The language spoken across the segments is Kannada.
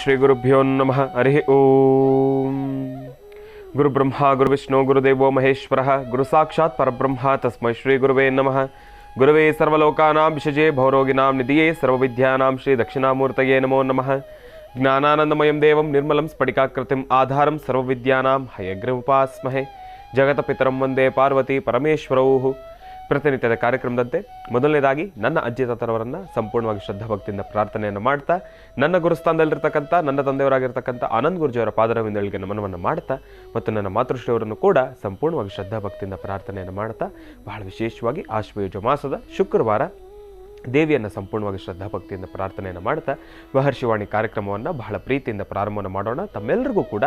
ಶ್ರೀ ಗುರುಭ್ಯೋ ನಮಃ. ಹರಿ ಓಂ. ಗುರು ಬ್ರಹ್ಮ ಗುರು ವಿಷ್ಣು ಗುರುದೇವೋ ಮಹೇಶ್ವರ ಗುರು ಸಾಕ್ಷಾತ್ ಪರಬ್ರಹ್ಮ ತಸ್ಮೈ ಶ್ರೀ ಗುರುವೇ ನಮಃ. ಗುರುವೇ ಸರ್ವಲೋಕಾನಾಂ ವಿಷಜೇ ಭವರೋಗಿನಾಂ ನಿಧಿಯೇ ಸರ್ವವಿದ್ಯಾನಾಂ ಶ್ರೀ ದಕ್ಷಿಣಾಮೂರ್ತಯೇ ನಮೋ ನಮಃ. ಜ್ಞಾನಾನಂದಮಯಂ ದೇವಂ ನಿರ್ಮಲಂ ಸ್ಫಟಿಕಾಕೃತಿಂ ಆಧಾರಂ ಸರ್ವವಿದ್ಯಾನಾಂ ಹಯಗ್ರೀವೋಪಾಸ್ಮಹೇ. ಜಗತಪಿತರಂ ವಂದೇ ಪಾರ್ವತಿ ಪರಮೇಶ್ವರೌ. ಪ್ರತಿನಿತ್ಯದ ಕಾರ್ಯಕ್ರಮದಂತೆ ಮೊದಲನೇದಾಗಿ ನನ್ನ ಅಜ್ಜಿ ತಾತರವರನ್ನು ಸಂಪೂರ್ಣವಾಗಿ ಶ್ರದ್ಧಾಭಕ್ತಿಯಿಂದ ಪ್ರಾರ್ಥನೆಯನ್ನು ಮಾಡ್ತಾ, ನನ್ನ ಗುರುಸ್ಥಾನದಲ್ಲಿರ್ತಕ್ಕಂಥ ನನ್ನ ತಂದೆಯವರಾಗಿರ್ತಕ್ಕಂಥ ಆನಂದ್ ಗುರುಜಿಯವರ ಪಾದರವಿಂದಗಳಿಗೆ ನಮನವನ್ನು ಮಾಡ್ತಾ, ಮತ್ತು ನನ್ನ ಮಾತೃಶ್ರೀಯವರನ್ನು ಕೂಡ ಸಂಪೂರ್ಣವಾಗಿ ಶ್ರದ್ಧಾಭಕ್ತಿಯಿಂದ ಪ್ರಾರ್ಥನೆಯನ್ನು ಮಾಡ್ತಾ, ಬಹಳ ವಿಶೇಷವಾಗಿ ಆಶ್ವಯುಜ ಮಾಸದ ಶುಕ್ರವಾರ ದೇವಿಯನ್ನು ಸಂಪೂರ್ಣವಾಗಿ ಶ್ರದ್ಧಾಭಕ್ತಿಯಿಂದ ಪ್ರಾರ್ಥನೆಯನ್ನು ಮಾಡ್ತಾ ಮಹರ್ಷಿವಾಣಿ ಕಾರ್ಯಕ್ರಮವನ್ನು ಬಹಳ ಪ್ರೀತಿಯಿಂದ ಪ್ರಾರಂಭವನ್ನು ಮಾಡೋಣ. ತಮ್ಮೆಲ್ಲರಿಗೂ ಕೂಡ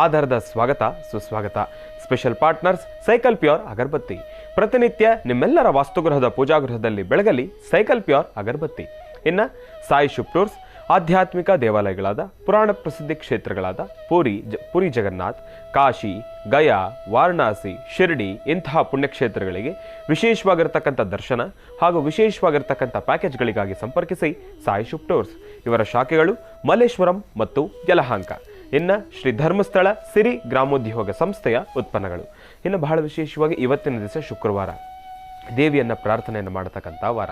ಆಧಾರದ ಸ್ವಾಗತ ಸುಸ್ವಾಗತ. ಸ್ಪೆಷಲ್ ಪಾರ್ಟ್ನರ್ಸ್ ಸೈಕಲ್ ಪ್ಯೂರ್ ಅಗರಬತ್ತಿ. ಪ್ರತಿನಿತ್ಯ ನಿಮ್ಮೆಲ್ಲರ ವಾಸ್ತುಗೃಹದ ಪೂಜಾಗೃಹದಲ್ಲಿ ಬೆಳಗಲಿ ಸೈಕಲ್ ಪ್ಯೂರ್ ಅಗರಬತ್ತಿ. ಇನ್ನು ಸಾಯಿ ಶುಪ್ಟೂರ್ಸ್ ಆಧ್ಯಾತ್ಮಿಕ ದೇವಾಲಯಗಳಾದ ಪುರಾಣ ಪ್ರಸಿದ್ಧಿ ಕ್ಷೇತ್ರಗಳಾದ ಪುರಿ ಜಗನ್ನಾಥ್, ಕಾಶಿ, ಗಯಾ, ವಾರಣಾಸಿ, ಶಿರ್ಡಿ ಇಂತಹ ಪುಣ್ಯಕ್ಷೇತ್ರಗಳಿಗೆ ವಿಶೇಷವಾಗಿರ್ತಕ್ಕಂಥ ದರ್ಶನ ಹಾಗೂ ವಿಶೇಷವಾಗಿರ್ತಕ್ಕಂಥ ಪ್ಯಾಕೇಜ್ಗಳಿಗಾಗಿ ಸಂಪರ್ಕಿಸಿ ಸಾಯಿ ಶುಪ್ಟೂರ್ಸ್. ಇವರ ಶಾಖೆಗಳು ಮಲ್ಲೇಶ್ವರಂ ಮತ್ತು ಯಲಹಾಂಕ. ಇನ್ನು ಶ್ರೀ ಧರ್ಮಸ್ಥಳ ಸಿರಿ ಗ್ರಾಮೋದ್ಯೋಗ ಸಂಸ್ಥೆಯ ಉತ್ಪನ್ನಗಳು. ಇನ್ನು ಬಹಳ ವಿಶೇಷವಾಗಿ ಇವತ್ತಿನ ದಿವಸ ಶುಕ್ರವಾರ ದೇವಿಯನ್ನು ಪ್ರಾರ್ಥನೆಯನ್ನು ಮಾಡತಕ್ಕಂಥ ವಾರ.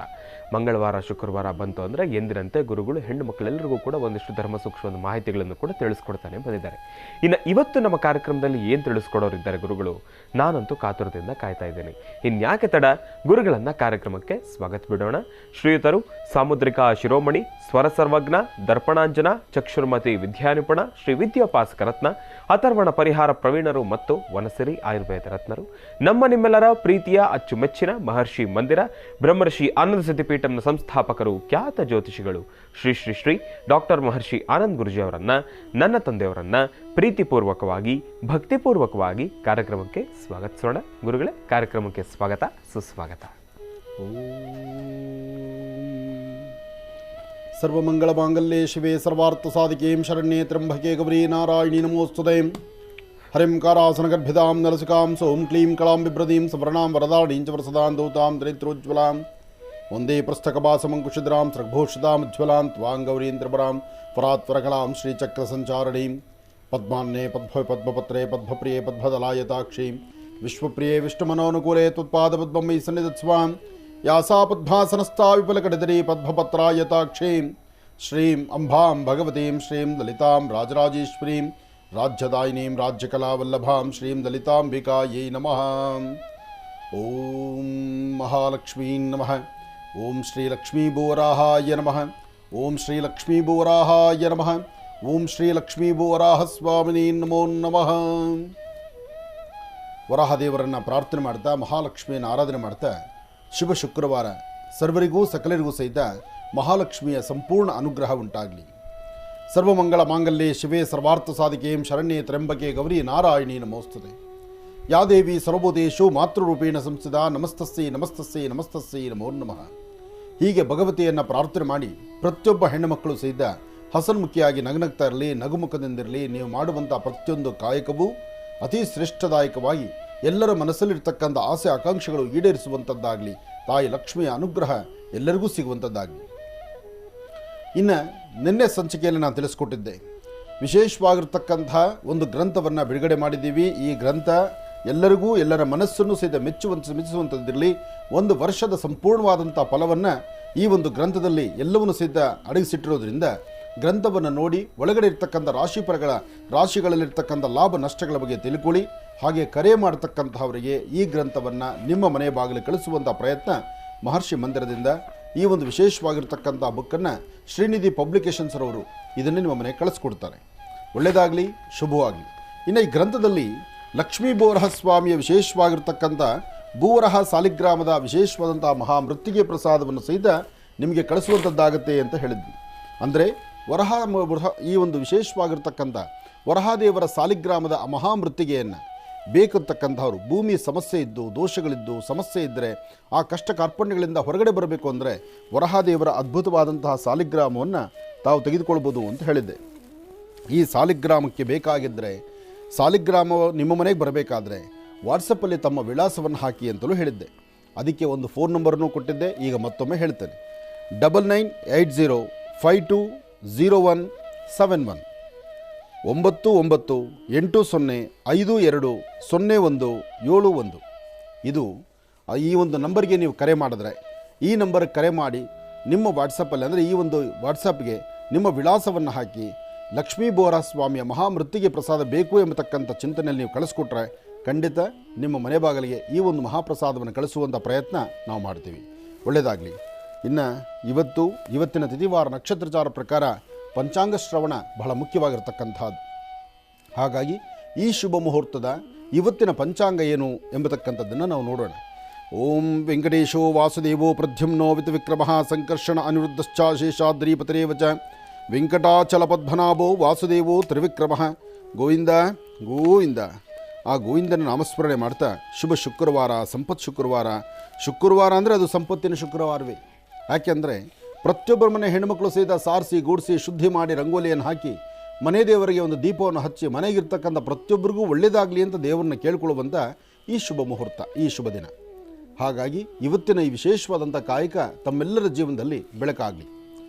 ಮಂಗಳವಾರ ಶುಕ್ರವಾರ ಬಂತು ಅಂದರೆ ಎಂದಿನಂತೆ ಗುರುಗಳು ಹೆಣ್ಣು ಮಕ್ಕಳೆಲ್ಲರಿಗೂ ಕೂಡ ಒಂದಿಷ್ಟು ಧರ್ಮ ಸೂಕ್ಷ್ಮದ ಮಾಹಿತಿಗಳನ್ನು ಕೂಡ ತಿಳಿಸ್ಕೊಡ್ತಾನೆ ಬಂದಿದ್ದಾರೆ. ಇನ್ನು ಇವತ್ತು ನಮ್ಮ ಕಾರ್ಯಕ್ರಮದಲ್ಲಿ ಏನು ತಿಳಿಸ್ಕೊಡೋರಿದ್ದಾರೆ ಗುರುಗಳು, ನಾನಂತೂ ಕಾತುರದಿಂದ ಕಾಯ್ತಾ ಇದ್ದೇನೆ. ಇನ್ಯಾಕೆ ತಡ, ಗುರುಗಳನ್ನು ಕಾರ್ಯಕ್ರಮಕ್ಕೆ ಸ್ವಾಗತ ಬಿಡೋಣ. ಶ್ರೀಯುತರು ಸಾಮುದ್ರಿಕಾ ಶಿರೋಮಣಿ, ಸ್ವರ ಸರ್ವಜ್ಞ, ದರ್ಪಣಾಂಜನ, ಚಕ್ಷುರ್ಮತಿ ವಿದ್ಯಾನಿಪುಣ, ಶ್ರೀ ವಿದ್ಯೋಪಾಸಕ ರತ್ನ, ಅಥರ್ವಣ ಪರಿಹಾರ ಪ್ರವೀಣರು ಮತ್ತು ವನಸಿರಿ ಆಯುರ್ವೇದ ರತ್ನರು, ನಮ್ಮ ನಿಮ್ಮೆಲ್ಲರ ಪ್ರೀತಿಯ ಅಚ್ಚುಮೆಚ್ಚಿನ ಮಹರ್ಷಿ ಮಂದಿರ ಬ್ರಹ್ಮರ್ಷಿ ಆನಂದ ಸಿದ್ಧಿಪೀಠಂನ ಸಂಸ್ಥಾಪಕರು, ಖ್ಯಾತ ಜ್ಯೋತಿಷಿಗಳು ಶ್ರೀ ಶ್ರೀ ಶ್ರೀ ಡಾಕ್ಟರ್ ಮಹರ್ಷಿ ಆನಂದ್ ಗುರುಜಿಯವರನ್ನ, ನನ್ನ ತಂದೆಯವರನ್ನ ಪ್ರೀತಿಪೂರ್ವಕವಾಗಿ ಭಕ್ತಿಪೂರ್ವಕವಾಗಿ ಕಾರ್ಯಕ್ರಮಕ್ಕೆ ಸ್ವಾಗತಿಸೋಣ. ಗುರುಗಳೇ, ಕಾರ್ಯಕ್ರಮಕ್ಕೆ ಸ್ವಾಗತ ಸುಸ್ವಾಗತ. ಸರ್ವಮಂಗಳ ಮಾಂಗಲ್ಯೆ ಶಿವೆ ಸರ್ವಾರ್ಥ ಸಾಧಿಕೇಂ ಶರಣ್ಯೇ ತ್ರ್ಯಂಬಕೆ ಗೌರಿ ನಾರಾಯಣಿ ನಮೋಸ್ತುತೆ. ಹರಿಂ ಕಾರಾಸನಗರ್ಭಿದಾಂ ನರಸಿಕಾಂ ಸೋಂ ಕ್ಲೀಂ ಕಳಾಂ ಬಿಭ್ರದೀಂ ಸವರ್ಣಾಂ ವರದಾಢೀಂ ಚ ವರಸದಾಂ ದೌತಾಂ ದರಿದ್ರೋಜ್ವಲಾಂ ವಂದೇ ಪೃಷ್ಠಕಪಾಸಮಂಕುಶಿದ್ರಾಂ ಸೃಗ್ಭೂಷಿತಾಂ ತ್ವಾಂ ಗೌರೀಂದ್ರಪರಾಂ ಪರಾತ್ವರಕಲಾಂ ಶ್ರೀಚಕ್ರ ಸಂಚಾರಣೀಂ ಪದ್ಮಾನ್ಯೇ ಪದ್ಭ ಪದ್ಮಪತ್ರೇ ಪದ್ಮಪ್ರಿಯೇ ಪದ್ಮದಲಾಯತಾಕ್ಷೀಂ ವಿಶ್ವಪ್ರಿಯೇ ವಿಷ್ಣುಮನೋನುಕೂಲೇ ತ್ವತ್ಪಾದಪದ್ಮಂ ಮಯಿ ಸನ್ನಿಧತ್ಸ್ವಾಂ ಯಾಸಾ ಪದ್ಮಾಸನಸ್ಥಾ ವಿಪುಲಕಟಿತರೀ ಪದ್ಮಪತ್ರಾಯತಾಕ್ಷೀಂ ಶ್ರೀಂ ಅಂಬಾಂ ಭಗವತೀಂ ಶ್ರೀಂ ಲಲಿತಾಂ ರಾಜರಾಜೇಶ್ವರೀಂ ರಾಜ್ಯದಾಯಿನೀಂ ರಾಜ್ಯಕಲಾವಲ್ಲಭಾಂ ಶ್ರೀಂ ಲಲಿತಾಂಬಿಕಾಯೈ ನಮಃ. ಓಂ ಮಹಾಲಕ್ಷ್ಮೀ ನಮಃ. ಓಂ ಶ್ರೀ ಲಕ್ಷ್ಮೀಭೂವರಾಹಾಯ ನಮಃ. ಓಂ ಶ್ರೀ ಲಕ್ಷ್ಮೀಭೂವರಾಹಾಯ ನಮಃ. ಓಂ ಶ್ರೀ ಲಕ್ಷ್ಮೀಭೂವರಾಹ ಸ್ವಾಮಿನೇ ನಮೋ ನಮಃ. ವರಾಹದೇವರನ್ನು ಪ್ರಾರ್ಥನೆ ಮಾಡ್ತಾ, ಮಹಾಲಕ್ಷ್ಮಿಯನ್ನು ಆರಾಧನೆ ಮಾಡ್ತಾ, ಶುಭ ಶುಕ್ರವಾರ ಸರ್ವರಿಗೂ ಸಕಲರಿಗೂ ಸಹಿತ ಮಹಾಲಕ್ಷ್ಮಿಯ ಸಂಪೂರ್ಣ ಅನುಗ್ರಹ ಉಂಟಾಗಲಿ. ಸರ್ವಮಂಗಳ ಮಾಂಗಲ್ಯೆ ಶಿವೆ ಸರ್ವಾರ್ಥ ಸಾಧಿಕೇಂ ಶರಣ್ಯೇ ತ್ರ್ಯಂಬಕೆ ಗೌರಿ ನಾರಾಯಣಿ ನಮೋಸ್ತುತೆ. ಯಾ ದೇವಿ ಸರ್ವಭೂತೇಷು ಮಾತೃರೂಪೇಣ ಸಂಸ್ಥಿತ ನಮಸ್ತಸ್ಸೈ ನಮಸ್ತಸ್ಸೈ ನಮಸ್ತಸ್ಸೈ ನಮೋ ನಮಃ. ಹೀಗೆ ಭಗವತಿಯನ್ನು ಪ್ರಾರ್ಥನೆ ಮಾಡಿ ಪ್ರತಿಯೊಬ್ಬ ಹೆಣ್ಣುಮಕ್ಕಳು ಸಹಿತ ಹಸನ್ಮುಖಿಯಾಗಿ ನಗನಗ್ತಾ ಇರಲಿ, ನಗುಮುಖದಿಂದಿರಲಿ. ನೀವು ಮಾಡುವಂಥ ಪ್ರತಿಯೊಂದು ಕಾಯಕವೂ ಅತಿ ಶ್ರೇಷ್ಠದಾಯಕವಾಗಿ ಎಲ್ಲರ ಮನಸ್ಸಲ್ಲಿರ್ತಕ್ಕಂಥ ಆಸೆ ಆಕಾಂಕ್ಷೆಗಳು ಈಡೇರಿಸುವಂಥದ್ದಾಗಲಿ. ತಾಯಿ ಲಕ್ಷ್ಮಿಯ ಅನುಗ್ರಹ ಎಲ್ಲರಿಗೂ ಸಿಗುವಂಥದ್ದಾಗಲಿ. ಇನ್ನು ನಿನ್ನೆ ಸಂಚಿಕೆಯಲ್ಲಿ ನಾನು ತಿಳಿಸ್ಕೊಟ್ಟಿದ್ದೆ, ವಿಶೇಷವಾಗಿರ್ತಕ್ಕಂಥ ಒಂದು ಗ್ರಂಥವನ್ನು ಬಿಡುಗಡೆ ಮಾಡಿದ್ದೀವಿ. ಈ ಗ್ರಂಥ ಎಲ್ಲರಿಗೂ ಎಲ್ಲರ ಮನಸ್ಸನ್ನು ಸಹಿತ ಮೆಚ್ಚುವಂಥದ್ದಿರಲಿ. ಒಂದು ವರ್ಷದ ಸಂಪೂರ್ಣವಾದಂಥ ಫಲವನ್ನು ಈ ಒಂದು ಗ್ರಂಥದಲ್ಲಿ ಎಲ್ಲವನ್ನೂ ಸಹಿತ ಅಡಗಿಸಿಟ್ಟಿರೋದ್ರಿಂದ ಗ್ರಂಥವನ್ನು ನೋಡಿ ಒಳಗಡೆ ಇರ್ತಕ್ಕಂಥ ರಾಶಿಗಳಲ್ಲಿರ್ತಕ್ಕಂಥ ಲಾಭ ನಷ್ಟಗಳ ಬಗ್ಗೆ ತಿಳ್ಕೊಳ್ಳಿ. ಹಾಗೆ ಕರೆ ಮಾಡತಕ್ಕಂಥವರಿಗೆ ಈ ಗ್ರಂಥವನ್ನು ನಿಮ್ಮ ಮನೆ ಬಾಗಿಲು ಕಳಿಸುವಂಥ ಪ್ರಯತ್ನ ಮಹರ್ಷಿ ಮಂದಿರದಿಂದ ಈ ಒಂದು ವಿಶೇಷವಾಗಿರ್ತಕ್ಕಂಥ ಬುಕ್ಕನ್ನು ಶ್ರೀನಿಧಿ ಪಬ್ಲಿಕೇಶನ್ಸ್ ರವರು ಇದನ್ನೇ ನಿಮ್ಮ ಮನೆಗೆ ಕಳಿಸ್ಕೊಡ್ತಾರೆ. ಒಳ್ಳೆಯದಾಗಲಿ, ಶುಭವಾಗಲಿ. ಇನ್ನು ಈ ಗ್ರಂಥದಲ್ಲಿ ಲಕ್ಷ್ಮೀ ಬೋರಹ ಸ್ವಾಮಿಯ ವಿಶೇಷವಾಗಿರ್ತಕ್ಕಂಥ ಭೂವರಹ ಸಾಲಿಗ್ರಾಮದ ವಿಶೇಷವಾದಂಥ ಮಹಾಮೃತ್ತಿಗೆ ಪ್ರಸಾದವನ್ನು ಸಹಿತ ನಿಮಗೆ ಕಳಿಸುವಂಥದ್ದಾಗತ್ತೆ ಅಂತ ಹೇಳಿದ್ವಿ. ಅಂದರೆ ಈ ಒಂದು ವಿಶೇಷವಾಗಿರ್ತಕ್ಕಂಥ ವರಹಾದೇವರ ಸಾಲಿಗ್ರಾಮದ ಮಹಾಮೃತ್ತಿಗೆಯನ್ನು ಬೇಕಂತಕ್ಕಂಥವ್ರು, ಭೂಮಿ ಸಮಸ್ಯೆ ಇದ್ದು, ದೋಷಗಳಿದ್ದು, ಸಮಸ್ಯೆ ಇದ್ದರೆ, ಆ ಕಷ್ಟ ಕಾರ್ಪಣ್ಯಗಳಿಂದ ಹೊರಗಡೆ ಬರಬೇಕು ಅಂದರೆ ವರಹಾದೇವರ ಅದ್ಭುತವಾದಂತಹ ಸಾಲಿಗ್ರಾಮವನ್ನು ತಾವು ತೆಗೆದುಕೊಳ್ಬೋದು ಅಂತ ಹೇಳಿದ್ದೆ. ಈ ಸಾಲಿಗ್ರಾಮಕ್ಕೆ ಬೇಕಾಗಿದ್ದರೆ, ಸಾಲಿಗ್ರಾಮ ನಿಮ್ಮ ಮನೆಗೆ ಬರಬೇಕಾದ್ರೆ ವಾಟ್ಸಪ್ಪಲ್ಲಿ ತಮ್ಮ ವಿಳಾಸವನ್ನು ಹಾಕಿ ಅಂತಲೂ ಹೇಳಿದ್ದೆ. ಅದಕ್ಕೆ ಒಂದು ಫೋನ್ ನಂಬರನ್ನು ಕೊಟ್ಟಿದ್ದೆ. ಈಗ ಮತ್ತೊಮ್ಮೆ ಹೇಳ್ತೇನೆ, 99805201 9180520171 ಇದು ಈ ಒಂದು ನಂಬರ್ಗೆ ನೀವು ಕರೆ ಮಾಡಿದ್ರೆ, ಈ ನಂಬರ್ಗೆ ಕರೆ ಮಾಡಿ ನಿಮ್ಮ ವಾಟ್ಸಪ್ಪಲ್ಲಿ, ಅಂದರೆ ಈ ಒಂದು ವಾಟ್ಸಪ್ಗೆ ನಿಮ್ಮ ವಿಳಾಸವನ್ನು ಹಾಕಿ ಲಕ್ಷ್ಮೀ ಬೋರ ಸ್ವಾಮಿಯ ಮಹಾಮೃತ್ತಿಗೆ ಪ್ರಸಾದ ಬೇಕು ಎಂಬತಕ್ಕಂಥ ಚಿಂತನೆಯಲ್ಲಿ ನೀವು ಕಳಿಸ್ಕೊಟ್ರೆ ಖಂಡಿತ ನಿಮ್ಮ ಮನೆ ಬಾಗಿಲಿಗೆ ಈ ಒಂದು ಮಹಾಪ್ರಸಾದವನ್ನು ಕಳಿಸುವಂಥ ಪ್ರಯತ್ನ ನಾವು ಮಾಡ್ತೀವಿ. ಒಳ್ಳೆಯದಾಗಲಿ. ಇನ್ನು ಇವತ್ತಿನ ತಿಥಿವಾರ ನಕ್ಷತ್ರಚಾರ ಪ್ರಕಾರ ಪಂಚಾಂಗ ಶ್ರವಣ ಬಹಳ ಮುಖ್ಯವಾಗಿರ್ತಕ್ಕಂಥದ್ದು. ಹಾಗಾಗಿ ಈ ಶುಭ ಮುಹೂರ್ತದ ಇವತ್ತಿನ ಪಂಚಾಂಗ ಏನು ಎಂಬತಕ್ಕಂಥದ್ದನ್ನು ನಾವು ನೋಡೋಣ. ಓಂ ವೆಂಕಟೇಶೋ ವಾಸುದೇವೋ ಪ್ರದ್ಯುಮ್ನೋ ವಿಕ್ರಮಃ ಸಂಕರ್ಷಣ ಅನಿರುದ್ಧಶ್ಚ ಶೇಷಾದ್ರಿಪತರೇವ ಚ ವೆಂಕಟಾಚಲಪದ್ಮನಾಭೋ ವಾಸುದೇವೋ ತ್ರಿವಿಕ್ರಮಃ. ಗೋವಿಂದ ಗೋವಿಂದ. ಆ ಗೋವಿಂದನ ನಾಮಸ್ಮರಣೆ ಮಾಡ್ತಾ ಶುಭ ಶುಕ್ರವಾರ, ಸಂಪತ್ ಶುಕ್ರವಾರ ಅಂದರೆ ಅದು ಸಂಪತ್ತಿನ ಶುಕ್ರವಾರವೇ. ಯಾಕೆಂದರೆ ಪ್ರತಿಯೊಬ್ಬರ ಮನೆ ಹೆಣ್ಣುಮಕ್ಕಳು ಸಹಿತ ಸಾರಿಸಿ ಗೂಡಿಸಿ ಶುದ್ಧಿ ಮಾಡಿ ರಂಗೋಲಿಯನ್ನು ಹಾಕಿ ಮನೆ ದೇವರಿಗೆ ಒಂದು ದೀಪವನ್ನು ಹಚ್ಚಿ ಮನೆಗಿರ್ತಕ್ಕಂಥ ಪ್ರತಿಯೊಬ್ಬರಿಗೂ ಒಳ್ಳೆಯದಾಗಲಿ ಅಂತ ದೇವರನ್ನ ಕೇಳ್ಕೊಳ್ಳುವಂಥ ಈ ಶುಭ ಮುಹೂರ್ತ, ಈ ಶುಭ ದಿನ. ಹಾಗಾಗಿ ಇವತ್ತಿನ ಈ ವಿಶೇಷವಾದಂಥ ಕಾಯಕ ತಮ್ಮೆಲ್ಲರ ಜೀವನದಲ್ಲಿ ಬೆಳಕಾಗಲಿ.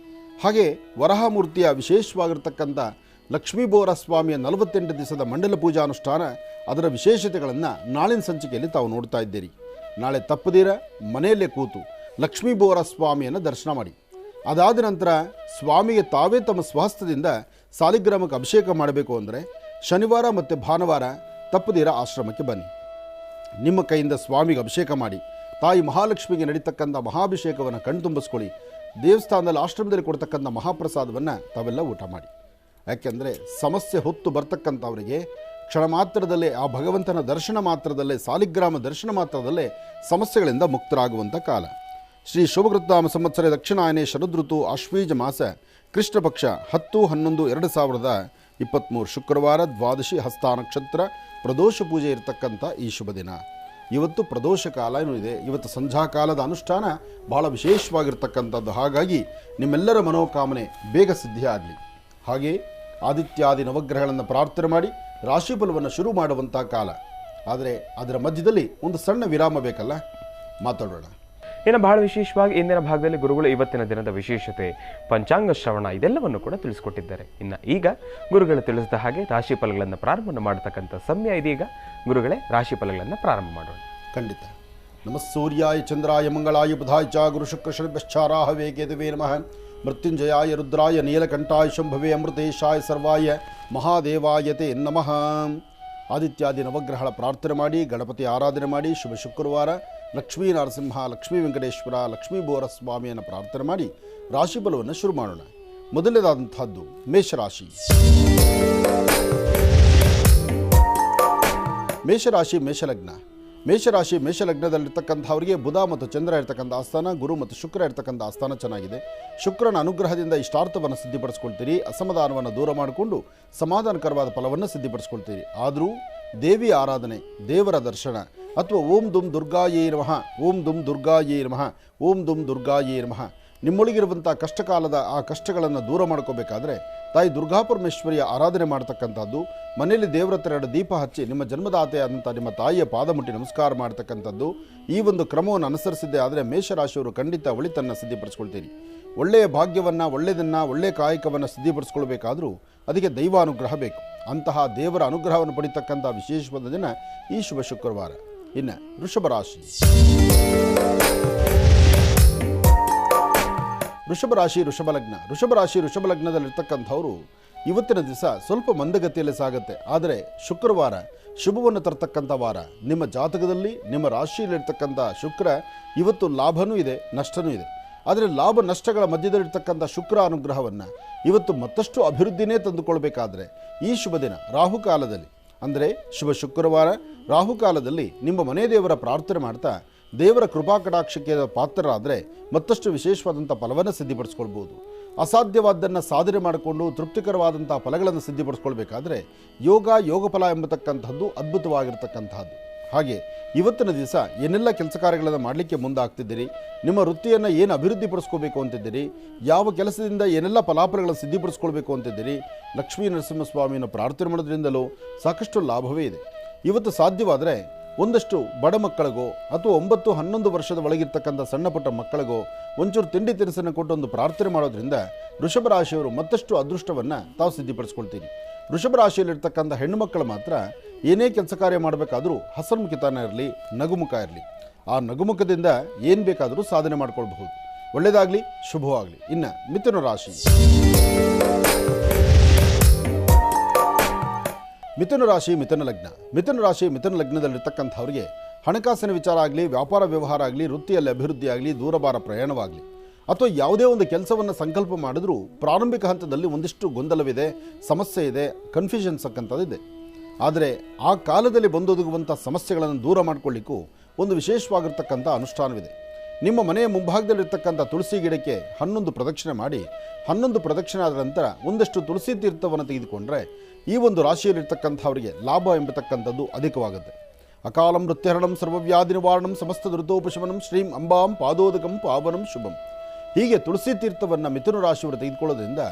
ಹಾಗೆ ವರಹಮೂರ್ತಿಯ ವಿಶೇಷವಾಗಿರ್ತಕ್ಕಂಥ ಲಕ್ಷ್ಮೀ ಬೋರ ಸ್ವಾಮಿಯ 48 ದಿವಸದ ಮಂಡಲ ಪೂಜಾನುಷ್ಠಾನ, ಅದರ ವಿಶೇಷತೆಗಳನ್ನು ನಾಳಿನ ಸಂಚಿಕೆಯಲ್ಲಿ ತಾವು ನೋಡ್ತಾ ಇದ್ದೀರಿ. ನಾಳೆ ತಪ್ಪದಿರ ಮನೆಯಲ್ಲೇ ಕೂತು ಲಕ್ಷ್ಮೀ ಬೋರ ಸ್ವಾಮಿಯನ್ನು ದರ್ಶನ ಮಾಡಿ, ಅದಾದ ನಂತರ ಸ್ವಾಮಿಗೆ ತಾವೇ ತಮ್ಮ ಸ್ವಹಸ್ತದಿಂದ ಸಾಲಿಗ್ರಾಮಕ್ಕೆ ಅಭಿಷೇಕ ಮಾಡಬೇಕು ಅಂದರೆ ಶನಿವಾರ ಮತ್ತು ಭಾನುವಾರ ತಪ್ಪದಿರ ಆಶ್ರಮಕ್ಕೆ ಬನ್ನಿ. ನಿಮ್ಮ ಕೈಯಿಂದ ಸ್ವಾಮಿಗೆ ಅಭಿಷೇಕ ಮಾಡಿ ತಾಯಿ ಮಹಾಲಕ್ಷ್ಮಿಗೆ ನಡೀತಕ್ಕಂಥ ಮಹಾಭಿಷೇಕವನ್ನು ಕಣ್ತುಂಬಿಸ್ಕೊಳ್ಳಿ. ದೇವಸ್ಥಾನದಲ್ಲಿ ಆಶ್ರಮದಲ್ಲಿ ಕೊಡ್ತಕ್ಕಂಥ ಮಹಾಪ್ರಸಾದವನ್ನು ತಾವೆಲ್ಲ ಊಟ ಮಾಡಿ. ಯಾಕೆಂದರೆ ಸಮಸ್ಯೆ ಹೊತ್ತು ಬರ್ತಕ್ಕಂಥವರಿಗೆ ಕ್ಷಣ ಮಾತ್ರದಲ್ಲೇ ಆ ಭಗವಂತನ ದರ್ಶನ ಮಾತ್ರದಲ್ಲೇ, ಸಾಲಿಗ್ರಾಮ ದರ್ಶನ ಮಾತ್ರದಲ್ಲೇ ಸಮಸ್ಯೆಗಳಿಂದ ಮುಕ್ತರಾಗುವಂಥ ಕಾಲ. ಶ್ರೀ ಶುಭಕೃತ್ನಾಮ ಸಂವತ್ಸರ ದಕ್ಷಿಣಾಯನೆ ಶರದೃತು ಆಶ್ವೀಜ ಮಾಸ ಕೃಷ್ಣ ಪಕ್ಷ 10-11-2023 ಶುಕ್ರವಾರ ದ್ವಾದಶಿ ಹಸ್ತ ನಕ್ಷತ್ರ ಪ್ರದೋಷ ಪೂಜೆ ಇರತಕ್ಕಂಥ ಈ ಶುಭ ದಿನ. ಇವತ್ತು ಪ್ರದೋಷ ಕಾಲ ಏನೂ ಇದೆ. ಇವತ್ತು ಸಂಧ್ಯಾಕಾಲದ ಅನುಷ್ಠಾನ ಬಹಳ ವಿಶೇಷವಾಗಿರ್ತಕ್ಕಂಥದ್ದು. ಹಾಗಾಗಿ ನಿಮ್ಮೆಲ್ಲರ ಮನೋಕಾಮನೆ ಬೇಗ ಸಿದ್ಧಿಯಾಗಲಿ. ಹಾಗೆ ಆದಿತ್ಯಾದಿ ನವಗ್ರಹಗಳನ್ನು ಪ್ರಾರ್ಥನೆ ಮಾಡಿ ರಾಶಿಫಲವನ್ನು ಶುರು ಮಾಡುವಂಥ ಕಾಲ. ಆದರೆ ಅದರ ಮಧ್ಯದಲ್ಲಿ ಒಂದು ಸಣ್ಣ ವಿರಾಮ ಬೇಕಲ್ಲ, ಮಾತಾಡೋಣ. ಇನ್ನು ಬಹಳ ವಿಶೇಷವಾಗಿ ಇಂದಿನ ಭಾಗದಲ್ಲಿ ಗುರುಗಳು ಇವತ್ತಿನ ದಿನದ ವಿಶೇಷತೆ, ಪಂಚಾಂಗ ಶ್ರವಣ ಇದೆಲ್ಲವನ್ನು ಕೂಡ ತಿಳಿಸ್ಕೊಟ್ಟಿದ್ದಾರೆ. ಇನ್ನು ಈಗ ಗುರುಗಳು ತಿಳಿಸಿದ ಹಾಗೆ ರಾಶಿ ಫಲಗಳನ್ನು ಪ್ರಾರಂಭ ಮಾಡತಕ್ಕಂಥ ಸಮಯ ಇದೀಗ. ಗುರುಗಳೇ, ರಾಶಿ ಫಲಗಳನ್ನು ಪ್ರಾರಂಭ ಮಾಡೋಣ. ಖಂಡಿತ. ನಮಃ ಸೂರ್ಯಾಯ ಚಂದ್ರಾಯ ಮಂಗಳಾಯ ಬುಧಾಯ ಚ ಗುರು ಶುಕ್ರ ಶನಿಶ್ಚಾರಾಹವೇ ಕೇತುವೇ ನಮಃ. ಮೃತ್ಯುಂಜಯಾಯ ರುದ್ರಾಯ ನೀಲಕಂಠಾಯ ಶಂಭವೇ ಅಮೃತೇಶಾಯ ಸರ್ವಾಯ ಮಹಾದೇವಾಯತೆ ನಮಃ. ಆದಿತ್ಯಾದಿ ನವಗ್ರಹಗಳ ಪ್ರಾರ್ಥನೆ ಮಾಡಿ ಗಣಪತಿ ಆರಾಧನೆ ಮಾಡಿ ಶುಭ ಶುಕ್ರವಾರ ಲಕ್ಷ್ಮೀ ನರಸಿಂಹ, ಲಕ್ಷ್ಮೀ ವೆಂಕಟೇಶ್ವರ, ಲಕ್ಷ್ಮೀ ಬೋರ ಸ್ವಾಮಿಯನ್ನು ಪ್ರಾರ್ಥನೆ ಮಾಡಿ ರಾಶಿ ಫಲವನ್ನು ಶುರು ಮಾಡೋಣ. ಮೊದಲನೇದಾದಂಥದ್ದು ಮೇಷರಾಶಿ. ಮೇಷರಾಶಿ ಮೇಷಲಗ್ನ. ಮೇಷಲಗ್ನದಲ್ಲಿರ್ತಕ್ಕಂಥವರಿಗೆ ಬುಧ ಮತ್ತು ಚಂದ್ರ ಇರ್ತಕ್ಕಂಥ ಆಸ್ಥಾನ, ಗುರು ಮತ್ತು ಶುಕ್ರ ಇರ್ತಕ್ಕಂಥ ಆಸ್ಥಾನ ಚೆನ್ನಾಗಿದೆ. ಶುಕ್ರನ ಅನುಗ್ರಹದಿಂದ ಇಷ್ಟಾರ್ಥವನ್ನು ಸಿದ್ಧಿಪಡಿಸ್ಕೊಳ್ತೀರಿ. ಅಸಮಾಧಾನವನ್ನು ದೂರ ಮಾಡಿಕೊಂಡು ಸಮಾಧಾನಕರವಾದ ಫಲವನ್ನು ಸಿದ್ಧಿಪಡಿಸ್ಕೊಳ್ತೀರಿ. ಆದರೂ ದೇವಿ ಆರಾಧನೆ, ದೇವರ ದರ್ಶನ ಅಥವಾ ಓಂ ದುಂ ದುರ್ಗಾಯೇ ನಮಃ, ಓಂ ದುಂ ದುರ್ಗಾಯೇ ನಮಃ, ಓಂ ದುಂ ದುರ್ಗಾಯೇ ನಮಃ, ನಿಮ್ಮೊಳಗಿರುವಂಥ ಕಷ್ಟಕಾಲದ ಆ ಕಷ್ಟಗಳನ್ನು ದೂರ ಮಾಡ್ಕೋಬೇಕಾದ್ರೆ ತಾಯಿ ದುರ್ಗಾಪರಮೇಶ್ವರಿಯ ಆರಾಧನೆ ಮಾಡ್ತಕ್ಕಂಥದ್ದು. ಮನೆಯಲ್ಲಿ ದೇವರ ಹತ್ರ 2 ದೀಪ ಹಚ್ಚಿ ನಿಮ್ಮ ಜನ್ಮದಾತೆಯಾದಂಥ ನಿಮ್ಮ ತಾಯಿಯ ಪಾದ ಮುಟ್ಟಿ ನಮಸ್ಕಾರ ಮಾಡ್ತಕ್ಕಂಥದ್ದು. ಈ ಒಂದು ಕ್ರಮವನ್ನು ಅನುಸರಿಸಿದ್ದೆ ಆದರೆ ಮೇಷರಾಶಿಯವರು ಖಂಡಿತ ಒಳಿತನ್ನು ಸಿದ್ಧಿಪಡಿಸ್ಕೊಳ್ತೀರಿ. ಒಳ್ಳೆಯ ಭಾಗ್ಯವನ್ನು, ಒಳ್ಳೆಯ ಕಾಯಕವನ್ನು ಸಿದ್ಧಿಪಡಿಸ್ಕೊಳ್ಬೇಕಾದ್ರೂ ಅದಕ್ಕೆ ದೈವಾನುಗ್ರಹ ಬೇಕು. ಅಂತಹ ದೇವರ ಅನುಗ್ರಹವನ್ನು ಪಡಿತಕ್ಕಂಥ ವಿಶೇಷವಾದ ದಿನ ಈ ಶುಭ ಶುಕ್ರವಾರ. ಇನ್ನು ವೃಷಭರಾಶಿ. ವೃಷಭಲಗ್ನದಲ್ಲಿರ್ತಕ್ಕಂಥವರು ಇವತ್ತಿನ ದಿವಸ ಸ್ವಲ್ಪ ಮಂದಗತಿಯಲ್ಲಿ ಸಾಗುತ್ತೆ. ಆದರೆ ಶುಕ್ರವಾರ ಶುಭವನ್ನು ತರ್ತಕ್ಕಂಥ ವಾರ. ನಿಮ್ಮ ಜಾತಕದಲ್ಲಿ ನಿಮ್ಮ ರಾಶಿಯಲ್ಲಿರ್ತಕ್ಕಂಥ ಶುಕ್ರ ಇವತ್ತು ಲಾಭನೂ ಇದೆ, ನಷ್ಟನೂ ಇದೆ. ಆದರೆ ಲಾಭ ನಷ್ಟಗಳ ಮಧ್ಯದಲ್ಲಿರ್ತಕ್ಕಂಥ ಶುಕ್ರ ಅನುಗ್ರಹವನ್ನು ಇವತ್ತು ಮತ್ತಷ್ಟು ಅಭಿವೃದ್ಧಿನೇ ತಂದುಕೊಳ್ಬೇಕಾದ್ರೆ ಈ ಶುಭ ದಿನ ರಾಹುಕಾಲದಲ್ಲಿ, ಅಂದರೆ ಶುಭ ಶುಕ್ರವಾರ ರಾಹುಕಾಲದಲ್ಲಿ ನಿಮ್ಮ ಮನೆ ದೇವರ ಪ್ರಾರ್ಥನೆ ಮಾಡ್ತಾ ದೇವರ ಕೃಪಾ ಕಟಾಕ್ಷಕ್ಕೆ ಪಾತ್ರರಾದರೆ ಮತ್ತಷ್ಟು ವಿಶೇಷವಾದಂಥ ಫಲವನ್ನು ಸಿದ್ಧಿಪಡಿಸ್ಕೊಳ್ಬೋದು. ಅಸಾಧ್ಯವಾದ್ದನ್ನು ಸಾಧನೆ ಮಾಡಿಕೊಂಡು ತೃಪ್ತಿಕರವಾದಂಥ ಫಲಗಳನ್ನು ಸಿದ್ಧಿಪಡಿಸ್ಕೊಳ್ಬೇಕಾದ್ರೆ ಯೋಗ ಫಲ ಎಂಬತಕ್ಕಂಥದ್ದು ಅದ್ಭುತವಾಗಿರ್ತಕ್ಕಂಥದ್ದು. ಹಾಗೆ ಇವತ್ತಿನ ದಿವಸ ಏನೆಲ್ಲ ಕೆಲಸ ಕಾರ್ಯಗಳನ್ನು ಮಾಡಲಿಕ್ಕೆ ಮುಂದಾಗ್ತಿದ್ದೀರಿ, ನಿಮ್ಮ ವೃತ್ತಿಯನ್ನು ಏನು ಅಭಿವೃದ್ಧಿ ಪಡಿಸ್ಕೋಬೇಕು ಅಂತಿದ್ದೀರಿ, ಯಾವ ಕೆಲಸದಿಂದ ಏನೆಲ್ಲ ಫಲಾಫಲಗಳನ್ನು ಸಿದ್ಧಿಪಡಿಸ್ಕೊಳ್ಬೇಕು ಅಂತಿದ್ದೀರಿ, ಲಕ್ಷ್ಮೀ ನರಸಿಂಹಸ್ವಾಮಿಯನ್ನು ಪ್ರಾರ್ಥನೆ ಮಾಡೋದ್ರಿಂದಲೂ ಸಾಕಷ್ಟು ಲಾಭವೇ ಇದೆ. ಇವತ್ತು ಸಾಧ್ಯವಾದರೆ ಒಂದಷ್ಟು ಬಡ ಮಕ್ಕಳಿಗೋ ಅಥವಾ 9-11 ವರ್ಷದ ಒಳಗಿರ್ತಕ್ಕಂಥ ಸಣ್ಣ ಪುಟ್ಟ ಮಕ್ಕಳಿಗೋ ಒಂಚೂರು ತಿಂಡಿ ತಿನಿಸನ್ನು ಕೊಟ್ಟು ಒಂದು ಪ್ರಾರ್ಥನೆ ಮಾಡೋದ್ರಿಂದ ವೃಷಭ ರಾಶಿಯವರು ಮತ್ತಷ್ಟು ಅದೃಷ್ಟವನ್ನು ತಾವು ಸಿದ್ಧಿಪಡಿಸ್ಕೊಳ್ತೀರಿ. ವೃಷಭ ರಾಶಿಯಲ್ಲಿರ್ತಕ್ಕಂಥ ಹೆಣ್ಣು ಮಕ್ಕಳು ಮಾತ್ರ ಏನೇ ಕೆಲಸ ಕಾರ್ಯ ಮಾಡಬೇಕಾದ್ರೂ ಹಸನ್ಮುಖಿತನ ಇರಲಿ, ನಗುಮುಖ ಇರಲಿ. ಆ ನಗುಮುಖದಿಂದ ಏನು ಬೇಕಾದರೂ ಸಾಧನೆ ಮಾಡ್ಕೊಳ್ಬಹುದು. ಒಳ್ಳೆಯದಾಗಲಿ, ಶುಭವಾಗಲಿ. ಇನ್ನು ಮಿಥುನ ರಾಶಿ. ಮಿಥುನ ರಾಶಿ, ಮಿಥುನ ಲಗ್ನ. ಮಿಥುನ ರಾಶಿ, ಮಿಥುನ ಲಗ್ನದಲ್ಲಿರ್ತಕ್ಕಂಥವ್ರಿಗೆ ಹಣಕಾಸಿನ ವಿಚಾರ ಆಗಲಿ, ವ್ಯಾಪಾರ ವ್ಯವಹಾರ ಆಗಲಿ, ವೃತ್ತಿಯಲ್ಲಿ ಅಭಿವೃದ್ಧಿ ಆಗಲಿ, ದೂರಭಾರ ಪ್ರಯಾಣವಾಗಲಿ ಅಥವಾ ಯಾವುದೇ ಒಂದು ಕೆಲಸವನ್ನು ಸಂಕಲ್ಪ ಮಾಡಿದ್ರೂ ಪ್ರಾರಂಭಿಕ ಹಂತದಲ್ಲಿ ಒಂದಿಷ್ಟು ಗೊಂದಲವಿದೆ, ಸಮಸ್ಯೆ ಇದೆ, ಕನ್ಫ್ಯೂಷನ್ಸ್ ಅಂತಕ್ಕಂಥದ್ದಿದೆ. ಆದರೆ ಆ ಕಾಲದಲ್ಲಿ ಬಂದೊದಗುವಂಥ ಸಮಸ್ಯೆಗಳನ್ನು ದೂರ ಮಾಡಿಕೊಳ್ಳಿಕ್ಕೂ ಒಂದು ವಿಶೇಷವಾಗಿರ್ತಕ್ಕಂಥ ಅನುಷ್ಠಾನವಿದೆ. ನಿಮ್ಮ ಮನೆಯ ಮುಂಭಾಗದಲ್ಲಿರ್ತಕ್ಕಂಥ ತುಳಸಿ ಗಿಡಕ್ಕೆ 11 ಪ್ರದಕ್ಷಿಣೆ ಮಾಡಿ, 11 ಪ್ರದಕ್ಷಿಣೆ ಆದ ನಂತರ ಒಂದಷ್ಟು ತುಳಸಿ ತೀರ್ಥವನ್ನು ತೆಗೆದುಕೊಂಡ್ರೆ ಈ ಒಂದು ರಾಶಿಯಲ್ಲಿರ್ತಕ್ಕಂಥವರಿಗೆ ಲಾಭ ಎಂಬತಕ್ಕಂಥದ್ದು ಅಧಿಕವಾಗುತ್ತೆ. ಅಕಾಲ ಮೃತ್ಯುಹರಣಂ ಸರ್ವವ್ಯಾಧಿ ನಿವಾರಣಂ ಸಮಸ್ತ ದುರಿತೋಪಶಮನಂ ಶ್ರೀಂ ಅಂಬಾಂ ಪಾದೋದಕಂ ಪಾವನಂ ಶುಭಂ. ಹೀಗೆ ತುಳಸಿ ತೀರ್ಥವನ್ನು ಮಿಥುನ ರಾಶಿಯವರು ತೆಗೆದುಕೊಳ್ಳೋದ್ರಿಂದ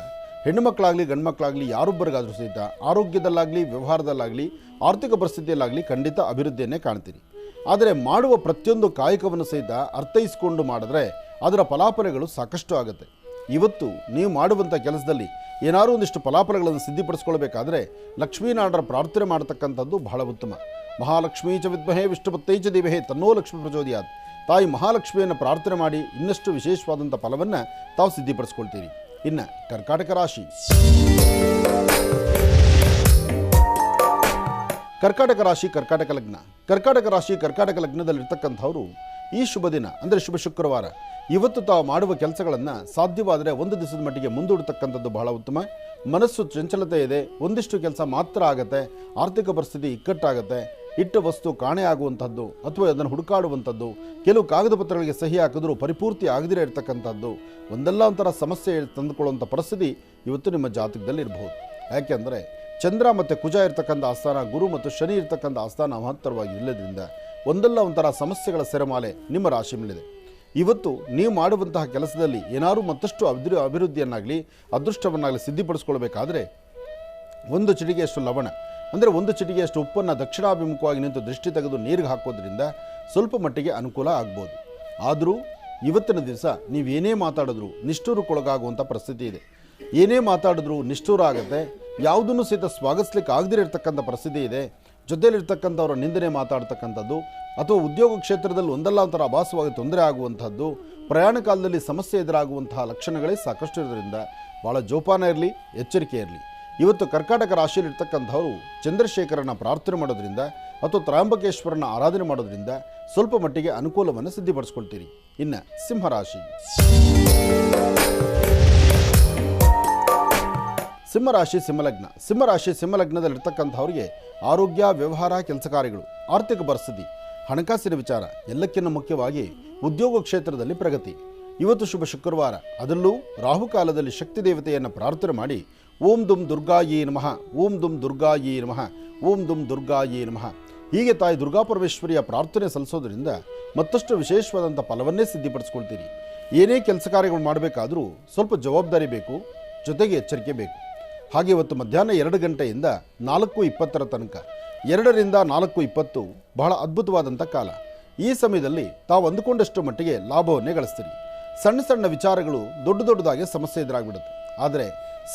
ಹೆಣ್ಣುಮಕ್ಕಳಾಗಲಿ ಗಂಡು ಮಕ್ಕಳಾಗಲಿ ಯಾರೊಬ್ಬರಿಗಾದರೂ ಸಹಿತ ಆರೋಗ್ಯದಲ್ಲಾಗಲಿ, ವ್ಯವಹಾರದಲ್ಲಾಗಲಿ, ಆರ್ಥಿಕ ಪರಿಸ್ಥಿತಿಯಲ್ಲಾಗಲಿ ಖಂಡಿತ ಅಭಿವೃದ್ಧಿಯನ್ನೇ ಕಾಣ್ತೀರಿ. ಆದರೆ ಮಾಡುವ ಪ್ರತಿಯೊಂದು ಕಾಯಕವನ್ನು ಸಹಿತ ಅರ್ಥೈಸಿಕೊಂಡು ಮಾಡಿದ್ರೆ ಅದರ ಫಲಾಫಲಗಳು ಸಾಕಷ್ಟು ಆಗುತ್ತೆ. ಇವತ್ತು ನೀವು ಮಾಡುವಂಥ ಕೆಲಸದಲ್ಲಿ ಏನಾದರೂ ಒಂದಿಷ್ಟು ಫಲಾಫಲಗಳನ್ನು ಸಿದ್ಧಿಪಡಿಸ್ಕೊಳ್ಬೇಕಾದ್ರೆ ಲಕ್ಷ್ಮೀನಾರಾಯಣರ ಪ್ರಾರ್ಥನೆ ಮಾಡತಕ್ಕಂಥದ್ದು ಬಹಳ ಉತ್ತಮ. ಮಹಾಲಕ್ಷ್ಮೀ ಚ ವಿದ್ಮಹೇ ವಿಷ್ಣುಪತ್ತೈ ಚ ಧೀಮಹಿ ತನ್ನೋ ಲಕ್ಷ್ಮೀ ಪ್ರಚೋದಯಾತ್. ತಾಯಿ ಮಹಾಲಕ್ಷ್ಮಿಯನ್ನು ಪ್ರಾರ್ಥನೆ ಮಾಡಿ ಇನ್ನಷ್ಟು ವಿಶೇಷವಾದಂಥ ಫಲವನ್ನು ತಾವು ಸಿದ್ಧಿಪಡಿಸ್ಕೊಳ್ತೀರಿ. ಇನ್ನು ಕರ್ಕಾಟಕ ರಾಶಿ. ಕರ್ಕಾಟಕ ರಾಶಿ, ಕರ್ಕಾಟಕ ಲಗ್ನ. ಕರ್ಕಾಟಕ ರಾಶಿ, ಕರ್ಕಾಟಕ ಲಗ್ನದಲ್ಲಿರ್ತಕ್ಕಂಥವರು ಈ ಶುಭ ದಿನ ಅಂದರೆ ಶುಭ ಶುಕ್ರವಾರ ಇವತ್ತು ತಾವು ಮಾಡುವ ಕೆಲಸಗಳನ್ನು ಸಾಧ್ಯವಾದರೆ ಒಂದು ದಿವಸದ ಮಟ್ಟಿಗೆ ಮುಂದೂಡತಕ್ಕಂಥದ್ದು ಬಹಳ ಉತ್ತಮ. ಮನಸ್ಸು ಚಂಚಲತೆ ಇದೆ, ಒಂದಿಷ್ಟು ಕೆಲಸ ಮಾತ್ರ ಆಗುತ್ತೆ, ಆರ್ಥಿಕ ಪರಿಸ್ಥಿತಿ ಇಕ್ಕಟ್ಟಾಗುತ್ತೆ, ಇಟ್ಟ ವಸ್ತು ಕಾಣೆ ಆಗುವಂಥದ್ದು ಅಥವಾ ಅದನ್ನು ಹುಡುಕಾಡುವಂಥದ್ದು, ಕೆಲವು ಕಾಗದ ಪತ್ರಗಳಿಗೆ ಸಹಿ ಹಾಕಿದ್ರೂ ಪರಿಪೂರ್ತಿ ಆಗದಿರೇ ಇರತಕ್ಕಂಥದ್ದು, ಒಂದಲ್ಲ ಒಂಥರ ಸಮಸ್ಯೆ ತಂದುಕೊಳ್ಳುವಂಥ ಪರಿಸ್ಥಿತಿ ಇವತ್ತು ನಿಮ್ಮ ಜಾತಕದಲ್ಲಿ ಇರಬಹುದು. ಯಾಕೆಂದರೆ ಚಂದ್ರ ಮತ್ತು ಕುಜ ಇರ್ತಕ್ಕಂಥ ಆಸ್ಥಾನ, ಗುರು ಮತ್ತು ಶನಿ ಇರ್ತಕ್ಕಂಥ ಆಸ್ಥಾನ ಮಹತ್ತರವಾಗಿ ಇಲ್ಲದ್ರಿಂದ ಒಂದಲ್ಲ ಒಂಥರ ಸಮಸ್ಯೆಗಳ ಸೆರೆಮಾಲೆ ನಿಮ್ಮ ರಾಶಿ ಮೇಲಿದೆ. ಇವತ್ತು ನೀವು ಮಾಡುವಂತಹ ಕೆಲಸದಲ್ಲಿ ಏನಾದರೂ ಮತ್ತಷ್ಟು ಅಭಿವೃದ್ಧಿಯನ್ನಾಗಲಿ ಅದೃಷ್ಟವನ್ನಾಗಲಿ ಸಿದ್ಧಿಪಡಿಸ್ಕೊಳ್ಬೇಕಾದ್ರೆ ಒಂದು ಚಿಟಿಗೆಯಷ್ಟು ಲವಣ ಅಂದರೆ ಒಂದು ಚಿಟಿಗೆಯಷ್ಟು ಉಪ್ಪನ್ನು ದಕ್ಷಿಣಾಭಿಮುಖವಾಗಿ ನಿಂತು ದೃಷ್ಟಿ ತೆಗೆದು ನೀರಿಗೆ ಹಾಕೋದ್ರಿಂದ ಸ್ವಲ್ಪ ಮಟ್ಟಿಗೆ ಅನುಕೂಲ ಆಗ್ಬೋದು. ಆದರೂ ಇವತ್ತಿನ ದಿವಸ ನೀವೇನೇ ಮಾತಾಡಿದ್ರೂ ನಿಷ್ಠೂರಕ್ಕೊಳಗಾಗುವಂಥ ಪರಿಸ್ಥಿತಿ ಇದೆ. ಏನೇ ಮಾತಾಡಿದ್ರೂ ನಿಷ್ಠೂರ ಆಗುತ್ತೆ, ಯಾವುದನ್ನು ಸಹಿತ ಸ್ವಾಗತಿಸ್ಲಿಕ್ಕೆ ಆಗದಿರತಕ್ಕಂಥ ಪರಿಸ್ಥಿತಿ ಇದೆ. ಜೊತೆಯಲ್ಲಿರ್ತಕ್ಕಂಥವ್ರ ನಿಂದನೆ ಮಾತಾಡ್ತಕ್ಕಂಥದ್ದು ಅಥವಾ ಉದ್ಯೋಗ ಕ್ಷೇತ್ರದಲ್ಲಿ ಒಂದಲ್ಲ ಒಂಥರ ಅಭಾಸವಾಗಿ ತೊಂದರೆ ಆಗುವಂಥದ್ದು, ಪ್ರಯಾಣ ಕಾಲದಲ್ಲಿ ಸಮಸ್ಯೆ ಎದುರಾಗುವಂತಹ ಲಕ್ಷಣಗಳೇ ಸಾಕಷ್ಟು ಇರೋದ್ರಿಂದ ಭಾಳ ಜೋಪಾನ ಇರಲಿ, ಎಚ್ಚರಿಕೆ ಇರಲಿ. ಇವತ್ತು ಕರ್ಕಾಟಕ ರಾಶಿಯಲ್ಲಿರ್ತಕ್ಕಂಥವರು ಚಂದ್ರಶೇಖರನ ಪ್ರಾರ್ಥನೆ ಮಾಡೋದ್ರಿಂದ ಅಥವಾ ತ್ರ್ಯಂಬಕೇಶ್ವರನ ಆರಾಧನೆ ಮಾಡೋದ್ರಿಂದ ಸ್ವಲ್ಪ ಮಟ್ಟಿಗೆ ಅನುಕೂಲವನ್ನು ಸಿದ್ಧಿಪಡಿಸ್ಕೊಳ್ತೀರಿ. ಇನ್ನು ಸಿಂಹರಾಶಿ. ಸಿಂಹರಾಶಿ, ಸಿಂಹಲಗ್ನ. ಸಿಂಹರಾಶಿ, ಸಿಂಹಲಗ್ನದಲ್ಲಿರ್ತಕ್ಕಂಥವ್ರಿಗೆ ಆರೋಗ್ಯ, ವ್ಯವಹಾರ, ಕೆಲಸ ಕಾರ್ಯಗಳು, ಆರ್ಥಿಕ ಪರಿಸ್ಥಿತಿ, ಹಣಕಾಸಿನ ವಿಚಾರ, ಎಲ್ಲಕ್ಕಿಂತ ಮುಖ್ಯವಾಗಿ ಉದ್ಯೋಗ ಕ್ಷೇತ್ರದಲ್ಲಿ ಪ್ರಗತಿ. ಇವತ್ತು ಶುಭ ಶುಕ್ರವಾರ, ಅದರಲ್ಲೂ ರಾಹುಕಾಲದಲ್ಲಿ ಶಕ್ತಿ ದೇವತೆಯನ್ನು ಪ್ರಾರ್ಥನೆ ಮಾಡಿ ಓಂ ದುಂ ದುರ್ಗಾಯೇ ನಮಃ, ಓಂ ದುಂ ದುರ್ಗಾಯೇ ನಮಃ, ಓಂ ದುಂ ದುರ್ಗಾಯೇ ನಮಃ ಹೀಗೆ ತಾಯಿ ದುರ್ಗಾಪರಮೇಶ್ವರಿಯ ಪ್ರಾರ್ಥನೆ ಸಲ್ಲಿಸೋದ್ರಿಂದ ಮತ್ತಷ್ಟು ವಿಶೇಷವಾದಂಥ ಫಲವನ್ನೇ ಸಿದ್ಧಿಪಡಿಸ್ಕೊಳ್ತೀರಿ. ಏನೇ ಕೆಲಸ ಕಾರ್ಯಗಳು ಮಾಡಬೇಕಾದರೂ ಸ್ವಲ್ಪ ಜವಾಬ್ದಾರಿ ಬೇಕು, ಜೊತೆಗೆ ಎಚ್ಚರಿಕೆ ಬೇಕು. ಹಾಗೆ ಇವತ್ತು ಮಧ್ಯಾಹ್ನ 2 ಗಂಟೆಯಿಂದ 4:20 ತನಕ, 2 ರಿಂದ 4:20 ಬಹಳ ಅದ್ಭುತವಾದಂಥ ಕಾಲ. ಈ ಸಮಯದಲ್ಲಿ ತಾವು ಅಂದುಕೊಂಡಷ್ಟು ಮಟ್ಟಿಗೆ ಲಾಭವನ್ನೇ ಗಳಿಸ್ತೀರಿ. ಸಣ್ಣ ಸಣ್ಣ ವಿಚಾರಗಳು ದೊಡ್ಡದಾಗಿ ಸಮಸ್ಯೆ ಎದುರಾಗ್ಬಿಡುತ್ತೆ. ಆದರೆ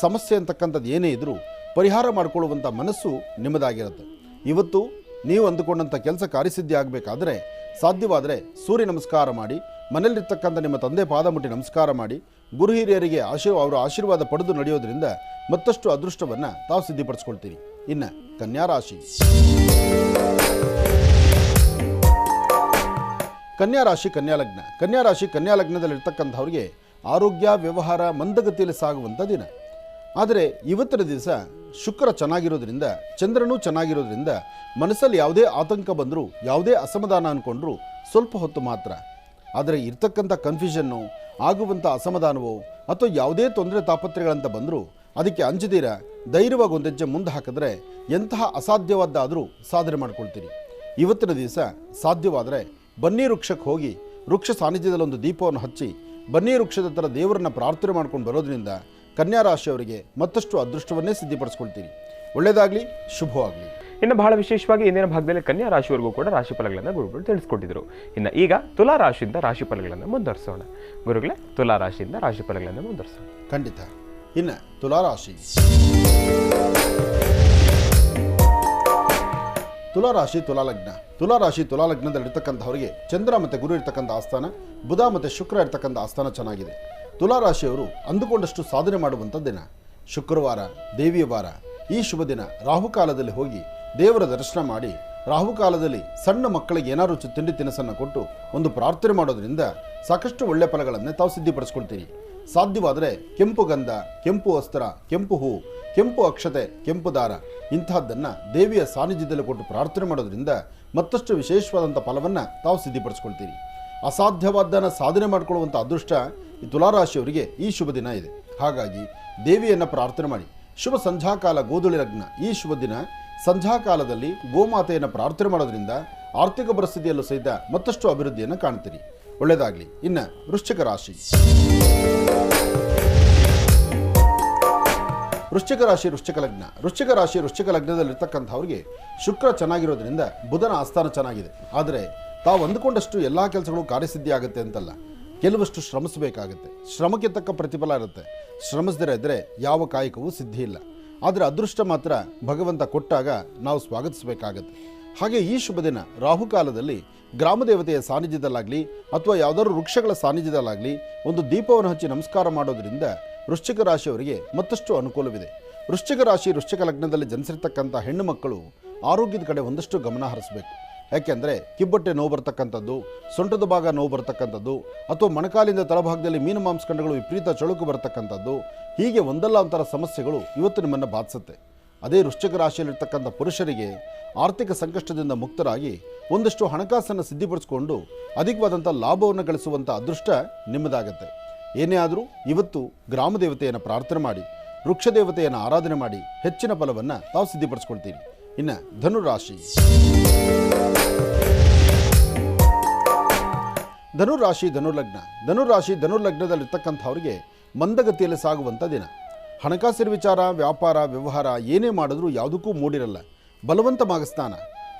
ಸಮಸ್ಯೆ ಅಂತಕ್ಕಂಥದ್ದು ಏನೇ ಇದ್ದರೂ ಪರಿಹಾರ ಮಾಡಿಕೊಳ್ಳುವಂಥ ಮನಸ್ಸು ನಿಮ್ಮದಾಗಿರುತ್ತೆ. ಇವತ್ತು ನೀವು ಅಂದುಕೊಂಡಂಥ ಕೆಲಸ ಕಾರ್ಯಸಿದ್ಧಿ ಆಗಬೇಕಾದ್ರೆ ಸಾಧ್ಯವಾದರೆ ಸೂರ್ಯ ನಮಸ್ಕಾರ ಮಾಡಿ, ಮನೆಯಲ್ಲಿರ್ತಕ್ಕಂಥ ನಿಮ್ಮ ತಂದೆ ಪಾದ ಮುಟ್ಟಿ ನಮಸ್ಕಾರ ಮಾಡಿ, ಗುರು ಹಿರಿಯರಿಗೆ ಅವರ ಆಶೀರ್ವಾದ ಪಡೆದು ನಡೆಯೋದ್ರಿಂದ ಮತ್ತಷ್ಟು ಅದೃಷ್ಟವನ್ನು ತಾವು ಸಿದ್ಧಿಪಡಿಸ್ಕೊಳ್ತೀರಿ. ಇನ್ನು ಕನ್ಯಾ ರಾಶಿ. ಕನ್ಯಾ ರಾಶಿ, ಕನ್ಯಾ ಲಗ್ನ. ಕನ್ಯಾ ರಾಶಿ, ಕನ್ಯಾ ಲಗ್ನದಲ್ಲಿರ್ತಕ್ಕಂಥವ್ರಿಗೆ ಆರೋಗ್ಯ, ವ್ಯವಹಾರ ಮಂದಗತಿಯಲ್ಲಿ ಸಾಗುವಂಥ ದಿನ. ಆದರೆ ಇವತ್ತಿನ ದಿವಸ ಶುಕ್ರ ಚೆನ್ನಾಗಿರೋದ್ರಿಂದ, ಚಂದ್ರನೂ ಚೆನ್ನಾಗಿರೋದ್ರಿಂದ ಮನಸ್ಸಲ್ಲಿ ಯಾವುದೇ ಆತಂಕ ಬಂದರೂ, ಯಾವುದೇ ಅಸಮಾಧಾನ ಅಂದ್ಕೊಂಡ್ರೂ ಸ್ವಲ್ಪ ಹೊತ್ತು ಮಾತ್ರ. ಆದರೆ ಇರ್ತಕ್ಕಂಥ ಕನ್ಫ್ಯೂಷನ್ನು, ಆಗುವಂಥ ಅಸಮಾಧಾನವೋ ಅಥವಾ ಯಾವುದೇ ತೊಂದರೆ ತಾಪತ್ರೆಗಳಂತ ಬಂದರೂ ಅದಕ್ಕೆ ಅಂಜದಿರ ಧೈರ್ಯವಾಗಿ ಒಂದು ಹೆಜ್ಜೆ ಮುಂದೆ ಹಾಕಿದ್ರೆ ಎಂತಹ ಅಸಾಧ್ಯವಾದ್ದಾದರೂ ಸಾಧನೆ ಮಾಡ್ಕೊಳ್ತೀರಿ. ಇವತ್ತಿನ ದಿವಸ ಸಾಧ್ಯವಾದರೆ ಬನ್ನಿ ವೃಕ್ಷಕ್ಕೆ ಹೋಗಿ ವೃಕ್ಷ ಸಾನ್ನಿಧ್ಯದಲ್ಲಿ ಒಂದು ದೀಪವನ್ನು ಹಚ್ಚಿ ಬನ್ನಿ ವೃಕ್ಷದ ಥರ ದೇವರನ್ನ ಪ್ರಾರ್ಥನೆ ಮಾಡ್ಕೊಂಡು ಬರೋದ್ರಿಂದ ಕನ್ಯಾ ರಾಶಿಯವರಿಗೆ ಮತ್ತಷ್ಟು ಅದೃಷ್ಟವನ್ನೇ ಸಿದ್ಧಿಪಡಿಸ್ಕೊಳ್ತೀರಿ. ಒಳ್ಳೆಯದಾಗಲಿ, ಶುಭವಾಗಲಿ. ಇನ್ನು ಬಹಳ ವಿಶೇಷವಾಗಿ ಇಂದಿನ ಭಾಗದಲ್ಲಿ ಕನ್ಯಾ ರಾಶಿವರೆಗೂ ಕೂಡ ರಾಶಿ ಫಲಗಳನ್ನು ಗುರುಗಳು ತಿಳಿಸ್ಕೊಟ್ಟಿದ್ರು. ಇನ್ನು ಈಗ ತುಲಾ ರಾಶಿಯಿಂದ ರಾಶಿ ಫಲಗಳನ್ನು ಮುಂದುವರಿಸೋಣ. ಗುರುಗಳೇ, ತುಲಾ ರಾಶಿಯಿಂದ ರಾಶಿ ಫಲಗಳನ್ನು ಮುಂದುವರಿಸೋಣ. ಖಂಡಿತ. ಇನ್ನು ತುಲಾರಾಶಿ ತುಲಾಲಗ್ನ. ತುಲಾರಾಶಿ ತುಲಾಲಗ್ನದಲ್ಲಿರ್ತಕ್ಕಂಥವರಿಗೆ ಚಂದ್ರ ಮತ್ತು ಗುರು ಇರ್ತಕ್ಕಂಥ ಆಸ್ಥಾನ, ಬುಧ ಮತ್ತು ಶುಕ್ರ ಇರ್ತಕ್ಕಂಥ ಆಸ್ಥಾನ ಚೆನ್ನಾಗಿದೆ. ತುಲಾರಾಶಿಯವರು ಅಂದುಕೊಂಡಷ್ಟು ಸಾಧನೆ ಮಾಡುವಂಥ ದಿನ. ಶುಕ್ರವಾರ, ದೇವಿಯ ವಾರ. ಈ ಶುಭ ದಿನ ರಾಹುಕಾಲದಲ್ಲಿ ಹೋಗಿ ದೇವರ ದರ್ಶನ ಮಾಡಿ, ರಾಹುಕಾಲದಲ್ಲಿ ಸಣ್ಣ ಮಕ್ಕಳಿಗೆ ಏನಾದರೂ ತಿಂಡಿ ತಿನಿಸನ್ನು ಕೊಟ್ಟು ಒಂದು ಪ್ರಾರ್ಥನೆ ಮಾಡೋದ್ರಿಂದ ಸಾಕಷ್ಟು ಒಳ್ಳೆಯ ಫಲಗಳನ್ನು ತಾವು ಸಿದ್ಧಿಪಡಿಸ್ಕೊಳ್ತೀರಿ. ಸಾಧ್ಯವಾದರೆ ಕೆಂಪು ಗಂಧ, ಕೆಂಪು ವಸ್ತ್ರ, ಕೆಂಪು ಹೂ, ಕೆಂಪು ಅಕ್ಷತೆ, ಕೆಂಪು ದಾರ ಇಂತಹದ್ದನ್ನು ದೇವಿಯ ಸಾನ್ನಿಧ್ಯದಲ್ಲಿ ಕೊಟ್ಟು ಪ್ರಾರ್ಥನೆ ಮಾಡೋದ್ರಿಂದ ಮತ್ತಷ್ಟು ವಿಶೇಷವಾದಂಥ ಫಲವನ್ನು ತಾವು ಸಿದ್ಧಿಪಡಿಸ್ಕೊಳ್ತೀರಿ. ಅಸಾಧ್ಯವಾದ್ದನ್ನು ಸಾಧನೆ ಮಾಡಿಕೊಳ್ಳುವಂಥ ಅದೃಷ್ಟ ಈ ತುಲಾರಾಶಿಯವರಿಗೆ ಈ ಶುಭ ದಿನ ಇದೆ. ಹಾಗಾಗಿ ದೇವಿಯನ್ನು ಪ್ರಾರ್ಥನೆ ಮಾಡಿ. ಶುಭ ಸಂಧ್ಯಾಕಾಲ ಗೋಧೂಳಿ ಲಗ್ನ. ಈ ಶುಭ ದಿನ ಸಂಧ್ಯಾಕಾಲದಲ್ಲಿ ಗೋಮಾತೆಯನ್ನು ಪ್ರಾರ್ಥನೆ ಮಾಡೋದ್ರಿಂದ ಆರ್ಥಿಕ ಪರಿಸ್ಥಿತಿಯಲ್ಲೂ ಸಹಿತ ಮತ್ತಷ್ಟು ಅಭಿವೃದ್ಧಿಯನ್ನು ಕಾಣ್ತೀರಿ. ಒಳ್ಳೆಯದಾಗಲಿ. ಇನ್ನು ವೃಶ್ಚಿಕ ರಾಶಿ ವೃಶ್ಚಿಕ ಲಗ್ನದಲ್ಲಿರ್ತಕ್ಕಂಥವ್ರಿಗೆ ಶುಕ್ರ ಚೆನ್ನಾಗಿರೋದ್ರಿಂದ ಬುಧನ ಆಸ್ಥಾನ ಚೆನ್ನಾಗಿದೆ. ಆದರೆ ತಾವು ಅಂದುಕೊಂಡಷ್ಟು ಎಲ್ಲ ಕೆಲಸಗಳು ಕಾರ್ಯಸಿದ್ಧಿ ಆಗುತ್ತೆ ಅಂತಲ್ಲ, ಕೆಲವಷ್ಟು ಶ್ರಮಿಸಬೇಕಾಗುತ್ತೆ. ಶ್ರಮಕ್ಕೆ ತಕ್ಕ ಪ್ರತಿಫಲ ಇರುತ್ತೆ. ಶ್ರಮಿಸದಿರ ಇದ್ದರೆ ಯಾವ ಕಾಯಕವೂ ಸಿದ್ಧಿ ಇಲ್ಲ. ಆದರೆ ಅದೃಷ್ಟ ಮಾತ್ರ ಭಗವಂತ ಕೊಟ್ಟಾಗ ನಾವು ಸ್ವಾಗತಿಸಬೇಕಾಗತ್ತೆ. ಹಾಗೆ ಈ ಶುಭ ದಿನ ರಾಹುಕಾಲದಲ್ಲಿ ಗ್ರಾಮ ದೇವತೆಯ ಸಾನ್ನಿಧ್ಯದಲ್ಲಾಗಲಿ ಅಥವಾ ಯಾವುದಾದ್ರು ವೃಕ್ಷಗಳ ಸಾನ್ನಿಧ್ಯದಲ್ಲಾಗಲಿ ಒಂದು ದೀಪವನ್ನು ಹಚ್ಚಿ ನಮಸ್ಕಾರ ಮಾಡೋದ್ರಿಂದ ವೃಶ್ಚಿಕ ರಾಶಿಯವರಿಗೆ ಮತ್ತಷ್ಟು ಅನುಕೂಲವಿದೆ. ವೃಶ್ಚಿಕ ಲಗ್ನದಲ್ಲಿ ಜನಿಸಿರ್ತಕ್ಕಂಥ ಹೆಣ್ಣು ಮಕ್ಕಳು ಆರೋಗ್ಯದ ಕಡೆ ಒಂದಷ್ಟು ಗಮನ ಹರಿಸಬೇಕು. ಯಾಕೆಂದರೆ ಕಿಬ್ಬೊಟ್ಟೆ ನೋವು ಬರ್ತಕ್ಕಂಥದ್ದು, ಸೊಂಟದ ಭಾಗ ನೋವು ಬರ್ತಕ್ಕಂಥದ್ದು, ಅಥವಾ ಮೊಣಕಾಲಿಂದ ತಳಭಾಗದಲ್ಲಿ ಮೀನು ಮಾಂಸಖಂಡಗಳು ವಿಪರೀತ ಚಳುಕು ಬರ್ತಕ್ಕಂಥದ್ದು, ಹೀಗೆ ಒಂದಲ್ಲ ಒಂಥರ ಸಮಸ್ಯೆಗಳು ಇವತ್ತು ನಿಮ್ಮನ್ನು ಬಾಧಿಸುತ್ತೆ. ಅದೇ ವೃಶ್ಚಿಕ ರಾಶಿಯಲ್ಲಿರ್ತಕ್ಕಂಥ ಪುರುಷರಿಗೆ ಆರ್ಥಿಕ ಸಂಕಷ್ಟದಿಂದ ಮುಕ್ತರಾಗಿ ಒಂದಷ್ಟು ಹಣಕಾಸನ್ನು ಸಿದ್ಧಿಪಡಿಸಿಕೊಂಡು ಅಧಿಕವಾದಂಥ ಲಾಭವನ್ನು ಗಳಿಸುವಂಥ ಅದೃಷ್ಟ ನಿಮ್ಮದಾಗತ್ತೆ. ಏನೇ ಆದರೂ ಇವತ್ತು ಗ್ರಾಮ ದೇವತೆಯನ್ನು ಪ್ರಾರ್ಥನೆ ಮಾಡಿ, ವೃಕ್ಷ ದೇವತೆಯನ್ನು ಆರಾಧನೆ ಮಾಡಿ ಹೆಚ್ಚಿನ ಫಲವನ್ನು ತಾವು ಸಿದ್ಧಿಪಡಿಸ್ಕೊಳ್ತೀರಿ. ಇನ್ನು ಧನುರಾಶಿ ಧನುರ್ಲಗ್ನದಲ್ಲಿರ್ತಕ್ಕಂಥವ್ರಿಗೆ ಮಂದಗತಿಯಲ್ಲಿ ಸಾಗುವಂಥ ದಿನ. ಹಣಕಾಸಿನ ವಿಚಾರ, ವ್ಯಾಪಾರ, ವ್ಯವಹಾರ ಏನೇ ಮಾಡಿದ್ರೂ ಯಾವುದಕ್ಕೂ ಮೂಡಿರಲ್ಲ. ಬಲವಂತ ಮಾಗಸ್ನಾನ.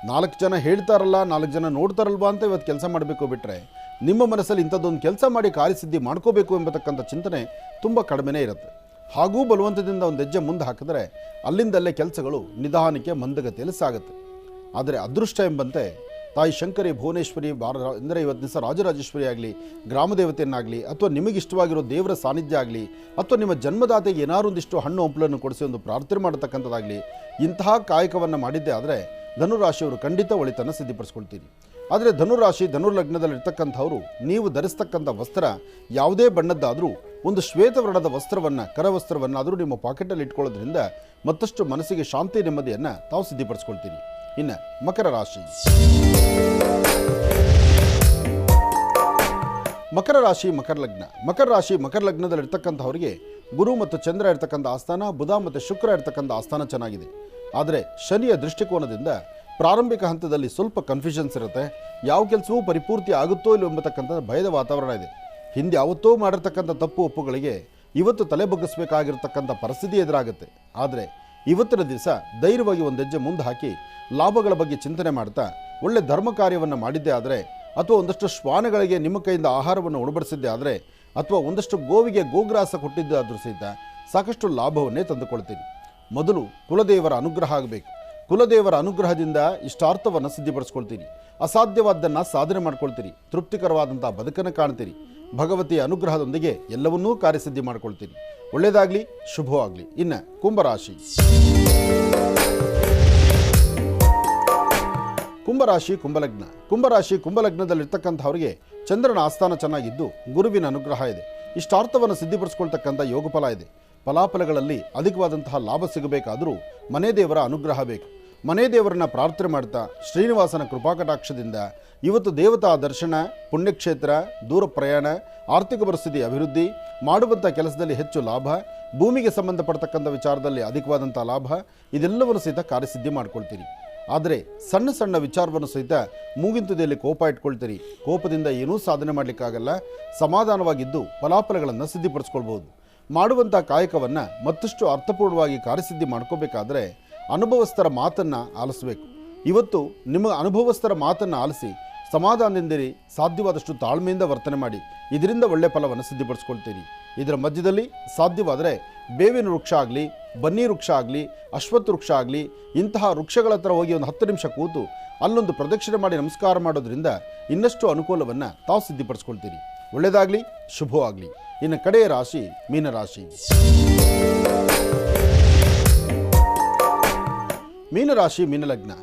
4 ಜನ ಹೇಳ್ತಾರಲ್ಲ, 4 ಜನ ನೋಡ್ತಾರಲ್ವಾ ಅಂತ ಇವತ್ತು ಕೆಲಸ ಮಾಡಬೇಕು ಬಿಟ್ಟರೆ ನಿಮ್ಮ ಮನಸ್ಸಲ್ಲಿ ಇಂಥದ್ದೊಂದು ಕೆಲಸ ಮಾಡಿ ಕಾರ್ಯಸಿದ್ಧಿ ಮಾಡ್ಕೋಬೇಕು ಎಂಬತಕ್ಕಂಥ ಚಿಂತನೆ ತುಂಬ ಕಡಿಮೆನೇ ಇರುತ್ತೆ. ಹಾಗೂ ಬಲವಂತದಿಂದ ಒಂದು ಹೆಜ್ಜೆ ಮುಂದೆ ಹಾಕಿದ್ರೆ ಅಲ್ಲಿಂದಲ್ಲೇ ಕೆಲಸಗಳು ನಿಧಾನಕ್ಕೆ ಮಂದಗತಿಯಲ್ಲಿ ಸಾಗುತ್ತೆ. ಆದರೆ ಅದೃಷ್ಟ ಎಂಬಂತೆ ತಾಯಿ ಶಂಕರಿ, ಭುವನೇಶ್ವರಿ, ಅಂದರೆ ಇವತ್ತು ದಿವಸ ರಾಜರಾಜೇಶ್ವರಿ ಆಗಲಿ, ಗ್ರಾಮ ದೇವತೆಯನ್ನಾಗಲಿ, ಅಥವಾ ನಿಮಗಿಷ್ಟವಾಗಿರೋ ದೇವರ ಸಾನ್ನಿಧ್ಯ ಆಗಲಿ, ಅಥವಾ ನಿಮ್ಮ ಜನ್ಮದಾತೆಗೆ ಏನಾರು ಒಂದಿಷ್ಟು ಹಣ್ಣು ಹಂಪಲನ್ನು ಕೊಡಿಸಿ ಒಂದು ಪ್ರಾರ್ಥನೆ ಮಾಡತಕ್ಕಂಥದ್ದಾಗಲಿ, ಇಂತಹ ಕಾಯಕವನ್ನು ಮಾಡಿದ್ದೇ ಆದರೆ ಧನುರಾಶಿಯವರು ಖಂಡಿತ ಒಳಿತನ್ನು ಸಿದ್ಧಿಪಡಿಸ್ಕೊಳ್ತೀರಿ. ಆದರೆ ಧನುರ್ಲಗ್ನದಲ್ಲಿರ್ತಕ್ಕಂಥವರು ನೀವು ಧರಿಸ್ತಕ್ಕಂಥ ವಸ್ತ್ರ ಯಾವುದೇ ಬಣ್ಣದ್ದಾದರೂ ಒಂದು ಶ್ವೇತವರ್ಣದ ವಸ್ತ್ರವನ್ನು, ಕರವಸ್ತ್ರವನ್ನಾದರೂ ನಿಮ್ಮ ಪಾಕೆಟಲ್ಲಿ ಇಟ್ಕೊಳ್ಳೋದ್ರಿಂದ ಮತ್ತಷ್ಟು ಮನಸ್ಸಿಗೆ ಶಾಂತಿ, ನೆಮ್ಮದಿಯನ್ನು ತಾವು ಸಿದ್ಧಿಪಡಿಸ್ಕೊಳ್ತೀರಿ. ಇನ್ನು ಮಕರ ಲಗ್ನದಲ್ಲಿರ್ತಕ್ಕಂಥವರಿಗೆ ಗುರು ಮತ್ತು ಚಂದ್ರ ಇರ್ತಕ್ಕಂಥ ಆಸ್ಥಾನ, ಬುಧ ಮತ್ತು ಶುಕ್ರ ಇರ್ತಕ್ಕಂಥ ಆಸ್ಥಾನ ಚೆನ್ನಾಗಿದೆ. ಆದರೆ ಶನಿಯ ದೃಷ್ಟಿಕೋನದಿಂದ ಪ್ರಾರಂಭಿಕ ಹಂತದಲ್ಲಿ ಸ್ವಲ್ಪ ಕನ್ಫ್ಯೂಷನ್ಸ್ ಇರುತ್ತೆ. ಯಾವ ಕೆಲಸವೂ ಪರಿಪೂರ್ತಿ ಆಗುತ್ತೋ ಇಲ್ಲೋ ಎಂಬತಕ್ಕಂಥ ಭಯದ ವಾತಾವರಣ ಇದೆ. ಹಿಂದೆ ಯಾವತ್ತೋ ಮಾಡಿರ್ತಕ್ಕಂಥ ತಪ್ಪು ಒಪ್ಪುಗಳಿಗೆ ಇವತ್ತು ತಲೆ ಬಗ್ಗಿಸಬೇಕಾಗಿರ್ತಕ್ಕಂಥ ಪರಿಸ್ಥಿತಿ ಎದುರಾಗುತ್ತೆ. ಆದರೆ ಇವತ್ತಿನ ದಿವಸ ಧೈರ್ಯವಾಗಿ ಒಂದು ಹೆಜ್ಜೆ ಮುಂದೆ ಹಾಕಿ ಲಾಭಗಳ ಬಗ್ಗೆ ಚಿಂತನೆ ಮಾಡ್ತಾ ಒಳ್ಳೆ ಧರ್ಮ ಕಾರ್ಯವನ್ನು ಮಾಡಿದ್ದೇ ಆದರೆ, ಅಥವಾ ಒಂದಷ್ಟು ಶ್ವಾನಗಳಿಗೆ ನಿಮ್ಮ ಕೈಯಿಂದ ಆಹಾರವನ್ನು ಉಣಬಡಿಸಿದ್ದೇ ಆದರೆ, ಅಥವಾ ಒಂದಷ್ಟು ಗೋವಿಗೆ ಗೋಗ್ರಾಸ ಕೊಟ್ಟಿದ್ದಾದರೂ ಸಹಿತ ಸಾಕಷ್ಟು ಲಾಭವನ್ನೇ ತಂದುಕೊಳ್ತೀರಿ. ಮೊದಲು ಕುಲದೇವರ ಅನುಗ್ರಹ ಆಗಬೇಕು. ಕುಲದೇವರ ಅನುಗ್ರಹದಿಂದ ಇಷ್ಟಾರ್ಥವನ್ನು ಸಿದ್ಧಿಪಡಿಸ್ಕೊಳ್ತೀರಿ. ಅಸಾಧ್ಯವಾದ್ದನ್ನು ಸಾಧನೆ ಮಾಡ್ಕೊಳ್ತೀರಿ. ತೃಪ್ತಿಕರವಾದಂಥ ಬದುಕನ್ನು ಕಾಣ್ತೀರಿ. ಭಗವತಿಯ ಅನುಗ್ರಹದೊಂದಿಗೆ ಎಲ್ಲವನ್ನೂ ಕಾರ್ಯಸಿದ್ಧಿ ಮಾಡ್ಕೊಳ್ತೀರಿ. ಒಳ್ಳೆಯದಾಗಲಿ, ಶುಭವಾಗಲಿ. ಇನ್ನು ಕುಂಭಲಗ್ನದಲ್ಲಿರ್ತಕ್ಕಂಥವರಿಗೆ ಚಂದ್ರನ ಆಸ್ಥಾನ ಚೆನ್ನಾಗಿದ್ದು ಗುರುವಿನ ಅನುಗ್ರಹ ಇದೆ. ಇಷ್ಟಾರ್ಥವನ್ನು ಸಿದ್ಧಿಪಡಿಸ್ಕೊಳ್ತಕ್ಕಂಥ ಯೋಗಫಲ ಇದೆ. ಫಲಾಫಲಗಳಲ್ಲಿ ಅಧಿಕವಾದಂತಹ ಲಾಭ ಸಿಗಬೇಕಾದರೂ ಮನೆ ದೇವರ ಅನುಗ್ರಹ ಬೇಕು. ಮನೆ ದೇವರನ್ನ ಪ್ರಾರ್ಥನೆ ಮಾಡ್ತಾ ಶ್ರೀನಿವಾಸನ ಕೃಪಾಕಟಾಕ್ಷದಿಂದ ಇವತ್ತು ದೇವತಾ ದರ್ಶನ, ಪುಣ್ಯಕ್ಷೇತ್ರ, ದೂರ ಪ್ರಯಾಣ, ಆರ್ಥಿಕ ಪರಿಸ್ಥಿತಿ ಅಭಿವೃದ್ಧಿ, ಮಾಡುವಂಥ ಕೆಲಸದಲ್ಲಿ ಹೆಚ್ಚು ಲಾಭ, ಭೂಮಿಗೆ ಸಂಬಂಧಪಡ್ತಕ್ಕಂಥ ವಿಚಾರದಲ್ಲಿ ಅಧಿಕವಾದಂಥ ಲಾಭ, ಇದೆಲ್ಲವನ್ನು ಸಹಿತ ಕಾರ್ಯಸಿದ್ಧಿ ಮಾಡ್ಕೊಳ್ತೀರಿ. ಆದರೆ ಸಣ್ಣ ಸಣ್ಣ ವಿಚಾರವನ್ನು ಸಹಿತ ಮೂಗಿನ ತುದಿಯಲ್ಲಿ ಕೋಪ ಇಟ್ಕೊಳ್ತೀರಿ. ಕೋಪದಿಂದ ಏನೂ ಸಾಧನೆ ಮಾಡಲಿಕ್ಕಾಗಲ್ಲ. ಸಮಾಧಾನವಾಗಿದ್ದು ಫಲಾಫಲಗಳನ್ನು ಸಿದ್ಧಿಪಡಿಸ್ಕೊಳ್ಬೋದು. ಮಾಡುವಂಥ ಕಾಯಕವನ್ನು ಮತ್ತಷ್ಟು ಅರ್ಥಪೂರ್ಣವಾಗಿ ಕಾರ್ಯಸಿದ್ಧಿ ಮಾಡ್ಕೋಬೇಕಾದ್ರೆ ಅನುಭವಸ್ಥರ ಮಾತನ್ನು ಆಲಿಸಬೇಕು. ಇವತ್ತು ನಿಮ್ಮ ಅನುಭವಸ್ಥರ ಮಾತನ್ನು ಆಲಿಸಿ ಸಮಾಧಾನದಿಂದಿರಿ, ಸಾಧ್ಯವಾದಷ್ಟು ತಾಳ್ಮೆಯಿಂದ ವರ್ತನೆ ಮಾಡಿ, ಇದರಿಂದ ಒಳ್ಳೆಯ ಫಲವನ್ನು ಸಿದ್ಧಪಡಿಸ್ಕೊಳ್ತೀರಿ. ಇದರ ಮಧ್ಯದಲ್ಲಿ ಸಾಧ್ಯವಾದರೆ ಬೇವಿನ ವೃಕ್ಷ ಆಗಲಿ, ಬನ್ನಿ ವೃಕ್ಷ ಆಗಲಿ, ಅಶ್ವತ್ಥ ವೃಕ್ಷ ಆಗಲಿ, ಇಂತಹ ವೃಕ್ಷಗಳ ಹತ್ರ ಹೋಗಿ ಒಂದು 10 ನಿಮಿಷ ಕೂತು ಅಲ್ಲೊಂದು ಪ್ರದಕ್ಷಿಣೆ ಮಾಡಿ ನಮಸ್ಕಾರ ಮಾಡೋದ್ರಿಂದ ಇನ್ನಷ್ಟು ಅನುಕೂಲವನ್ನು ತಾವು ಸಿದ್ಧಪಡಿಸ್ಕೊಳ್ತೀರಿ. ಒಳ್ಳೆಯದಾಗಲಿ, ಶುಭವಾಗಲಿ. ಇನ್ನು ಕಡೆಯ ರಾಶಿ ಮೀನರಾಶಿ. ಮೀನರಾಶಿ ಮೀನಲಗ್ನ.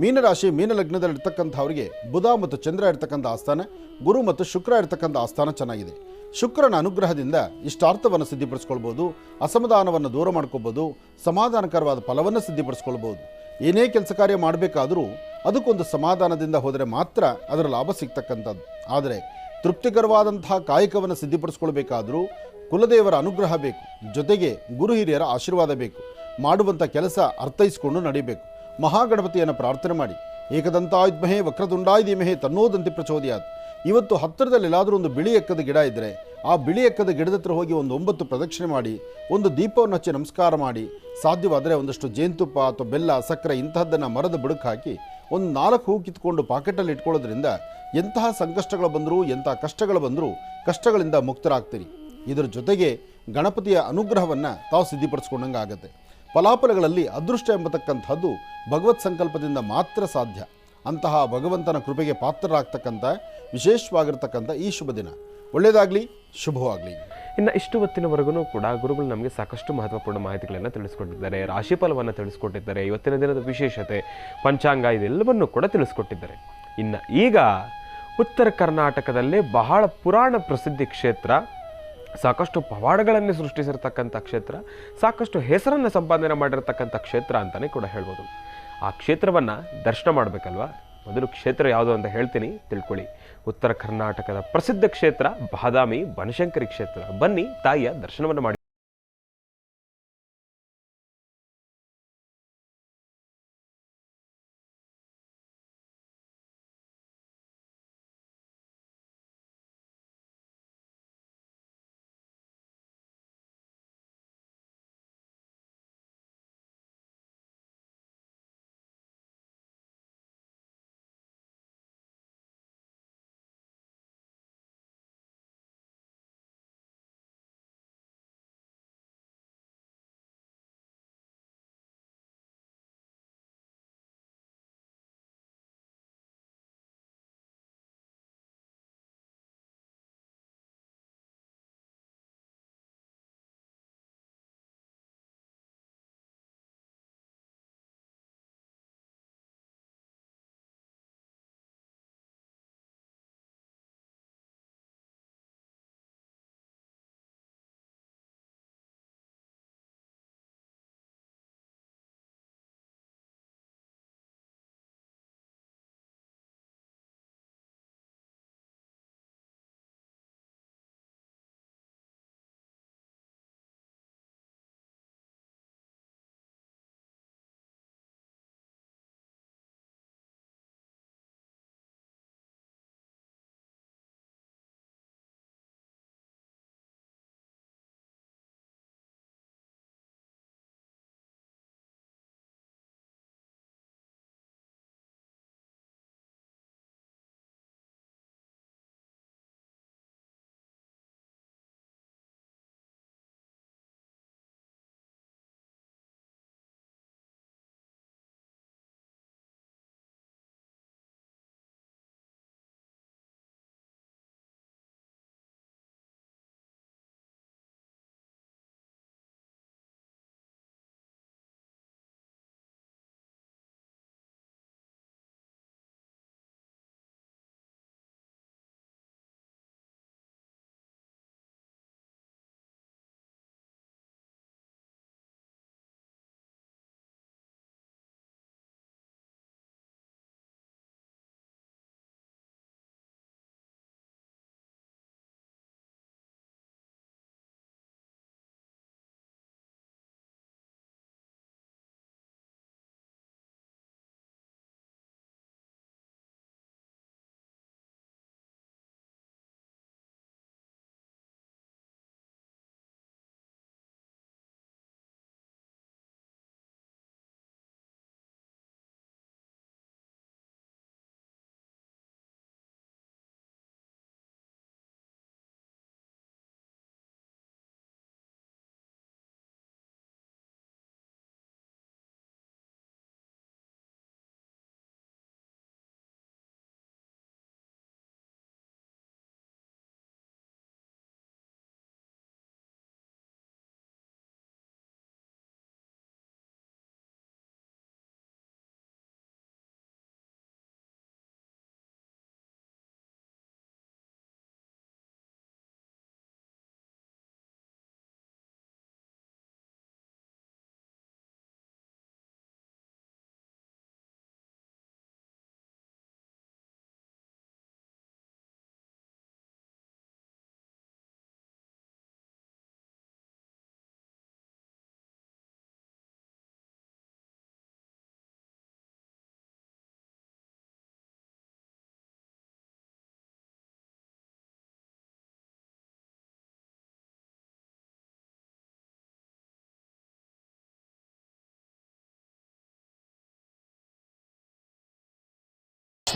ಮೀನರಾಶಿ ಮೀನಲಗ್ನದಲ್ಲಿರ್ತಕ್ಕಂಥವರಿಗೆ ಬುಧ ಮತ್ತು ಚಂದ್ರ ಇರ್ತಕ್ಕಂಥ ಆಸ್ಥಾನ, ಗುರು ಮತ್ತು ಶುಕ್ರ ಇರ್ತಕ್ಕಂಥ ಆಸ್ಥಾನ ಚೆನ್ನಾಗಿದೆ. ಶುಕ್ರನ ಅನುಗ್ರಹದಿಂದ ಇಷ್ಟಾರ್ಥವನ್ನು ಸಿದ್ಧಪಡಿಸ್ಕೊಳ್ಬೋದು, ಅಸಮಾಧಾನವನ್ನು ದೂರ ಮಾಡ್ಕೋಬೋದು, ಸಮಾಧಾನಕರವಾದ ಫಲವನ್ನು ಸಿದ್ಧಪಡಿಸ್ಕೊಳ್ಬೋದು. ಏನೇ ಕೆಲಸ ಕಾರ್ಯ ಮಾಡಬೇಕಾದರೂ ಅದಕ್ಕೊಂದು ಸಮಾಧಾನದಿಂದ ಹೋದರೆ ಮಾತ್ರ ಅದರ ಲಾಭ ಸಿಗ್ತಕ್ಕಂಥದ್ದು. ಆದರೆ ತೃಪ್ತಿಕರವಾದಂತಹ ಕಾಯಕವನ್ನು ಸಿದ್ಧಪಡಿಸ್ಕೊಳ್ಬೇಕಾದರೂ ಕುಲದೇವರ ಅನುಗ್ರಹ ಬೇಕು, ಜೊತೆಗೆ ಗುರು ಹಿರಿಯರ ಆಶೀರ್ವಾದ ಬೇಕು. ಮಾಡುವಂಥ ಕೆಲಸ ಅರ್ಥೈಸಿಕೊಂಡು ನಡೀಬೇಕು. ಮಹಾಗಣಪತಿಯನ್ನು ಪ್ರಾರ್ಥನೆ ಮಾಡಿ. ಏಕದಂತಾಯುಧ್ಮಹೇ ವಕ್ರತುಂಡಾಯ ಧೀಮಹಿ ತನ್ನೋದಂತಿ ಪ್ರಚೋದಯಾತ್. ಇವತ್ತು ಹತ್ತಿರದಲ್ಲಿ ಎಲ್ಲಾದರೂ ಒಂದು ಬಿಳಿ ಎಕ್ಕದ ಗಿಡ ಇದ್ದರೆ ಆ ಬಿಳಿ ಎಕ್ಕದ ಗಿಡದ ಹತ್ರ ಹೋಗಿ ಒಂದು 9 ಪ್ರದಕ್ಷಿಣೆ ಮಾಡಿ, ಒಂದು ದೀಪವನ್ನು ಹಚ್ಚಿ ನಮಸ್ಕಾರ ಮಾಡಿ, ಸಾಧ್ಯವಾದರೆ ಒಂದಷ್ಟು ಜೇನುತುಪ್ಪ ಅಥವಾ ಬೆಲ್ಲ, ಸಕ್ಕರೆ ಇಂತಹದ್ದನ್ನು ಮರದ ಬುಡಕ್ಕೆ ಹಾಕಿ ಒಂದು 4 ಹೂ ಕಿತ್ಕೊಂಡು ಪಾಕೆಟಲ್ಲಿ ಇಟ್ಕೊಳ್ಳೋದ್ರಿಂದ ಎಂತಹ ಸಂಕಷ್ಟಗಳು ಬಂದರೂ, ಎಂತಹ ಕಷ್ಟಗಳು ಬಂದರೂ ಕಷ್ಟಗಳಿಂದ ಮುಕ್ತರಾಗ್ತೀರಿ. ಇದರ ಜೊತೆಗೆ ಗಣಪತಿಯ ಅನುಗ್ರಹವನ್ನು ತಾವು ಸಿದ್ಧಪಡಿಸ್ಕೊಂಡಂಗೆ ಆಗುತ್ತೆ. ಫಲಾಫಲಗಳಲ್ಲಿ ಅದೃಷ್ಟ ಎಂಬತಕ್ಕಂಥದ್ದು ಭಗವತ್ ಸಂಕಲ್ಪದಿಂದ ಮಾತ್ರ ಸಾಧ್ಯ. ಅಂತಹ ಭಗವಂತನ ಕೃಪೆಗೆ ಪಾತ್ರರಾಗ್ತಕ್ಕಂಥ ವಿಶೇಷವಾಗಿರ್ತಕ್ಕಂಥ ಈ ಶುಭ ದಿನ. ಒಳ್ಳೆಯದಾಗಲಿ, ಶುಭವಾಗಲಿ. ಇನ್ನು ಇಷ್ಟು ಹೊತ್ತಿನವರೆಗೂ ಕೂಡ ಗುರುಗಳು ನಮಗೆ ಸಾಕಷ್ಟು ಮಹತ್ವಪೂರ್ಣ ಮಾಹಿತಿಗಳನ್ನು ತಿಳಿಸ್ಕೊಟ್ಟಿದ್ದಾರೆ, ರಾಶಿಫಲವನ್ನು ತಿಳಿಸ್ಕೊಟ್ಟಿದ್ದಾರೆ, ಇವತ್ತಿನ ದಿನದ ವಿಶೇಷತೆ, ಪಂಚಾಂಗ ಇದೆಲ್ಲವನ್ನೂ ಕೂಡ ತಿಳಿಸ್ಕೊಟ್ಟಿದ್ದಾರೆ. ಇನ್ನು ಈಗ ಉತ್ತರ ಕರ್ನಾಟಕದಲ್ಲಿ ಬಹಳ ಪುರಾಣ ಪ್ರಸಿದ್ಧಿ ಕ್ಷೇತ್ರ, ಸಾಕಷ್ಟು ಪವಾಡಗಳನ್ನು ಸೃಷ್ಟಿಸಿರ್ತಕ್ಕಂಥ ಕ್ಷೇತ್ರ, ಸಾಕಷ್ಟು ಹೆಸರನ್ನು ಸಂಪಾದನೆ ಮಾಡಿರ್ತಕ್ಕಂಥ ಕ್ಷೇತ್ರ ಅಂತಲೇ ಕೂಡ ಹೇಳ್ಬೋದು. ಆ ಕ್ಷೇತ್ರವನ್ನು ದರ್ಶನ ಮಾಡಬೇಕಲ್ವಾ? ಮೊದಲು ಕ್ಷೇತ್ರ ಯಾವುದು ಅಂತ ಹೇಳ್ತೀನಿ, ತಿಳ್ಕೊಳ್ಳಿ. ಉತ್ತರ ಕರ್ನಾಟಕದ ಪ್ರಸಿದ್ಧ ಕ್ಷೇತ್ರ ಬಾದಾಮಿ ಬನಶಂಕರಿ ಕ್ಷೇತ್ರ. ಬನ್ನಿ, ತಾಯಿಯ ದರ್ಶನವನ್ನು ಮಾಡಿ.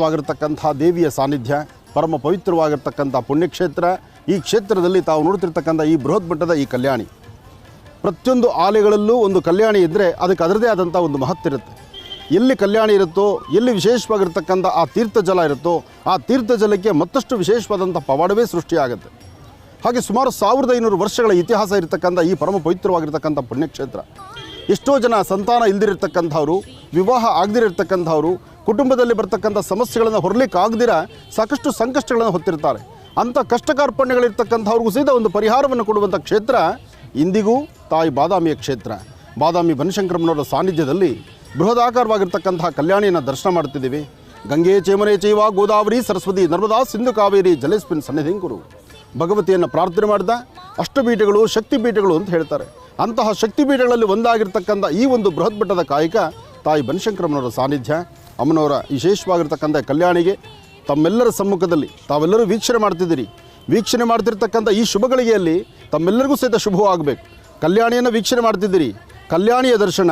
ವಿಶೇಷವಾಗಿರ್ತಕ್ಕಂಥ ದೇವಿಯ ಸಾನ್ನಿಧ್ಯ, ಪರಮ ಪವಿತ್ರವಾಗಿರ್ತಕ್ಕಂಥ ಪುಣ್ಯಕ್ಷೇತ್ರ. ಈ ಕ್ಷೇತ್ರದಲ್ಲಿ ತಾವು ನೋಡ್ತಿರ್ತಕ್ಕಂಥ ಈ ಬೃಹತ್ ಮಟ್ಟದ ಈ ಕಲ್ಯಾಣಿ, ಪ್ರತಿಯೊಂದು ಆಲೆಗಳಲ್ಲೂ ಒಂದು ಕಲ್ಯಾಣಿ ಇದ್ದರೆ ಅದಕ್ಕೆ ಅದರದೇ ಆದಂಥ ಒಂದು ಮಹತ್ತಿರುತ್ತೆ. ಎಲ್ಲಿ ಕಲ್ಯಾಣಿ ಇರುತ್ತೋ, ಎಲ್ಲಿ ವಿಶೇಷವಾಗಿರ್ತಕ್ಕಂಥ ಆ ತೀರ್ಥ ಜಲ ಇರುತ್ತೋ, ಆ ತೀರ್ಥ ಜಲಕ್ಕೆ ಮತ್ತಷ್ಟು ವಿಶೇಷವಾದಂಥ ಪವಾಡವೇ ಸೃಷ್ಟಿಯಾಗುತ್ತೆ. ಹಾಗೆ ಸುಮಾರು 1500 ವರ್ಷಗಳ ಇತಿಹಾಸ ಇರತಕ್ಕಂಥ ಈ ಪರಮ ಪವಿತ್ರವಾಗಿರ್ತಕ್ಕಂಥ ಪುಣ್ಯಕ್ಷೇತ್ರ. ಎಷ್ಟೋ ಜನ ಸಂತಾನ ಇಲ್ದಿರತಕ್ಕಂಥವ್ರು, ವಿವಾಹ ಆಗದಿರತಕ್ಕಂಥವ್ರು, ಕುಟುಂಬದಲ್ಲಿ ಬರ್ತಕ್ಕಂಥ ಸಮಸ್ಯೆಗಳನ್ನು ಹೊರಲಿಕ್ಕೆ ಆಗದಿರ ಸಾಕಷ್ಟು ಸಂಕಷ್ಟಗಳನ್ನು ಹೊತ್ತಿರ್ತಾರೆ. ಅಂಥ ಕಷ್ಟ ಕಾರ್ಪಣ್ಯಗಳಿರ್ತಕ್ಕಂಥವ್ರಿಗೂ ಸಹಿತ ಒಂದು ಪರಿಹಾರವನ್ನು ಕೊಡುವಂಥ ಕ್ಷೇತ್ರ ಇಂದಿಗೂ ತಾಯಿ ಬಾದಾಮಿಯ ಕ್ಷೇತ್ರ. ಬಾದಾಮಿ ಬನಶಂಕರಮ್ಮನವರ ಸಾನ್ನಿಧ್ಯದಲ್ಲಿ ಬೃಹದಾಕಾರವಾಗಿರ್ತಕ್ಕಂತಹ ಕಲ್ಯಾಣಿಯನ್ನು ದರ್ಶನ ಮಾಡ್ತಿದ್ದೀವಿ. ಗಂಗೆ ಚೇಮನೆ ಚೈವ ಗೋದಾವರಿ ಸರಸ್ವತಿ ನರ್ಮದಾ ಸಿಂಧು ಕಾವೇರಿ ಜಲೇಸ್ಮಿನ್ ಸನ್ನಿಧಿಂಕುರು. ಭಗವತಿಯನ್ನು ಪ್ರಾರ್ಥನೆ ಮಾಡಿದ ಅಷ್ಟಪೀಠಗಳು ಶಕ್ತಿಪೀಠಗಳು ಅಂತ ಹೇಳ್ತಾರೆ. ಅಂತಹ ಶಕ್ತಿಪೀಠಗಳಲ್ಲಿ ಒಂದಾಗಿರ್ತಕ್ಕಂಥ ಈ ಒಂದು ಬೃಹತ್ ಮಟ್ಟದ ಕಾಯಕ ತಾಯಿ ಬನಶಂಕರಮ್ಮನವರ ಸಾನ್ನಿಧ್ಯ. ಅಮ್ಮನವರ ವಿಶೇಷವಾಗಿರ್ತಕ್ಕಂಥ ಕಲ್ಯಾಣಿಗೆ ತಮ್ಮೆಲ್ಲರ ಸಮ್ಮುಖದಲ್ಲಿ ತಾವೆಲ್ಲರೂ ವೀಕ್ಷಣೆ ಮಾಡ್ತಿದ್ದೀರಿ. ವೀಕ್ಷಣೆ ಮಾಡ್ತಿರ್ತಕ್ಕಂಥ ಈ ಶುಭಗಳಿಗೆಯಲ್ಲಿ ತಮ್ಮೆಲ್ಲರಿಗೂ ಸಹಿತ ಶುಭವಾಗಬೇಕು. ಕಲ್ಯಾಣಿಯನ್ನು ವೀಕ್ಷಣೆ ಮಾಡ್ತಿದ್ದೀರಿ. ಕಲ್ಯಾಣಿಯ ದರ್ಶನ,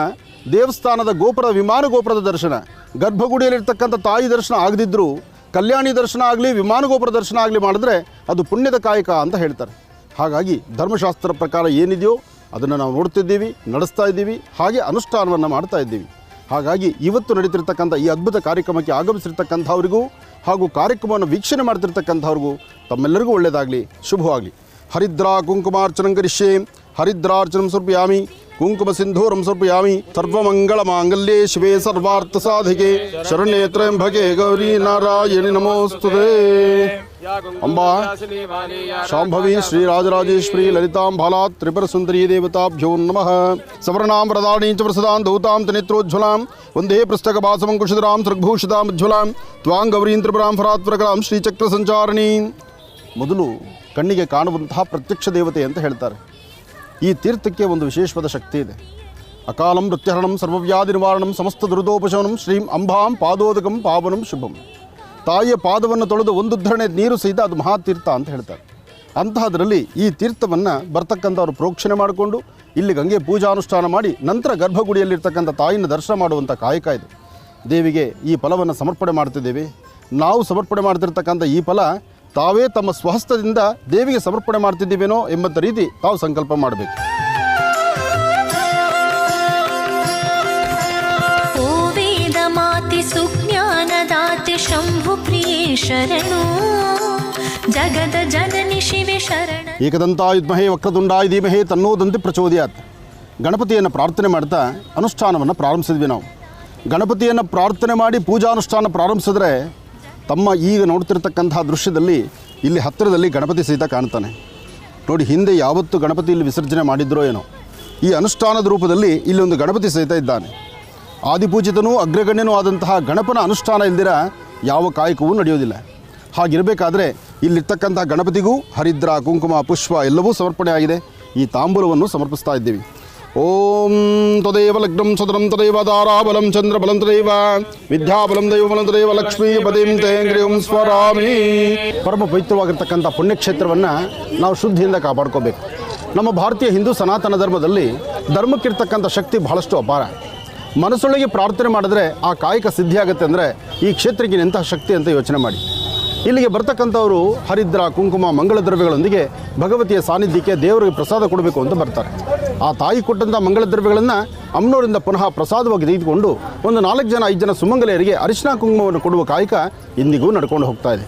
ದೇವಸ್ಥಾನದ ಗೋಪುರ, ವಿಮಾನ ಗೋಪುರದ ದರ್ಶನ, ಗರ್ಭಗುಡಿಯಲ್ಲಿರ್ತಕ್ಕಂಥ ತಾಯಿ ದರ್ಶನ ಆಗದಿದ್ದರೂ ಕಲ್ಯಾಣಿ ದರ್ಶನ ಆಗಲಿ, ವಿಮಾನ ಗೋಪುರ ದರ್ಶನ ಆಗಲಿ ಮಾಡಿದ್ರೆ ಅದು ಪುಣ್ಯದ ಕಾಯಕ ಅಂತ ಹೇಳ್ತಾರೆ. ಹಾಗಾಗಿ ಧರ್ಮಶಾಸ್ತ್ರ ಪ್ರಕಾರ ಏನಿದೆಯೋ ಅದನ್ನು ನಾವು ನೋಡ್ತಿದ್ದೀವಿ, ನಡೆಸ್ತಾ ಇದ್ದೀವಿ, ಹಾಗೆ ಅನುಷ್ಠಾನವನ್ನು ಮಾಡ್ತಾ ಇದ್ದೀವಿ. ಹಾಗಾಗಿ ಇವತ್ತು ನಡೀತಿರ್ತಕ್ಕಂಥ ಈ ಅದ್ಭುತ ಕಾರ್ಯಕ್ರಮಕ್ಕೆ ಆಗಮಿಸಿರ್ತಕ್ಕಂಥವ್ರಿಗೂ ಹಾಗೂ ಕಾರ್ಯಕ್ರಮವನ್ನು ವೀಕ್ಷಣೆ ಮಾಡ್ತಿರ್ತಕ್ಕಂಥವ್ರಿಗೂ ತಮ್ಮೆಲ್ಲರಿಗೂ ಒಳ್ಳೆಯದಾಗಲಿ, ಶುಭವಾಗಲಿ. ಹರಿದ್ರಾ ಕುಂಕುಮಾರ್ಚನಂ ಕರಿಷ್ಯೆ, ಹರಿದ್ರಾರ್ಚನಂ ಸಮರ್ಪಯಾಮಿ, ಕುಂಕುಮ ಸಿಂಧೂರಂ ಸಮರ್ಪಯಾಮಿ. ಸರ್ವಮಂಗಳ ಮಾಂಗಲ್ಯೆ ಶಿವೆ ಸರ್ವಾರ್ಥ ಸಾಧಿಕೆ ಶರಣ್ಯೇ ತ್ರ್ಯಂಬಕೆ ಗೌರಿ ನಾರಾಯಣಿ ನಮೋಸ್ತುತೇ. ಅಂಬಾ ಶಾಂಭವಿ ಶ್ರೀ ರಾಜರಾಜೇಶ್ವರಿ ಲಲಿತಾಂ ಬಾಲಾತ್ ತ್ರಿಪುರ ಸುಂದರಿ ದೇವತಾಭ್ಯೋ ನಮಃ. ಸವರ್ಣಾಂ ಪ್ರದಾಣೀ ಚ ಪ್ರಸದಾಂ ಧೌತಾಂ ನೇತ್ರೋಜ್ವಲಾಂ ವಂದೇ ಪುಸ್ತಕ ಭಾಸಮಂಕುಶಿಧರಾಂ ಸೃಗ್ಭೂಷಿತಾಂ ಉಜ್ವಲಾಂ ತ್ವಾಂ ಗೌರೀಂ ತ್ರಿಪುರಾಂ ಫರಾತ್ವರಕಲಾಂ ಶ್ರೀಚಕ್ರ ಸಂಚಾರಿಣಿ. ಮೊದಲು ಕಣ್ಣಿಗೆ ಕಾಣುವಂತಹ ಪ್ರತ್ಯಕ್ಷ ದೇವತೆ ಅಂತ ಹೇಳ್ತಾರೆ. ಈ ತೀರ್ಥಕ್ಕೆ ಒಂದು ವಿಶೇಷವಾದ ಶಕ್ತಿ ಇದೆ. ಅಕಾಲಂ ಮೃತ್ಯುಹರಣಂ ಸರ್ವವ್ಯಾಧಿ ನಿವಾರಣಂ ಸಮಸ್ತ ದುರಿದೋಪಶಮನಂ ಶ್ರೀಂ ಅಂಬಾಂ ಪಾದೋದಕಂ ಪಾವನಂ ಶುಭಂ. ತಾಯಿಯ ಪಾದವನ್ನು ತೊಳೆದು ಒಂದು ಧರಣೆ ನೀರು ಸಹಿತ ಅದು ಮಹಾತೀರ್ಥ ಅಂತ ಹೇಳ್ತಾರೆ. ಅಂತಹದರಲ್ಲಿ ಈ ತೀರ್ಥವನ್ನು ಬರ್ತಕ್ಕಂಥವ್ರು ಪ್ರೋಕ್ಷಣೆ ಮಾಡಿಕೊಂಡು ಇಲ್ಲಿ ಗಂಗೆ ಪೂಜಾನುಷ್ಠಾನ ಮಾಡಿ ನಂತರ ಗರ್ಭಗುಡಿಯಲ್ಲಿರ್ತಕ್ಕಂಥ ತಾಯಿನ ದರ್ಶನ ಮಾಡುವಂಥ ಕಾಯಕ ಇದೆ. ದೇವಿಗೆ ಈ ಫಲವನ್ನು ಸಮರ್ಪಣೆ ಮಾಡ್ತಿದ್ದೇವೆ. ನಾವು ಸಮರ್ಪಣೆ ಮಾಡ್ತಿರ್ತಕ್ಕಂಥ ಈ ಫಲ ತಾವೇ ತಮ್ಮ ಸ್ವಹಸ್ತದಿಂದ ದೇವಿಗೆ ಸಮರ್ಪಣೆ ಮಾಡ್ತಿದ್ದೀವೇನೋ ಎಂಬಂಥ ರೀತಿ ತಾವು ಸಂಕಲ್ಪ ಮಾಡಬೇಕು. ಓ ವೇದ ಮಾತೆ ಸುಜ್ಞಾನದಾತೆ ಶಂಭು ಪ್ರಿಯೇ ಶರಣು, ಜಗದ ಜನನಿ ಶಿವೆ ಶರಣ. ಏಕದಂತಾಯುಧ್ಮಹೇ ವಕ್ರತುಂಡಾಯ ಧೀಮಹಿ ತನ್ನೋ ದಂತಿ ಪ್ರಚೋದಯಾತ್. ಗಣಪತಿಯನ್ನು ಪ್ರಾರ್ಥನೆ ಮಾಡ್ತಾ ಅನುಷ್ಠಾನವನ್ನು ಪ್ರಾರಂಭಿಸಿದ್ವಿ. ನಾವು ಗಣಪತಿಯನ್ನು ಪ್ರಾರ್ಥನೆ ಮಾಡಿ ಪೂಜಾನುಷ್ಠಾನ ಪ್ರಾರಂಭಿಸಿದ್ರೆ ತಮ್ಮ ಈಗ ನೋಡ್ತಿರ್ತಕ್ಕಂತಹ ದೃಶ್ಯದಲ್ಲಿ ಇಲ್ಲಿ ಹತ್ತಿರದಲ್ಲಿ ಗಣಪತಿ ಸಹಿತ ಕಾಣ್ತಾನೆ ನೋಡಿ. ಹಿಂದೆ ಯಾವತ್ತು ಗಣಪತಿ ಇಲ್ಲಿ ವಿಸರ್ಜನೆ ಮಾಡಿದ್ರೋ ಏನೋ, ಈ ಅನುಷ್ಠಾನದ ರೂಪದಲ್ಲಿ ಇಲ್ಲಿ ಒಂದು ಗಣಪತಿ ಸಹಿತ ಇದ್ದಾನೆ. ಆದಿಪೂಜಿತನೂ ಅಗ್ರಗಣ್ಯನೂ ಆದಂತಹ ಗಣಪನ ಅನುಷ್ಠಾನ ಇಲ್ದಿರ ಯಾವ ಕಾಯಕವೂ ನಡೆಯೋದಿಲ್ಲ. ಹಾಗಿರಬೇಕಾದ್ರೆ ಇಲ್ಲಿರ್ತಕ್ಕಂತಹ ಗಣಪತಿಗೂ ಹರಿದ್ರ ಕುಂಕುಮ ಪುಷ್ಪ ಎಲ್ಲವೂ ಸಮರ್ಪಣೆ ಆಗಿದೆ. ಈ ತಾಂಬೂಲವನ್ನು ಸಮರ್ಪಿಸ್ತಾ ಇದ್ದೀವಿ. ಓಂ ತದೇವ ಲಗ್ನಂ ಸದರಂ ತದೇವ ದಾರಾಬಲಂ ಚಂದ್ರಬಲಂ ತದೇವ ವಿದ್ಯಾಬಲಂ ದೈವಬಲಂ ತದೇವ ಲಕ್ಷ್ಮೀ ಪದಿಂ ತೇಂಗ್ರಿಯಂ ಸ್ವರಾಮಿ. ಪರಮ ಪವಿತ್ರವಾಗಿರ್ತಕ್ಕಂಥ ಪುಣ್ಯಕ್ಷೇತ್ರವನ್ನು ನಾವು ಶುದ್ಧಿಯಿಂದ ಕಾಪಾಡ್ಕೋಬೇಕು. ನಮ್ಮ ಭಾರತೀಯ ಹಿಂದೂ ಸನಾತನ ಧರ್ಮದಲ್ಲಿ ಧರ್ಮಕ್ಕಿರ್ತಕ್ಕಂಥ ಶಕ್ತಿ ಬಹಳಷ್ಟು ಅಪಾರ. ಮನಸ್ಸೊಳಗೆ ಪ್ರಾರ್ಥನೆ ಮಾಡಿದ್ರೆ ಆ ಕಾಯಕ ಸಿದ್ಧಿಯಾಗುತ್ತೆ ಅಂದರೆ ಈ ಕ್ಷೇತ್ರಕ್ಕೆ ಎಂತಹ ಶಕ್ತಿ ಅಂತ ಯೋಚನೆ ಮಾಡಿ. ಇಲ್ಲಿಗೆ ಬರ್ತಕ್ಕಂಥವರು ಹರಿದ್ರ ಕುಂಕುಮ ಮಂಗಳ ದ್ರವ್ಯಗಳೊಂದಿಗೆ ಭಗವತಿಯ ಸಾನ್ನಿಧ್ಯಕ್ಕೆ ದೇವರಿಗೆ ಪ್ರಸಾದ ಕೊಡಬೇಕು ಅಂತ ಬರ್ತಾರೆ. ಆ ತಾಯಿ ಕೊಟ್ಟಂಥ ಮಂಗಳ ದ್ರವ್ಯಗಳನ್ನು ಅಮ್ಮನವರಿಂದ ಪುನಃ ಪ್ರಸಾದವಾಗಿ ತೆಗೆದುಕೊಂಡು ಒಂದು 4 ಜನ 5 ಜನ ಸುಮಂಗಲೆಯರಿಗೆ ಅರಿಶಿನ ಕುಂಕುಮವನ್ನು ಕೊಡುವ ಕಾಯಕ ಇಂದಿಗೂ ನಡ್ಕೊಂಡು ಹೋಗ್ತಾ ಇದೆ.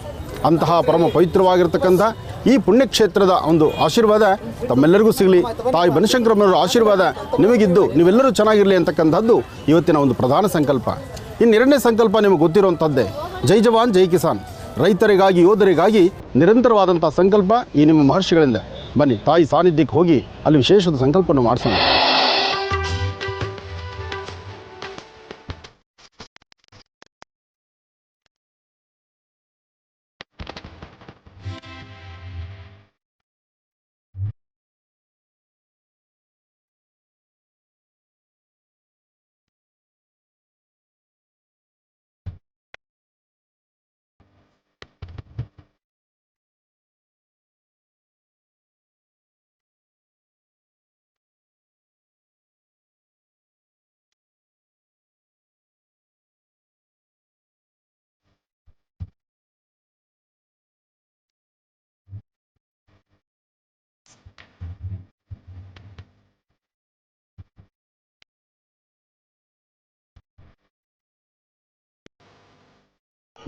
ಅಂತಹ ಪರಮ ಪವಿತ್ರವಾಗಿರ್ತಕ್ಕಂಥ ಈ ಪುಣ್ಯಕ್ಷೇತ್ರದ ಒಂದು ಆಶೀರ್ವಾದ ತಮ್ಮೆಲ್ಲರಿಗೂ ಸಿಗಲಿ. ತಾಯಿ ಬನಶಂಕರಮ್ಮನವರ ಆಶೀರ್ವಾದ ನಿಮಗಿದ್ದು ನೀವೆಲ್ಲರೂ ಚೆನ್ನಾಗಿರಲಿ ಅಂತಕ್ಕಂಥದ್ದು ಇವತ್ತಿನ ಒಂದು ಪ್ರಧಾನ ಸಂಕಲ್ಪ. ಇನ್ನು 2ನೇ ಸಂಕಲ್ಪ ನಿಮಗೆ ಗೊತ್ತಿರುವಂಥದ್ದೇ, ಜೈ ಜವಾನ್ ಜೈ ಕಿಸಾನ್. ರೈತರಿಗಾಗಿ ಯೋಧರಿಗಾಗಿ ನಿರಂತರವಾದಂಥ ಸಂಕಲ್ಪ ಈ ನಿಮ್ಮ ಮಹರ್ಷಿಗಳಿಂದ. ಬನ್ನಿ ತಾಯಿ ಸಾನ್ನಿಧ್ಯಕ್ಕೆ ಹೋಗಿ ಅಲ್ಲಿ ವಿಶೇಷವಾದ ಸಂಕಲ್ಪವನ್ನು ಮಾಡಿಸೋಣ.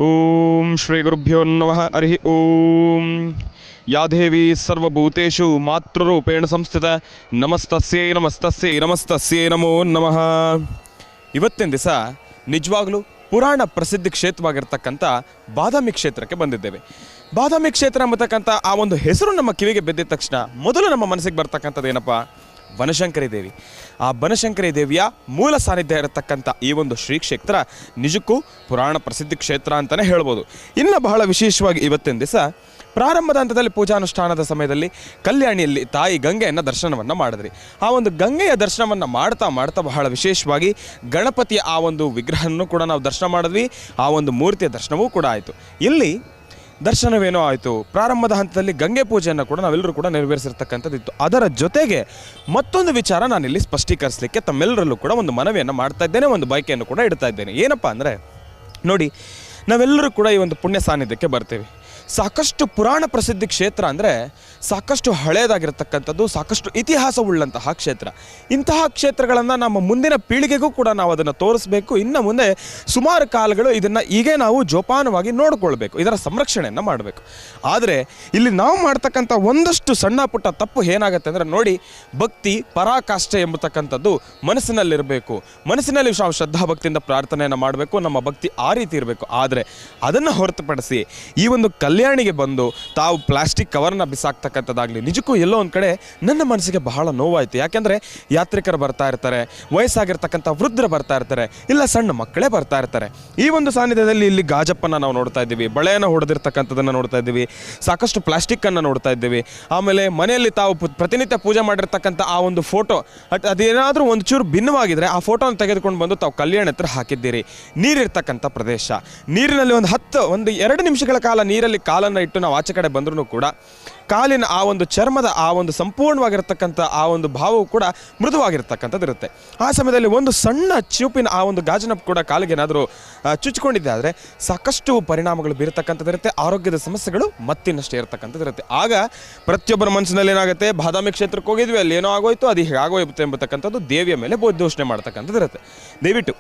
ಓಂ ಶ್ರೀ ಗುರುಭ್ಯೋ ನಮಃ ಹರಿ ಓಂ ಯಾ ದೇವಿ ಸರ್ವಭೂತೇಷು ಮಾತೃರೂಪೇಣ ಸಂಸ್ಥಿತ ನಮಸ್ತಸ್ಯೈ ನಮಸ್ತಸ್ಯೈ ನಮಸ್ತಸ್ಯೈ ನಮೋ ನಮಃ. ಇವತ್ತಿನ ದಿವಸ ನಿಜವಾಗ್ಲೂ ಪುರಾಣ ಪ್ರಸಿದ್ಧ ಕ್ಷೇತ್ರವಾಗಿರ್ತಕ್ಕಂಥ ಬಾದಾಮಿ ಕ್ಷೇತ್ರಕ್ಕೆ ಬಂದಿದ್ದೇವೆ. ಬಾದಾಮಿ ಕ್ಷೇತ್ರ ಎಂಬತಕ್ಕಂಥ ಆ ಒಂದು ಹೆಸರು ನಮ್ಮ ಕಿವಿಗೆ ಬಿದ್ದಿದ ತಕ್ಷಣ ಮೊದಲು ನಮ್ಮ ಮನಸ್ಸಿಗೆ ಬರ್ತಕ್ಕಂಥದ್ದು ಏನಪ್ಪ? ಬನಶಂಕರಿ ದೇವಿ. ಆ ಬನಶಂಕರಿ ದೇವಿಯ ಮೂಲ ಸಾನ್ನಿಧ್ಯ ಇರತಕ್ಕಂಥ ಈ ಒಂದು ಶ್ರೀ ಕ್ಷೇತ್ರ ನಿಜಕ್ಕೂ ಪುರಾಣ ಪ್ರಸಿದ್ಧ ಕ್ಷೇತ್ರ ಅಂತಲೇ ಹೇಳ್ಬೋದು. ಇನ್ನು ಬಹಳ ವಿಶೇಷವಾಗಿ ಇವತ್ತಿನ ದಿವಸ ಪ್ರಾರಂಭದ ಹಂತದಲ್ಲಿ ಪೂಜಾನುಷ್ಠಾನದ ಸಮಯದಲ್ಲಿ ಕಲ್ಯಾಣಿಯಲ್ಲಿ ತಾಯಿ ಗಂಗೆಯನ್ನು ದರ್ಶನವನ್ನು ಮಾಡಿದ್ರಿ. ಆ ಒಂದು ಗಂಗೆಯ ದರ್ಶನವನ್ನು ಮಾಡ್ತಾ ಮಾಡ್ತಾ ಬಹಳ ವಿಶೇಷವಾಗಿ ಗಣಪತಿಯ ಆ ಒಂದು ವಿಗ್ರಹವನ್ನು ಕೂಡ ನಾವು ದರ್ಶನ ಮಾಡಿದ್ವಿ. ಆ ಒಂದು ಮೂರ್ತಿಯ ದರ್ಶನವೂ ಕೂಡ ಆಯಿತು. ಇಲ್ಲಿ ದರ್ಶನವೇನೋ ಆಯಿತು, ಪ್ರಾರಂಭದ ಹಂತದಲ್ಲಿ ಗಂಗೆ ಪೂಜೆಯನ್ನು ಕೂಡ ನಾವೆಲ್ಲರೂ ಕೂಡ ನೆರವೇರಿಸಿರ್ತಕ್ಕಂಥದ್ದಿತ್ತು. ಅದರ ಜೊತೆಗೆ ಮತ್ತೊಂದು ವಿಚಾರ ನಾನಿಲ್ಲಿ ಸ್ಪಷ್ಟೀಕರಿಸಲಿಕ್ಕೆ ತಮ್ಮೆಲ್ಲರಲ್ಲೂ ಕೂಡ ಒಂದು ಮನವಿಯನ್ನು ಮಾಡ್ತಾ ಇದ್ದೇನೆ, ಒಂದು ಬಯಕೆಯನ್ನು ಕೂಡ ಇಡ್ತಾ ಇದ್ದೇನೆ. ಏನಪ್ಪ ಅಂದರೆ ನೋಡಿ, ನಾವೆಲ್ಲರೂ ಕೂಡ ಈ ಒಂದು ಪುಣ್ಯ ಸಾನ್ನಿಧ್ಯಕ್ಕೆ ಬರ್ತೇವೆ. ಸಾಕಷ್ಟು ಪುರಾಣ ಪ್ರಸಿದ್ಧ ಕ್ಷೇತ್ರ ಅಂದರೆ ಸಾಕಷ್ಟು ಹಳೆಯದಾಗಿರ್ತಕ್ಕಂಥದ್ದು, ಸಾಕಷ್ಟು ಇತಿಹಾಸವುಳ್ಳಂತಹ ಕ್ಷೇತ್ರ. ಇಂತಹ ಕ್ಷೇತ್ರಗಳನ್ನು ನಮ್ಮ ಮುಂದಿನ ಪೀಳಿಗೆಗೂ ಕೂಡ ನಾವು ಅದನ್ನು ತೋರಿಸಬೇಕು. ಇನ್ನು ಮುಂದೆ ಸುಮಾರು ಕಾಲಗಳು ಇದನ್ನು ಹೀಗೆ ನಾವು ಜೋಪಾನವಾಗಿ ನೋಡಿಕೊಳ್ಬೇಕು, ಇದರ ಸಂರಕ್ಷಣೆಯನ್ನು ಮಾಡಬೇಕು. ಆದರೆ ಇಲ್ಲಿ ನಾವು ಮಾಡ್ತಕ್ಕಂಥ ಒಂದಷ್ಟು ಸಣ್ಣ ಪುಟ್ಟ ತಪ್ಪು ಏನಾಗುತ್ತೆ ಅಂದರೆ ನೋಡಿ, ಭಕ್ತಿ ಪರಾಕಾಷ್ಠೆ ಎಂಬತಕ್ಕಂಥದ್ದು ಮನಸ್ಸಿನಲ್ಲಿರಬೇಕು. ಮನಸ್ಸಿನಲ್ಲಿ ನಾವು ಶ್ರದ್ಧಾಭಕ್ತಿಯಿಂದ ಪ್ರಾರ್ಥನೆಯನ್ನು ಮಾಡಬೇಕು, ನಮ್ಮ ಭಕ್ತಿ ಆ ರೀತಿ ಇರಬೇಕು. ಆದರೆ ಅದನ್ನು ಹೊರತುಪಡಿಸಿ ಈ ಒಂದು ಕಲ್ಯಾಣಿಗೆ ಬಂದು ತಾವು ಪ್ಲಾಸ್ಟಿಕ್ ಕವರ್ನ ಬಿಸಾಕ್ತಕ್ಕಂಥದ್ದಾಗಲಿ ನಿಜಕ್ಕೂ ಎಲ್ಲೋ ಒಂದು ಕಡೆ ನನ್ನ ಮನಸ್ಸಿಗೆ ಬಹಳ ನೋವಾಯಿತು. ಯಾಕೆಂದರೆ ಯಾತ್ರಿಕರು ಬರ್ತಾ ಇರ್ತಾರೆ, ವಯಸ್ಸಾಗಿರ್ತಕ್ಕಂಥ ವೃದ್ಧರು ಬರ್ತಾ ಇರ್ತಾರೆ, ಇಲ್ಲ ಸಣ್ಣ ಮಕ್ಕಳೇ ಬರ್ತಾ ಇರ್ತಾರೆ. ಈ ಒಂದು ಸಾನ್ನಿಧ್ಯದಲ್ಲಿ ಇಲ್ಲಿ ಗಾಜಪ್ಪನ್ನು ನಾವು ನೋಡ್ತಾ ಇದ್ದೀವಿ, ಬಳೆಯನ್ನು ಹೊಡೆದಿರ್ತಕ್ಕಂಥದ್ದನ್ನು ನೋಡ್ತಾ ಇದ್ದೀವಿ, ಸಾಕಷ್ಟು ಪ್ಲಾಸ್ಟಿಕ್ಕನ್ನು ನೋಡ್ತಾ ಇದ್ದೀವಿ. ಆಮೇಲೆ ಮನೆಯಲ್ಲಿ ತಾವು ಪ್ರತಿನಿತ್ಯ ಪೂಜೆ ಮಾಡಿರ್ತಕ್ಕಂಥ ಆ ಒಂದು ಫೋಟೋ ಅದೇನಾದರೂ ಒಂದು ಚೂರು ಭಿನ್ನವಾಗಿದ್ದರೆ ಆ ಫೋಟೋನ ತೆಗೆದುಕೊಂಡು ಬಂದು ತಾವು ಕಲ್ಯಾಣ ಹತ್ರ ಹಾಕಿದ್ದೀರಿ. ನೀರಿರ್ತಕ್ಕಂಥ ಪ್ರದೇಶ, ನೀರಿನಲ್ಲಿ ಒಂದು 2 ನಿಮಿಷಗಳ ಕಾಲ ನೀರಲ್ಲಿ ಕಾಲನ್ನು ಇಟ್ಟು ನಾವು ಆಚೆ ಕಡೆ ಬಂದ್ರೂ ಕೂಡ ಕಾಲಿನ ಆ ಒಂದು ಚರ್ಮದ ಆ ಒಂದು ಸಂಪೂರ್ಣವಾಗಿರ್ತಕ್ಕಂಥ ಆ ಒಂದು ಭಾವವು ಕೂಡ ಮೃದುವಾಗಿರ್ತಕ್ಕಂಥದ್ದು ಇರುತ್ತೆ. ಆ ಸಮಯದಲ್ಲಿ ಒಂದು ಸಣ್ಣ ಚೂಪಿನ ಆ ಒಂದು ಗಾಜಿನ ಕೂಡ ಕಾಲಿಗೆ ಏನಾದರೂ ಚುಚ್ಚಿಕೊಂಡಿದ್ದೆ ಆದರೆ ಸಾಕಷ್ಟು ಪರಿಣಾಮಗಳು ಬೀರತಕ್ಕಂಥದ್ದು ಇರುತ್ತೆ, ಆರೋಗ್ಯದ ಸಮಸ್ಯೆಗಳು ಮತ್ತಿನ್ನಷ್ಟೇ ಇರತಕ್ಕಂಥದ್ದು ಇರುತ್ತೆ. ಆಗ ಪ್ರತಿಯೊಬ್ಬರ ಮನಸ್ಸಿನಲ್ಲಿ ಏನಾಗುತ್ತೆ, ಬಾದಾಮಿ ಕ್ಷೇತ್ರಕ್ಕೆ ಹೋಗಿದ್ವಿ, ಅಲ್ಲಿ ಏನೋ ಆಗೋಯ್ತು, ಅದು ಹೇಗಾಗೋಯ್ತು ಎಂಬತಕ್ಕಂಥದ್ದು ದೇವಿಯ ಮೇಲೆ ದೂಷಣೆ ಮಾಡ್ತಕ್ಕಂಥದ್ದು ಇರುತ್ತೆ. ದಯವಿಟ್ಟು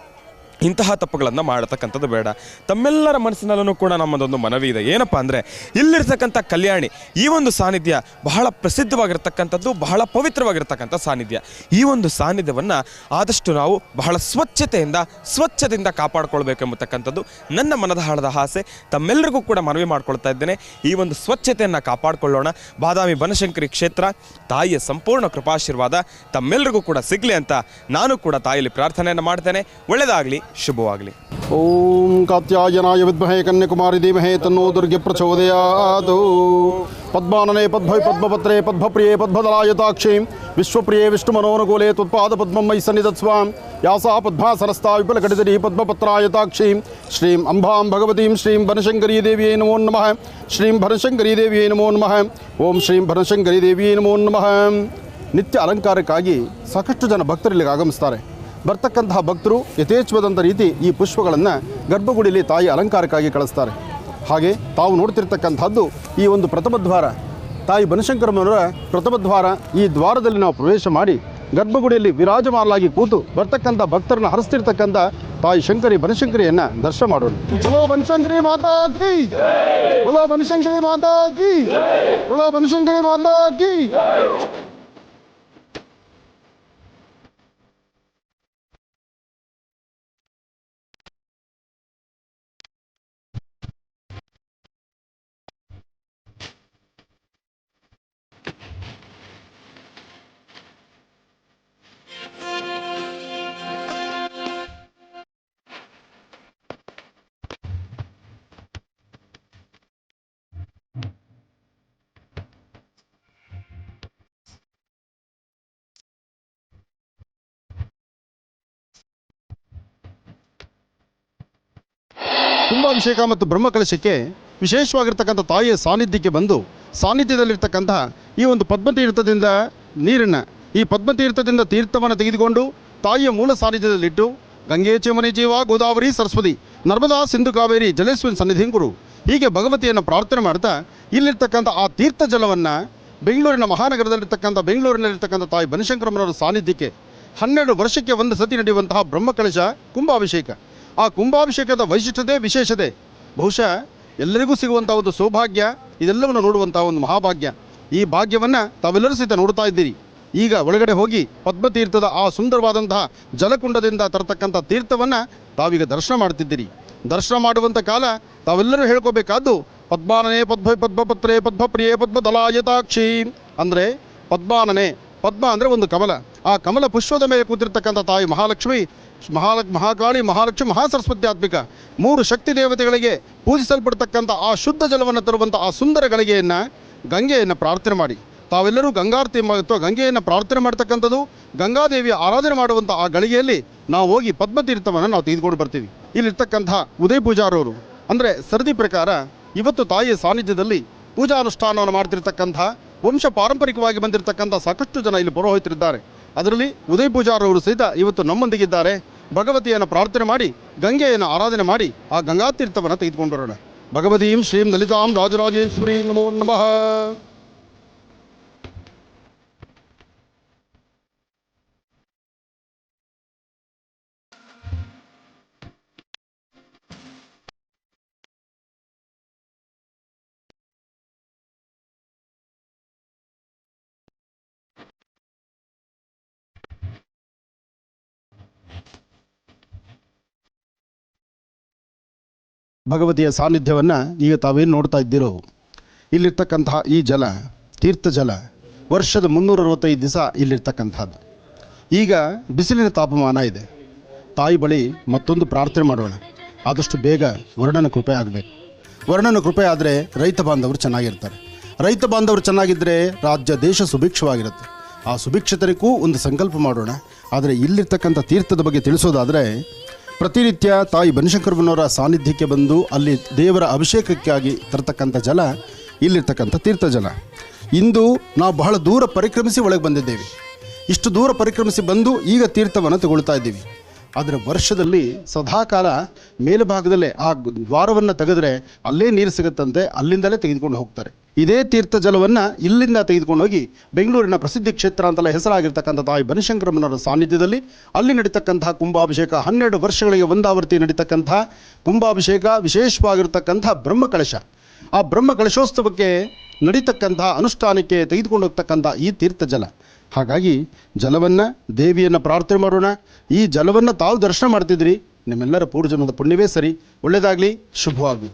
ಇಂತಹ ತಪ್ಪುಗಳನ್ನು ಮಾಡತಕ್ಕಂಥದ್ದು ಬೇಡ. ತಮ್ಮೆಲ್ಲರ ಮನಸ್ಸಿನಲ್ಲೂ ಕೂಡ ನಮ್ಮದೊಂದು ಮನವಿ ಇದೆ. ಏನಪ್ಪ ಅಂದರೆ ಇಲ್ಲಿರ್ತಕ್ಕಂಥ ಕಲ್ಯಾಣಿ ಈ ಒಂದು ಸಾನ್ನಿಧ್ಯ ಬಹಳ ಪ್ರಸಿದ್ಧವಾಗಿರ್ತಕ್ಕಂಥದ್ದು, ಬಹಳ ಪವಿತ್ರವಾಗಿರ್ತಕ್ಕಂಥ ಸಾನ್ನಿಧ್ಯ. ಈ ಒಂದು ಸಾನ್ನಿಧ್ಯವನ್ನು ಆದಷ್ಟು ನಾವು ಬಹಳ ಸ್ವಚ್ಛತೆಯಿಂದ ಕಾಪಾಡಿಕೊಳ್ಬೇಕೆಂಬತಕ್ಕಂಥದ್ದು ನನ್ನ ಮನದ ಹಾಳದ ಆಸೆ. ತಮ್ಮೆಲ್ಲರಿಗೂ ಕೂಡ ಮನವಿ ಮಾಡ್ಕೊಳ್ತಾ ಇದ್ದೇನೆ, ಈ ಒಂದು ಸ್ವಚ್ಛತೆಯನ್ನು ಕಾಪಾಡಿಕೊಳ್ಳೋಣ. ಬಾದಾಮಿ ಬನಶಂಕರಿ ಕ್ಷೇತ್ರ ತಾಯಿಯ ಸಂಪೂರ್ಣ ಕೃಪಾಶೀರ್ವಾದ ತಮ್ಮೆಲ್ಲರಿಗೂ ಕೂಡ ಸಿಗಲಿ ಅಂತ ನಾನು ಕೂಡ ತಾಯಿಯಲ್ಲಿ ಪ್ರಾರ್ಥನೆಯನ್ನು ಮಾಡ್ತೇನೆ. ಒಳ್ಳೆಯದಾಗಲಿ, ಶುಭವಾಗಲಿ. ಓಂ ಕಾತ್ಯಾಯನಾಯ ವಿದ್ಮಹೇ ಕನ್ಯಾಕುಮಾರಿ ಧೀಮಹಿ ತನ್ನೋ ದುರ್ಗೆ ಪ್ರಚೋದಯಾತ್. ಪದ್ಮಾನನೆ ಪದ್ಮವಿ ಪದ್ಮಪತ್ರೇ ಪದ್ಮಪ್ರಿಯೇ ಪದ್ಮದಲಾಯತಾಕ್ಷಿ ವಿಶ್ವಪ್ರಿಯೇ ವಿಷ್ಣುಮನೋನುಕೂಲೆ ತ್ವತ್ಪಾದ ಪದ್ಮಂ ಮಯಿ ಸನ್ನಿಧತ್ಸ್ವಾಂ ಯಾಸಾ ಪದ್ಮಾಸನಸ್ಥಾ ವಿಪುಲಕಟಿತರಿ ಪದ್ಮಪತ್ರಾಯತಾಕ್ಷಿ ಶ್ರೀಂ ಅಂಬಾಂ ಭಗವತೀಂ ಶ್ರೀಂ ಬನಶಂಕರೀ ದೇವಿಯೇ ನಮೋ ನಮಃ. ಶ್ರೀಂ ಬನಶಂಕರೀ ದೇವಿಯೇ ನಮೋ ನಮಃ. ಓಂ ಶ್ರೀಂ ಬನಶಂಕರೀ ದೇವಿಯೇ ನಮೋ ನಮಃ. ನಿತ್ಯ ಅಲಂಕಾರಕ್ಕಾಗಿ ಸಾಕಷ್ಟು ಜನ ಭಕ್ತರಿಲ್ಲಿಗೆ ಆಗಮಿಸ್ತಾರೆ. ಬರ್ತಕ್ಕಂತಹ ಭಕ್ತರು ಯಥೇಚ್ಛವಾದಂಥ ರೀತಿ ಈ ಪುಷ್ಪಗಳನ್ನು ಗರ್ಭಗುಡಿಯಲ್ಲಿ ತಾಯಿ ಅಲಂಕಾರಕ್ಕಾಗಿ ಕಳಿಸ್ತಾರೆ. ಹಾಗೆ ತಾವು ನೋಡ್ತಿರ್ತಕ್ಕಂಥದ್ದು ಈ ಒಂದು ಪ್ರಥಮ ದ್ವಾರ, ತಾಯಿ ಬನಶಂಕರಮ್ಮನವರ ಪ್ರಥಮ ದ್ವಾರ. ಈ ದ್ವಾರದಲ್ಲಿ ನಾವು ಪ್ರವೇಶ ಮಾಡಿ ಗರ್ಭಗುಡಿಯಲ್ಲಿ ವಿರಾಜಮಾನಲಾಗಿ ಕೂತು ಬರ್ತಕ್ಕಂಥ ಭಕ್ತರನ್ನು ಹರಿಸ್ತಿರ್ತಕ್ಕಂಥ ತಾಯಿ ಶಂಕರಿ ಬನಶಂಕರಿಯನ್ನು ದರ್ಶನ ಮಾಡೋಣ. ಬೋಲೋ ಬನಶಂಕರಿ ಮಾತಾ ಕೀ, ಬೋಲೋ ಬನಶಂಕರಿ ಮಾತಾ ಕೀ, ಬೋಲೋ ಬನಶಂಕರಿ ಮಾತಾ ಕೀ. ಕುಂಭಾಭಿಷೇಕ ಮತ್ತು ಬ್ರಹ್ಮಕಲಶಕ್ಕೆ ವಿಶೇಷವಾಗಿರ್ತಕ್ಕಂಥ ತಾಯಿಯ ಸಾನ್ನಿಧ್ಯಕ್ಕೆ ಬಂದು ಸಾನ್ನಿಧ್ಯದಲ್ಲಿರ್ತಕ್ಕಂತಹ ಈ ಒಂದು ಪದ್ಮತೀರ್ಥದಿಂದ ನೀರನ್ನು, ಈ ಪದ್ಮತೀರ್ಥದಿಂದ ತೀರ್ಥವನ್ನು ತೆಗೆದುಕೊಂಡು ತಾಯಿಯ ಮೂಲ ಸಾನ್ನಿಧ್ಯದಲ್ಲಿಟ್ಟು ಗಂಗೆ ಚಮನೆ ಜೀವ ಗೋದಾವರಿ ಸರಸ್ವತಿ ನರ್ಮದಾ ಸಿಂಧು ಕಾವೇರಿ ಜಲೇಶ್ವರಿ ಸನ್ನಿಧಿ ಗುರು ಹೀಗೆ ಭಗವತಿಯನ್ನು ಪ್ರಾರ್ಥನೆ ಮಾಡ್ತಾ ಇಲ್ಲಿರ್ತಕ್ಕಂಥ ಆ ತೀರ್ಥ ಜಲವನ್ನು ಬೆಂಗಳೂರಿನ ಮಹಾನಗರದಲ್ಲಿರ್ತಕ್ಕಂಥ ಬೆಂಗಳೂರಿನಲ್ಲಿರ್ತಕ್ಕಂಥ ತಾಯಿ ಬನಶಂಕರಮ್ಮನವರ ಸಾನ್ನಿಧ್ಯಕ್ಕೆ 12 ವರ್ಷಕ್ಕೆ ಒಂದು ಸತಿ ನಡೆಯುವಂತಹ ಬ್ರಹ್ಮಕಲಶ ಕುಂಭಾಭಿಷೇಕ. ಆ ಕುಂಭಾಭಿಷೇಕದ ವೈಶಿಷ್ಟ್ಯತೆ ವಿಶೇಷತೆ ಬಹುಶಃ ಎಲ್ಲರಿಗೂ ಸಿಗುವಂಥ ಒಂದು ಸೌಭಾಗ್ಯ, ಇದೆಲ್ಲವನ್ನು ನೋಡುವಂಥ ಒಂದು ಮಹಾಭಾಗ್ಯ. ಈ ಭಾಗ್ಯವನ್ನು ತಾವೆಲ್ಲರೂ ಸಹಿತ ನೋಡ್ತಾ ಇದ್ದೀರಿ. ಈಗ ಒಳಗಡೆ ಹೋಗಿ ಪದ್ಮತೀರ್ಥದ ಆ ಸುಂದರವಾದಂತಹ ಜಲಕುಂಡದಿಂದ ತರತಕ್ಕಂಥ ತೀರ್ಥವನ್ನು ತಾವೀಗ ದರ್ಶನ ಮಾಡ್ತಿದ್ದೀರಿ. ದರ್ಶನ ಮಾಡುವಂಥ ಕಾಲ ತಾವೆಲ್ಲರೂ ಹೇಳ್ಕೋಬೇಕಾದ್ದು ಪದ್ಮಾನನೆ ಪದ್ಮಪತ್ರೇ ಪದ್ಮಪ್ರಿಯೇ ಪದ್ಮದಲಾಯತಾಕ್ಷಿ. ಅಂದರೆ ಪದ್ಮಾನನೆ, ಪದ್ಮ ಅಂದರೆ ಒಂದು ಕಮಲ, ಆ ಕಮಲ ಪುಷ್ಪದ ಮೇಲೆ ಕೂತಿರ್ತಕ್ಕಂಥ ತಾಯಿ ಮಹಾಲಕ್ಷ್ಮಿ, ಮಹಾಕಾಳಿ, ಮಹಾಲಕ್ಷ್ಮಿ, ಮಹಾಸರಸ್ವತ್ಯಾತ್ಮಿಕ 3 ಶಕ್ತಿ ದೇವತೆಗಳಿಗೆ ಪೂಜಿಸಲ್ಪಡ್ತಕ್ಕಂಥ ಆ ಶುದ್ಧ ಜಲವನ್ನು ತರುವಂಥ ಆ ಸುಂದರ ಗಳಿಗೆಯನ್ನು, ಗಂಗೆಯನ್ನು ಪ್ರಾರ್ಥನೆ ಮಾಡಿ. ತಾವೆಲ್ಲರೂ ಗಂಗಾರತಿ ಅಥವಾ ಗಂಗೆಯನ್ನು ಪ್ರಾರ್ಥನೆ ಮಾಡ್ತಕ್ಕಂಥದ್ದು, ಗಂಗಾದೇವಿಯ ಆರಾಧನೆ ಮಾಡುವಂಥ ಆ ಗಳಿಗೆಯಲ್ಲಿ ನಾವು ಹೋಗಿ ಪದ್ಮತೀರ್ಥವನ್ನು ನಾವು ತೆಗೆದುಕೊಂಡು ಬರ್ತೀವಿ. ಇಲ್ಲಿರ್ತಕ್ಕಂತಹ ಉದಯ ಪೂಜಾರವರು ಅಂದರೆ ಸರದಿ ಪ್ರಕಾರ ಇವತ್ತು ತಾಯಿಯ ಸಾನ್ನಿಧ್ಯದಲ್ಲಿ ಪೂಜಾ ಅನುಷ್ಠಾನವನ್ನು ಮಾಡ್ತಿರ್ತಕ್ಕಂಥ ವಂಶ ಪಾರಂಪರಿಕವಾಗಿ ಬಂದಿರತಕ್ಕಂಥ ಸಾಕಷ್ಟು ಜನ ಇಲ್ಲಿ ಪುರೋಹಿತರಿದ್ದಾರೆ. ಅದರಲ್ಲಿ ಉದಯ ಪೂಜಾರವರು ಸಹಿತ ಇವತ್ತು ನಮ್ಮೊಂದಿಗಿದ್ದಾರೆ. ಭಗವತಿಯನ್ನು ಪ್ರಾರ್ಥನೆ ಮಾಡಿ ಗಂಗೆಯನ್ನು ಆರಾಧನೆ ಮಾಡಿ ಆ ಗಂಗಾತೀರ್ಥವನ್ನು ತೆಗೆದುಕೊಂಡು ಬರೋಣ. ಭಗವತೀಂ ಶ್ರೀಂ ಲಲಿತಾಂ ರಾಜರಾಜೇಶ್ವರಿ ನಮೋ ನಮಃ. ಭಗವತಿಯ ಸಾನ್ನಿಧ್ಯವನ್ನು ಈಗ ತಾವೇನು ನೋಡ್ತಾ ಇದ್ದೀರೋ, ಇಲ್ಲಿರ್ತಕ್ಕಂತಹ ಈ ಜಲ, ತೀರ್ಥ ಜಲ ವರ್ಷದ 365 ದಿವಸ ಇಲ್ಲಿರ್ತಕ್ಕಂಥದ್ದು. ಈಗ ಬಿಸಿಲಿನ ತಾಪಮಾನ ಇದೆ. ತಾಯಿ ಬಳಿ ಮತ್ತೊಂದು ಪ್ರಾರ್ಥನೆ ಮಾಡೋಣ, ಆದಷ್ಟು ಬೇಗ ವರ್ಣನ ಕೃಪೆ ಆಗಬೇಕು. ವರ್ಣನ ಕೃಪೆ ಆದರೆ ರೈತ ಬಾಂಧವರು ಚೆನ್ನಾಗಿರ್ತಾರೆ. ರೈತ ಬಾಂಧವರು ಚೆನ್ನಾಗಿದ್ದರೆ ರಾಜ್ಯ ದೇಶ ಸುಭಿಕ್ಷವಾಗಿರುತ್ತೆ. ಆ ಸುಭಿಕ್ಷತರಿಗೂ ಒಂದು ಸಂಕಲ್ಪ ಮಾಡೋಣ. ಆದರೆ ಇಲ್ಲಿರ್ತಕ್ಕಂಥ ತೀರ್ಥದ ಬಗ್ಗೆ ತಿಳಿಸೋದಾದರೆ, ಪ್ರತಿನಿತ್ಯ ತಾಯಿ ಬನಶಂಕರಮ್ಮನವರ ಸಾನ್ನಿಧ್ಯಕ್ಕೆ ಬಂದು ಅಲ್ಲಿ ದೇವರ ಅಭಿಷೇಕಕ್ಕಾಗಿ ತರತಕ್ಕಂಥ ಜಲ ಇಲ್ಲಿರ್ತಕ್ಕಂಥ ತೀರ್ಥ ಜಲ. ಇಂದು ನಾವು ಬಹಳ ದೂರ ಪರಿಕ್ರಮಿಸಿ ಒಳಗೆ ಬಂದಿದ್ದೇವೆ. ಇಷ್ಟು ದೂರ ಪರಿಕ್ರಮಿಸಿ ಬಂದು ಈಗ ತೀರ್ಥವನ್ನು ತಗೊಳ್ತಾ ಇದ್ದೀವಿ. ಆದರೆ ವರ್ಷದಲ್ಲಿ ಸದಾಕಾಲ ಮೇಲ್ಭಾಗದಲ್ಲೇ ಆ ದ್ವಾರವನ್ನು ತೆಗೆದ್ರೆ ಅಲ್ಲೇ ನೀರು ಸಿಗುತ್ತಂತೆ, ಅಲ್ಲಿಂದಲೇ ತೆಗೆದುಕೊಂಡು ಹೋಗ್ತಾರೆ. ಇದೇ ತೀರ್ಥ ಜಲವನ್ನು ಇಲ್ಲಿಂದ ತೆಗೆದುಕೊಂಡು ಹೋಗಿ ಬೆಂಗಳೂರಿನ ಪ್ರಸಿದ್ಧಿ ಕ್ಷೇತ್ರ ಅಂತಲೇ ಹೆಸರಾಗಿರ್ತಕ್ಕಂಥ ತಾಯಿ ಬನಶಂಕರಮ್ಮನವರ ಸಾನ್ನಿಧ್ಯದಲ್ಲಿ ಅಲ್ಲಿ ನಡೀತಕ್ಕಂತಹ ಕುಂಭಾಭಿಷೇಕ, 12 ವರ್ಷಗಳಿಗೆ ಒಂದಾವರ್ತಿ ನಡೀತಕ್ಕಂಥ ಕುಂಭಾಭಿಷೇಕ, ವಿಶೇಷವಾಗಿರ್ತಕ್ಕಂಥ ಬ್ರಹ್ಮಕಳಶ, ಆ ಬ್ರಹ್ಮಕಳಶೋತ್ಸವಕ್ಕೆ ನಡೀತಕ್ಕಂಥ ಅನುಷ್ಠಾನಕ್ಕೆ ತೆಗೆದುಕೊಂಡು ಹೋಗ್ತಕ್ಕಂಥ ಈ ತೀರ್ಥ ಜಲ. ಹಾಗಾಗಿ ಜಲವನ್ನು, ದೇವಿಯನ್ನು ಪ್ರಾರ್ಥನೆ ಮಾಡೋಣ. ಈ ಜಲವನ್ನು ತಾವು ದರ್ಶನ ಮಾಡ್ತಿದ್ರಿ, ನಿಮ್ಮೆಲ್ಲರ ಪೂರ್ವಜನ್ಮದ ಪುಣ್ಯವೇ ಸರಿ. ಒಳ್ಳೆಯದಾಗಲಿ, ಶುಭವಾಗಲಿ.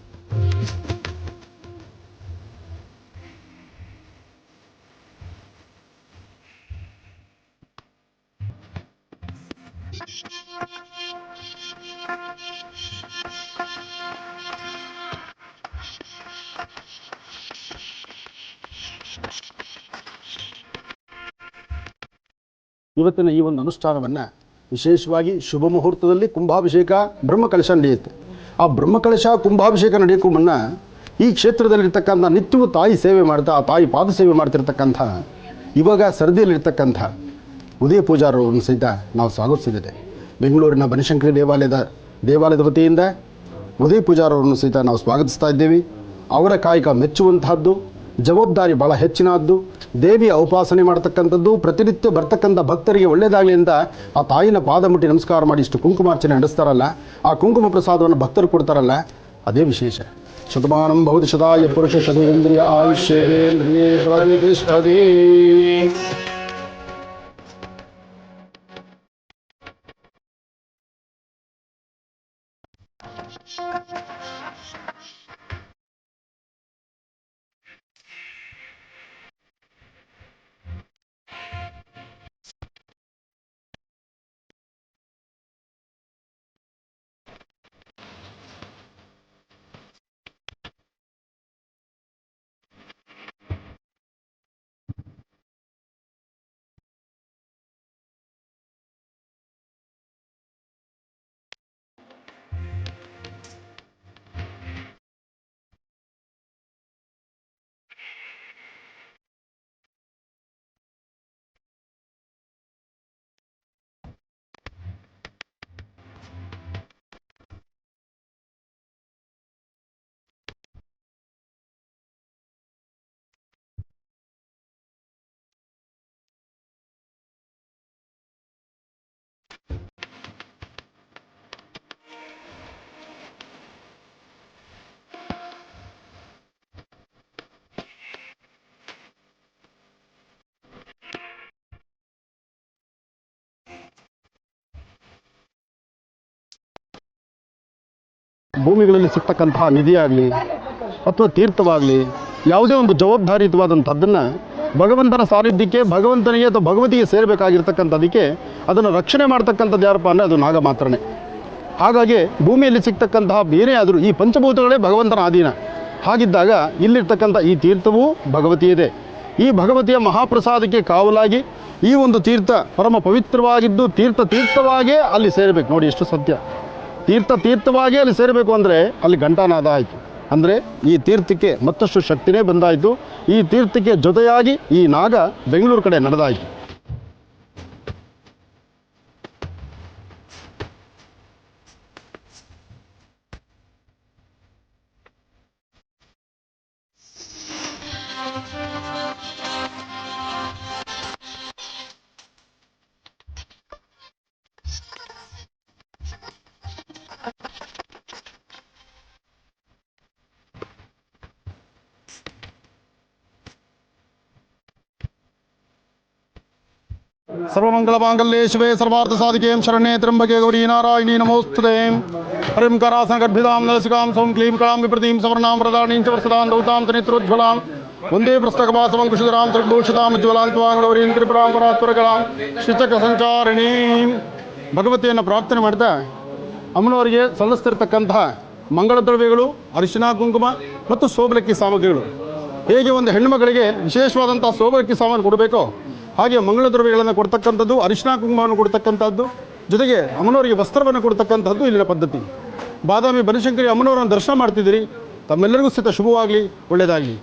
ಇವತ್ತಿನ ಈ ಒಂದು ಅನುಷ್ಠಾನವನ್ನು ವಿಶೇಷವಾಗಿ ಶುಭ ಮುಹೂರ್ತದಲ್ಲಿ ಕುಂಭಾಭಿಷೇಕ, ಬ್ರಹ್ಮಕಲಶ ನಡೆಯುತ್ತೆ. ಆ ಬ್ರಹ್ಮಕಲಶ, ಕುಂಭಾಭಿಷೇಕ ನಡೆಯೋಕ್ಕೂ ಮುನ್ನ ಈ ಕ್ಷೇತ್ರದಲ್ಲಿರ್ತಕ್ಕಂಥ ನಿತ್ಯವೂ ತಾಯಿ ಸೇವೆ ಮಾಡ್ತಾ, ಆ ತಾಯಿ ಪಾದ ಸೇವೆ ಮಾಡ್ತಿರ್ತಕ್ಕಂಥ ಇವಾಗ ಸರದಿಯಲ್ಲಿರ್ತಕ್ಕಂಥ ಉದಯ ಪೂಜಾರವರನ್ನು ಸಹಿತ ನಾವು ಸ್ವಾಗತಿಸಿದ್ದೇವೆ. ಬೆಂಗಳೂರಿನ ಬನಶಂಕರಿ ದೇವಾಲಯದ ವತಿಯಿಂದ ಉದಯ ಪೂಜಾರವರನ್ನು ಸಹಿತ ನಾವು ಸ್ವಾಗತಿಸ್ತಾ ಇದ್ದೇವೆ. ಅವರ ಕಾಯಕ ಮೆಚ್ಚುವಂತಹದ್ದು, ಜವಾಬ್ದಾರಿ ಭಾಳ ಹೆಚ್ಚಿನದ್ದು. ದೇವಿಯ ಉಪಾಸನೆ ಮಾಡ್ತಕ್ಕಂಥದ್ದು, ಪ್ರತಿನಿತ್ಯ ಬರ್ತಕ್ಕಂಥ ಭಕ್ತರಿಗೆ ಒಳ್ಳೆಯದಾಗಲಿ ಅಂತ ಆ ತಾಯಿನ ಪಾದ ಮುಟ್ಟಿ ನಮಸ್ಕಾರ ಮಾಡಿ ಇಷ್ಟು ಕುಂಕುಮಾರ್ಚನೆ ನಡೆಸ್ತಾರಲ್ಲ, ಆ ಕುಂಕುಮ ಪ್ರಸಾದವನ್ನು ಭಕ್ತರು ಕೊಡ್ತಾರಲ್ಲ, ಅದೇ ವಿಶೇಷ. ಶತಮಾನಂ ಭವತಿ ಶತಾಯ ಪುರುಷ ಶತೇಂದ್ರಿಯ ಆಯುಷ್ಯೇಂದ್ರಿಯೇ ಭೂಮಿಗಳಲ್ಲಿ ಸಿಗ್ತಕ್ಕಂತಹ ನಿಧಿಯಾಗಲಿ ಅಥವಾ ತೀರ್ಥವಾಗಲಿ ಯಾವುದೇ ಒಂದು ಜವಾಬ್ದಾರಿಯುತವಾದಂಥದ್ದನ್ನು ಭಗವಂತನ ಸಾನ್ನಿಧ್ಯಕ್ಕೆ ಭಗವಂತನಿಗೆ ಅಥವಾ ಭಗವತಿಗೆ ಸೇರಬೇಕಾಗಿರ್ತಕ್ಕಂಥದ್ದಕ್ಕೆ ಅದನ್ನು ರಕ್ಷಣೆ ಮಾಡ್ತಕ್ಕಂಥದ್ದು ಯಾರಪ್ಪ ಅಂದರೆ ಅದು ನಾಗ ಮಾತ್ರನೇ. ಹಾಗಾಗಿ ಭೂಮಿಯಲ್ಲಿ ಸಿಗ್ತಕ್ಕಂತಹ ಬೇರೆ ಆದರೂ ಈ ಪಂಚಭೂತಗಳೇ ಭಗವಂತನ ಅಧೀನ. ಹಾಗಿದ್ದಾಗ ಇಲ್ಲಿರ್ತಕ್ಕಂಥ ಈ ತೀರ್ಥವೂ ಭಗವತಿಯಿದೆ. ಈ ಭಗವತಿಯ ಮಹಾಪ್ರಸಾದಕ್ಕೆ ಕಾವಲಾಗಿ ಈ ಒಂದು ತೀರ್ಥ ಪರಮ ಪವಿತ್ರವಾಗಿದ್ದು ತೀರ್ಥವಾಗೇ ಅಲ್ಲಿ ಸೇರಬೇಕು. ನೋಡಿ ಎಷ್ಟು ಸತ್ಯ, ತೀರ್ಥವಾಗೇ ಅಲ್ಲಿ ಸೇರಬೇಕು ಅಂದರೆ ಅಲ್ಲಿ ಘಂಟಾನಾದ ಆಯಿತು. ಅಂದರೆ ಈ ತೀರ್ಥಕ್ಕೆ ಮತ್ತಷ್ಟು ಶಕ್ತಿನೇ ಬಂದಾಯಿತು. ಈ ತೀರ್ಥಕ್ಕೆ ಜೊತೆಯಾಗಿ ಈ ನಾಗ ಬೆಂಗಳೂರು ಕಡೆ ನಡೆದಾಯಿತು. ಸರ್ವಮಂಗಳಮಾಂಗಲ್ಯೇ ಶಿವೆ ಸರ್ವಾರ್ಥಸಾಧಿಕೆ ಶರಣ್ಯೇ ತ್ರ್ಯಂಬಕೆ ಗೌರಿ ನಾರಾಯಣಿ ನಮೋಸ್ತುತೆ. ಹರಿಂ ಕರಾಸನ ಗರ್ಭಿತಾಂ ನಲಸಿಕಾಂ ಸೌಂ ಕ್ಲೀಂ ಕಳಾಂ ವಿಪ್ರತೀಂ ಸವರ್ಣಾಂ ಪ್ರದಾನೀಂ ಚ ವರ್ಷದಾಂ ದೌತಾಂ ತನಿತ್ರೋಜ್ವಲಾಂ ವಂದೇ ಪುಸ್ತಕವಾಸವಂ ಕುಶಿಧರಾಂ ತ್ರಿಭೂಷಿತಾಂ ಉಜ್ವಲಾಂ ತ್ವಾಂ ಗೌರೀಂ ತ್ರಿಪುರಾಂ ಪರಾತ್ಪರಗಳಾಂ ಶಿಚಕ ಸಂಚಾರಿಣೀಂ. ಭಗವತಿಯನ್ನು ಪ್ರಾರ್ಥನೆ ಮಾಡ್ತಾ ಅಮ್ಮನವರಿಗೆ ಸಲ್ಲಿಸ್ತಿರ್ತಕ್ಕಂತಹ ಮಂಗಳ ದ್ರವ್ಯಗಳು, ಅರಿಶಿನ ಕುಂಕುಮ ಮತ್ತು ಸೋಬಲಕ್ಕಿ ಸಾಮಗ್ರಿಗಳು. ಹೇಗೆ ಒಂದು ಹೆಣ್ಣುಮಗಳಿಗೆ ವಿಶೇಷವಾದಂಥ ಸೋಬಲಕ್ಕಿ ಸಾಮಾನು ಕೊಡಬೇಕೋ ಹಾಗೆ ಮಂಗಳ ದ್ರವ್ಯಗಳನ್ನು ಕೊಡ್ತಕ್ಕಂಥದ್ದು, ಅರಿಶಿನ ಕುಂಕುಮವನ್ನು ಕೊಡ್ತಕ್ಕಂಥದ್ದು, ಜೊತೆಗೆ ಅಮ್ಮನವರಿಗೆ ವಸ್ತ್ರವನ್ನು ಕೊಡ್ತಕ್ಕಂಥದ್ದು ಇಲ್ಲಿನ ಪದ್ಧತಿ. ಬಾದಾಮಿ ಬನಶಂಕರಿ ಅಮ್ಮನವರನ್ನು ದರ್ಶನ ಮಾಡ್ತಿದ್ದೀರಿ. ತಮ್ಮೆಲ್ಲರಿಗೂ ಸಹಿತ ಶುಭವಾಗಲಿ, ಒಳ್ಳೆಯದಾಗಲಿ.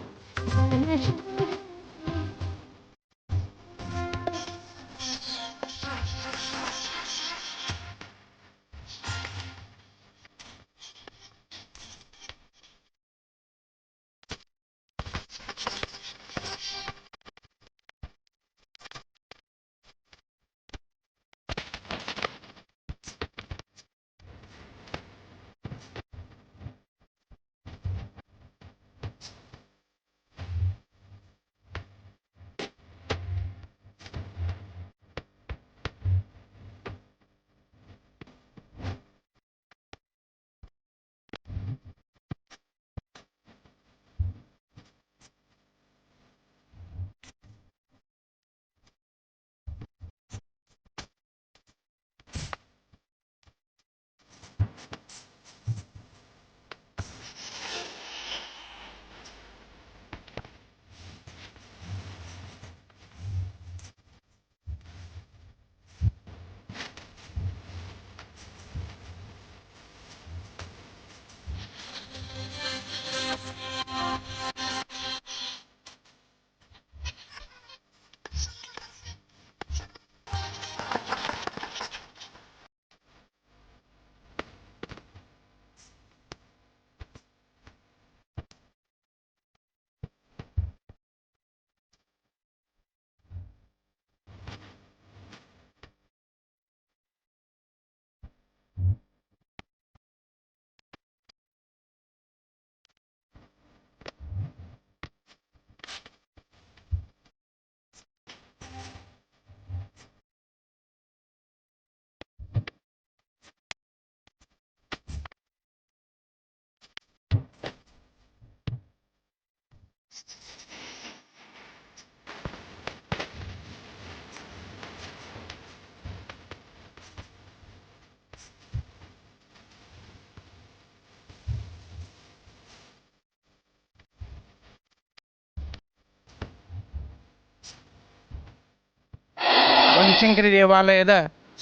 ಬನಶಂಕರಿ ದೇವಾಲಯದ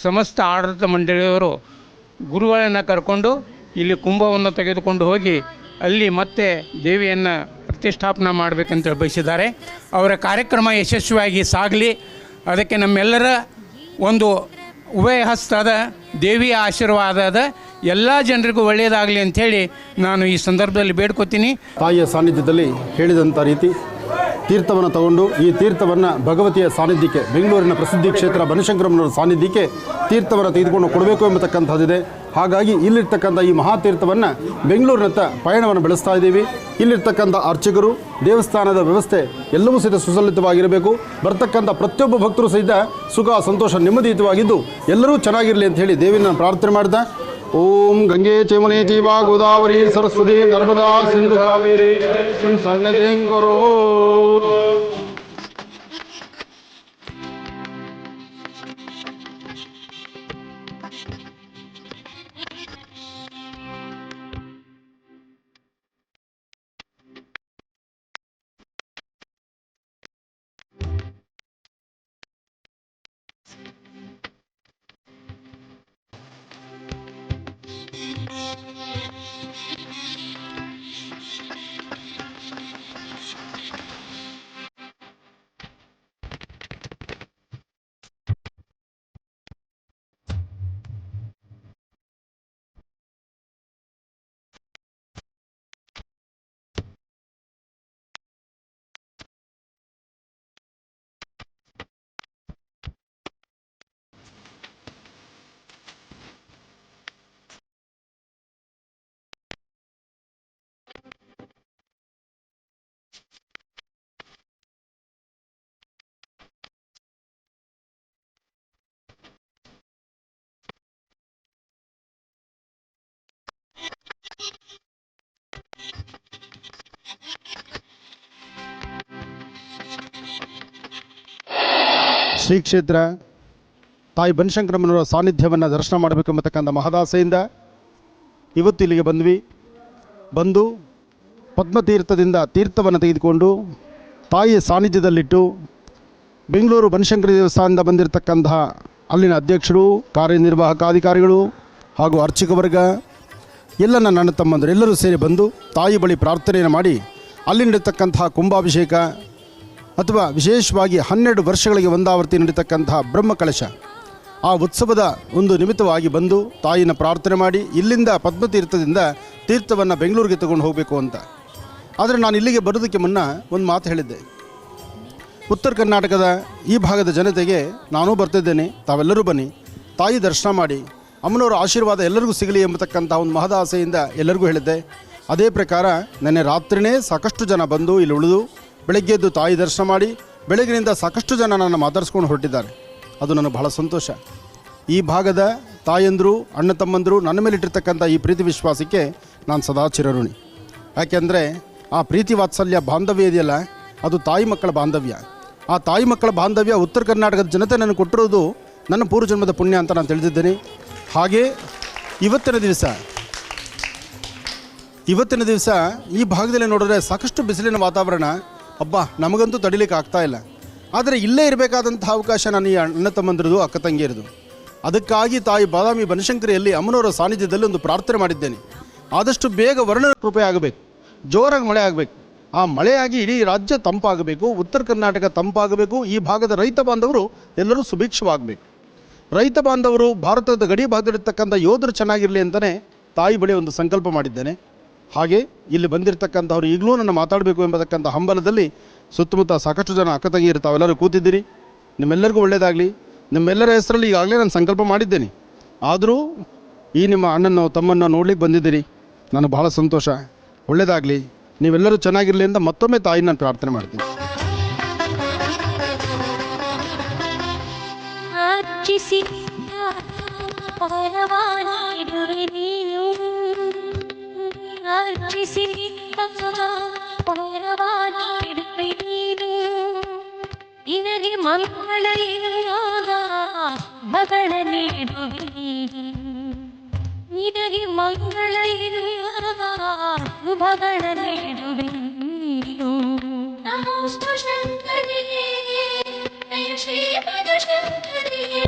ಸಮಸ್ತ ಆಡಳಿತ ಮಂಡಳಿಯವರು ಗುರುಗಳನ್ನು ಕರ್ಕೊಂಡು ಇಲ್ಲಿ ಕುಂಭವನ್ನು ತೆಗೆದುಕೊಂಡು ಹೋಗಿ ಅಲ್ಲಿ ಮತ್ತೆ ದೇವಿಯನ್ನು ಪ್ರತಿಷ್ಠಾಪನೆ ಮಾಡಬೇಕಂತ ಬಯಸಿದ್ದಾರೆ. ಅವರ ಕಾರ್ಯಕ್ರಮ ಯಶಸ್ವಿಯಾಗಿ ಸಾಗಲಿ, ಅದಕ್ಕೆ ನಮ್ಮೆಲ್ಲರ ಒಂದು ಉಭಯ ಹಸ್ತದ ದೇವಿಯ ಆಶೀರ್ವಾದದ ಎಲ್ಲ ಜನರಿಗೂ ಒಳ್ಳೆಯದಾಗಲಿ ಅಂಥೇಳಿ ನಾನು ಈ ಸಂದರ್ಭದಲ್ಲಿ ಬೇಡ್ಕೋತೀನಿ. ತಾಯಿಯ ಸಾನ್ನಿಧ್ಯದಲ್ಲಿ ಹೇಳಿದಂಥ ರೀತಿ ತೀರ್ಥವನ್ನು ತಗೊಂಡು ಈ ತೀರ್ಥವನ್ನು ಭಗವತಿಯ ಸಾನ್ನಿಧ್ಯಕ್ಕೆ, ಬೆಂಗಳೂರಿನ ಪ್ರಸಿದ್ಧಿ ಕ್ಷೇತ್ರ ಬನಶಂಕರಮ್ಮನವರ ಸಾನ್ನಿಧ್ಯಕ್ಕೆ ತೀರ್ಥವನ್ನು ತೆಗೆದುಕೊಂಡು ಕೊಡಬೇಕು ಎಂಬತಕ್ಕಂಥದ್ದಿದೆ. ಹಾಗಾಗಿ ಇಲ್ಲಿರ್ತಕ್ಕಂಥ ಈ ಮಹಾತೀರ್ಥವನ್ನು ಬೆಂಗಳೂರಿನತ್ತ ಪಯಣವನ್ನು ಬೆಳೆಸ್ತಾ ಇದ್ದೀವಿ. ಇಲ್ಲಿರ್ತಕ್ಕಂಥ ಅರ್ಚಕರು, ದೇವಸ್ಥಾನದ ವ್ಯವಸ್ಥೆ ಎಲ್ಲವೂ ಸಹಿತ ಸುಸಲ್ಲಿತವಾಗಿರಬೇಕು. ಬರ್ತಕ್ಕಂಥ ಪ್ರತಿಯೊಬ್ಬ ಭಕ್ತರು ಸಹಿತ ಸುಖ, ಸಂತೋಷ, ನೆಮ್ಮದಿಯುತವಾಗಿದ್ದು ಎಲ್ಲರೂ ಚೆನ್ನಾಗಿರಲಿ ಅಂತ ಹೇಳಿ ದೇವಿನ ಪ್ರಾರ್ಥನೆ ಮಾಡ್ತಾ ಓಂ ಗಂಗೆ ಚಮುನೆ ಚೈವ ಗೋದಾವರಿ ಸರಸ್ವತಿ ನರ್ಮದಾ ಸಿಂಧು ಕಾವೇರಿ ಸನ್ನತಿಂ ಕುರು. ಶ್ರೀ ಕ್ಷೇತ್ರ ತಾಯಿ ಬನಶಂಕರಮ್ಮನವರ ಸಾನ್ನಿಧ್ಯವನ್ನು ದರ್ಶನ ಮಾಡಬೇಕು ಎಂಬತಕ್ಕಂಥ ಮಹದಾಸೆಯಿಂದ ಇವತ್ತು ಇಲ್ಲಿಗೆ ಬಂದು ಪದ್ಮತೀರ್ಥದಿಂದ ತೀರ್ಥವನ್ನು ತೆಗೆದುಕೊಂಡು ತಾಯಿಯ ಸಾನ್ನಿಧ್ಯದಲ್ಲಿಟ್ಟು ಬೆಂಗಳೂರು ಬನಶಂಕರಿ ದೇವಸ್ಥಾನದಿಂದ ಬಂದಿರತಕ್ಕಂತಹ ಅಲ್ಲಿನ ಅಧ್ಯಕ್ಷರು, ಕಾರ್ಯನಿರ್ವಾಹಕಾಧಿಕಾರಿಗಳು ಹಾಗೂ ಅರ್ಚಕ ವರ್ಗ ಎಲ್ಲ ನನ್ನ ತಮ್ಮಂದರು ಎಲ್ಲರೂ ಸೇರಿ ಬಂದು ತಾಯಿ ಬಳಿ ಪ್ರಾರ್ಥನೆಯನ್ನು ಮಾಡಿ ಅಲ್ಲಿ ನಡೀತಕ್ಕಂತಹ ಕುಂಭಾಭಿಷೇಕ ಅಥವಾ ವಿಶೇಷವಾಗಿ 12 ವರ್ಷಗಳಿಗೆ ಒಂದಾವರ್ತಿ ನಡೀತಕ್ಕಂತಹ ಬ್ರಹ್ಮಕಲಶ ಆ ಉತ್ಸವದ ಒಂದು ನಿಮಿತ್ತವಾಗಿ ಬಂದು ತಾಯಿನ ಪ್ರಾರ್ಥನೆ ಮಾಡಿ ಇಲ್ಲಿಂದ ಪದ್ಮತೀರ್ಥದಿಂದ ತೀರ್ಥವನ್ನು ಬೆಂಗಳೂರಿಗೆ ತಗೊಂಡು ಹೋಗಬೇಕು ಅಂತ. ಆದರೆ ನಾನು ಇಲ್ಲಿಗೆ ಬರೋದಕ್ಕೆ ಮುನ್ನ ಒಂದು ಮಾತು ಹೇಳಿದ್ದೆ. ಉತ್ತರ ಕರ್ನಾಟಕದ ಈ ಭಾಗದ ಜನತೆಗೆ ನಾನೂ ಬರ್ತಿದ್ದೇನೆ, ತಾವೆಲ್ಲರೂ ಬನ್ನಿ, ತಾಯಿ ದರ್ಶನ ಮಾಡಿ ಅಮ್ಮನವರ ಆಶೀರ್ವಾದ ಎಲ್ಲರಿಗೂ ಸಿಗಲಿ ಎಂಬತಕ್ಕಂಥ ಒಂದು ಮಹದಾಸೆಯಿಂದ ಎಲ್ಲರಿಗೂ ಹೇಳಿದ್ದೆ. ಅದೇ ಪ್ರಕಾರ ನೆನ್ನೆ ರಾತ್ರಿಯೇ ಸಾಕಷ್ಟು ಜನ ಬಂದು ಇಲ್ಲಿ ಉಳಿದು ಬೆಳಗ್ಗೆ ಎದ್ದು ತಾಯಿ ದರ್ಶನ ಮಾಡಿ ಬೆಳಗಿನಿಂದ ಸಾಕಷ್ಟು ಜನ ನನ್ನ ಮಾತಾಡಿಸ್ಕೊಂಡು ಹೊರಟಿದ್ದಾರೆ. ಅದು ನನಗೆ ಬಹಳ ಸಂತೋಷ. ಈ ಭಾಗದ ತಾಯಂದರು, ಅಣ್ಣ ತಮ್ಮಂದರು ನನ್ನ ಮೇಲೆ ಇಟ್ಟಿರ್ತಕ್ಕಂಥ ಈ ಪ್ರೀತಿ ವಿಶ್ವಾಸಕ್ಕೆ ನಾನು ಸದಾ ಚಿರಋಣಿ. ಯಾಕೆಂದರೆ ಆ ಪ್ರೀತಿ ವಾತ್ಸಲ್ಯ ಬಾಂಧವ್ಯ ಇದೆಯಲ್ಲ, ಅದು ತಾಯಿ ಮಕ್ಕಳ ಬಾಂಧವ್ಯ. ಆ ತಾಯಿ ಮಕ್ಕಳ ಬಾಂಧವ್ಯ ಉತ್ತರ ಕರ್ನಾಟಕದ ಜನತೆ ನನಗೆ ಕೊಟ್ಟಿರೋದು ನನ್ನ ಪೂರ್ವಜನ್ಮದ ಪುಣ್ಯ ಅಂತ ನಾನು ತಿಳಿದಿದ್ದೇನೆ. ಹಾಗೆ ಇವತ್ತಿನ ದಿವಸ ಈ ಭಾಗದಲ್ಲಿ ನೋಡಿದ್ರೆ ಸಾಕಷ್ಟು ಬಿಸಿಲಿನ ವಾತಾವರಣ. ಅಬ್ಬಾ, ನಮಗಂತೂ ತಡಿಲಿಕ್ಕೆ ಆಗ್ತಾ ಇಲ್ಲ. ಆದರೆ ಇಲ್ಲೇ ಇರಬೇಕಾದಂಥ ಅವಕಾಶ ನನ್ನ ಈ ಅಣ್ಣ ತಮ್ಮಂದಿರದು, ಅಕ್ಕ ತಂಗಿಯರದು. ಅದಕ್ಕಾಗಿ ತಾಯಿ ಬಾದಾಮಿ ಬನಶಂಕರಿಯಲ್ಲಿ ಅಮ್ಮನವರ ಸಾನ್ನಿಧ್ಯದಲ್ಲಿ ಒಂದು ಪ್ರಾರ್ಥನೆ ಮಾಡಿದ್ದೇನೆ. ಆದಷ್ಟು ಬೇಗ ವರ್ಣ ಕೃಪೆ ಆಗಬೇಕು, ಜೋರಾಗಿ ಮಳೆ ಆಗಬೇಕು. ಆ ಮಳೆಯಾಗಿ ಇಡೀ ರಾಜ್ಯ ತಂಪಾಗಬೇಕು, ಉತ್ತರ ಕರ್ನಾಟಕ ತಂಪಾಗಬೇಕು. ಈ ಭಾಗದ ರೈತ ಬಾಂಧವರು ಎಲ್ಲರೂ ಸುಭಿಕ್ಷವಾಗಬೇಕು. ರೈತ ಬಾಂಧವರು ಭಾರತದ ಗಡಿ ಭಾಗದಲ್ಲಿರ್ತಕ್ಕಂಥ ಯೋಧರು ಚೆನ್ನಾಗಿರಲಿ ಅಂತಲೇ ತಾಯಿ ಬಳಿ ಒಂದು ಸಂಕಲ್ಪ ಮಾಡಿದ್ದೇನೆ. ಹಾಗೆ ಇಲ್ಲಿ ಬಂದಿರತಕ್ಕಂಥವ್ರು ಈಗಲೂ ನನ್ನ ಮಾತಾಡಬೇಕು ಎಂಬತಕ್ಕಂಥ ಹಂಬಲದಲ್ಲಿ ಸುತ್ತಮುತ್ತ ಸಾಕಷ್ಟು ಜನ ಅಕ್ಕ ತಂಗಿಯರು ತಾವೆಲ್ಲರೂ ಕೂತಿದ್ದೀರಿ. ನಿಮ್ಮೆಲ್ಲರಿಗೂ ಒಳ್ಳೆಯದಾಗಲಿ. ನಿಮ್ಮೆಲ್ಲರ ಹೆಸರಲ್ಲಿ ಈಗಾಗಲೇ ನಾನು ಸಂಕಲ್ಪ ಮಾಡಿದ್ದೇನೆ. ಆದರೂ ಈ ನಿಮ್ಮ ಅಣ್ಣನ ತಮ್ಮನ್ನು ನೋಡ್ಲಿಕ್ಕೆ ಬಂದಿದ್ದೀರಿ, ನನಗೆ ಬಹಳ ಸಂತೋಷ. ಒಳ್ಳೆಯದಾಗಲಿ, ನೀವೆಲ್ಲರೂ ಚೆನ್ನಾಗಿರಲಿ ಅಂತ ಮತ್ತೊಮ್ಮೆ ತಾಯಿ ನಾನು ಪ್ರಾರ್ಥನೆ ಮಾಡ್ತೀನಿ. ನಿನಗೆ ಮಂಗಳ ಇರುವಾಗ ಮಗಳ ನೀಡುವೆ, ನಿನಗೆ ಮಂಗಳ ಇರುವಾಗ ಮಗಳ ನೀಡುವೆ. ನಮೋಸ್ತು ಶಂಕರಿಯೇ, ಶ್ರೀ ಶಂಕರಿಯೇ.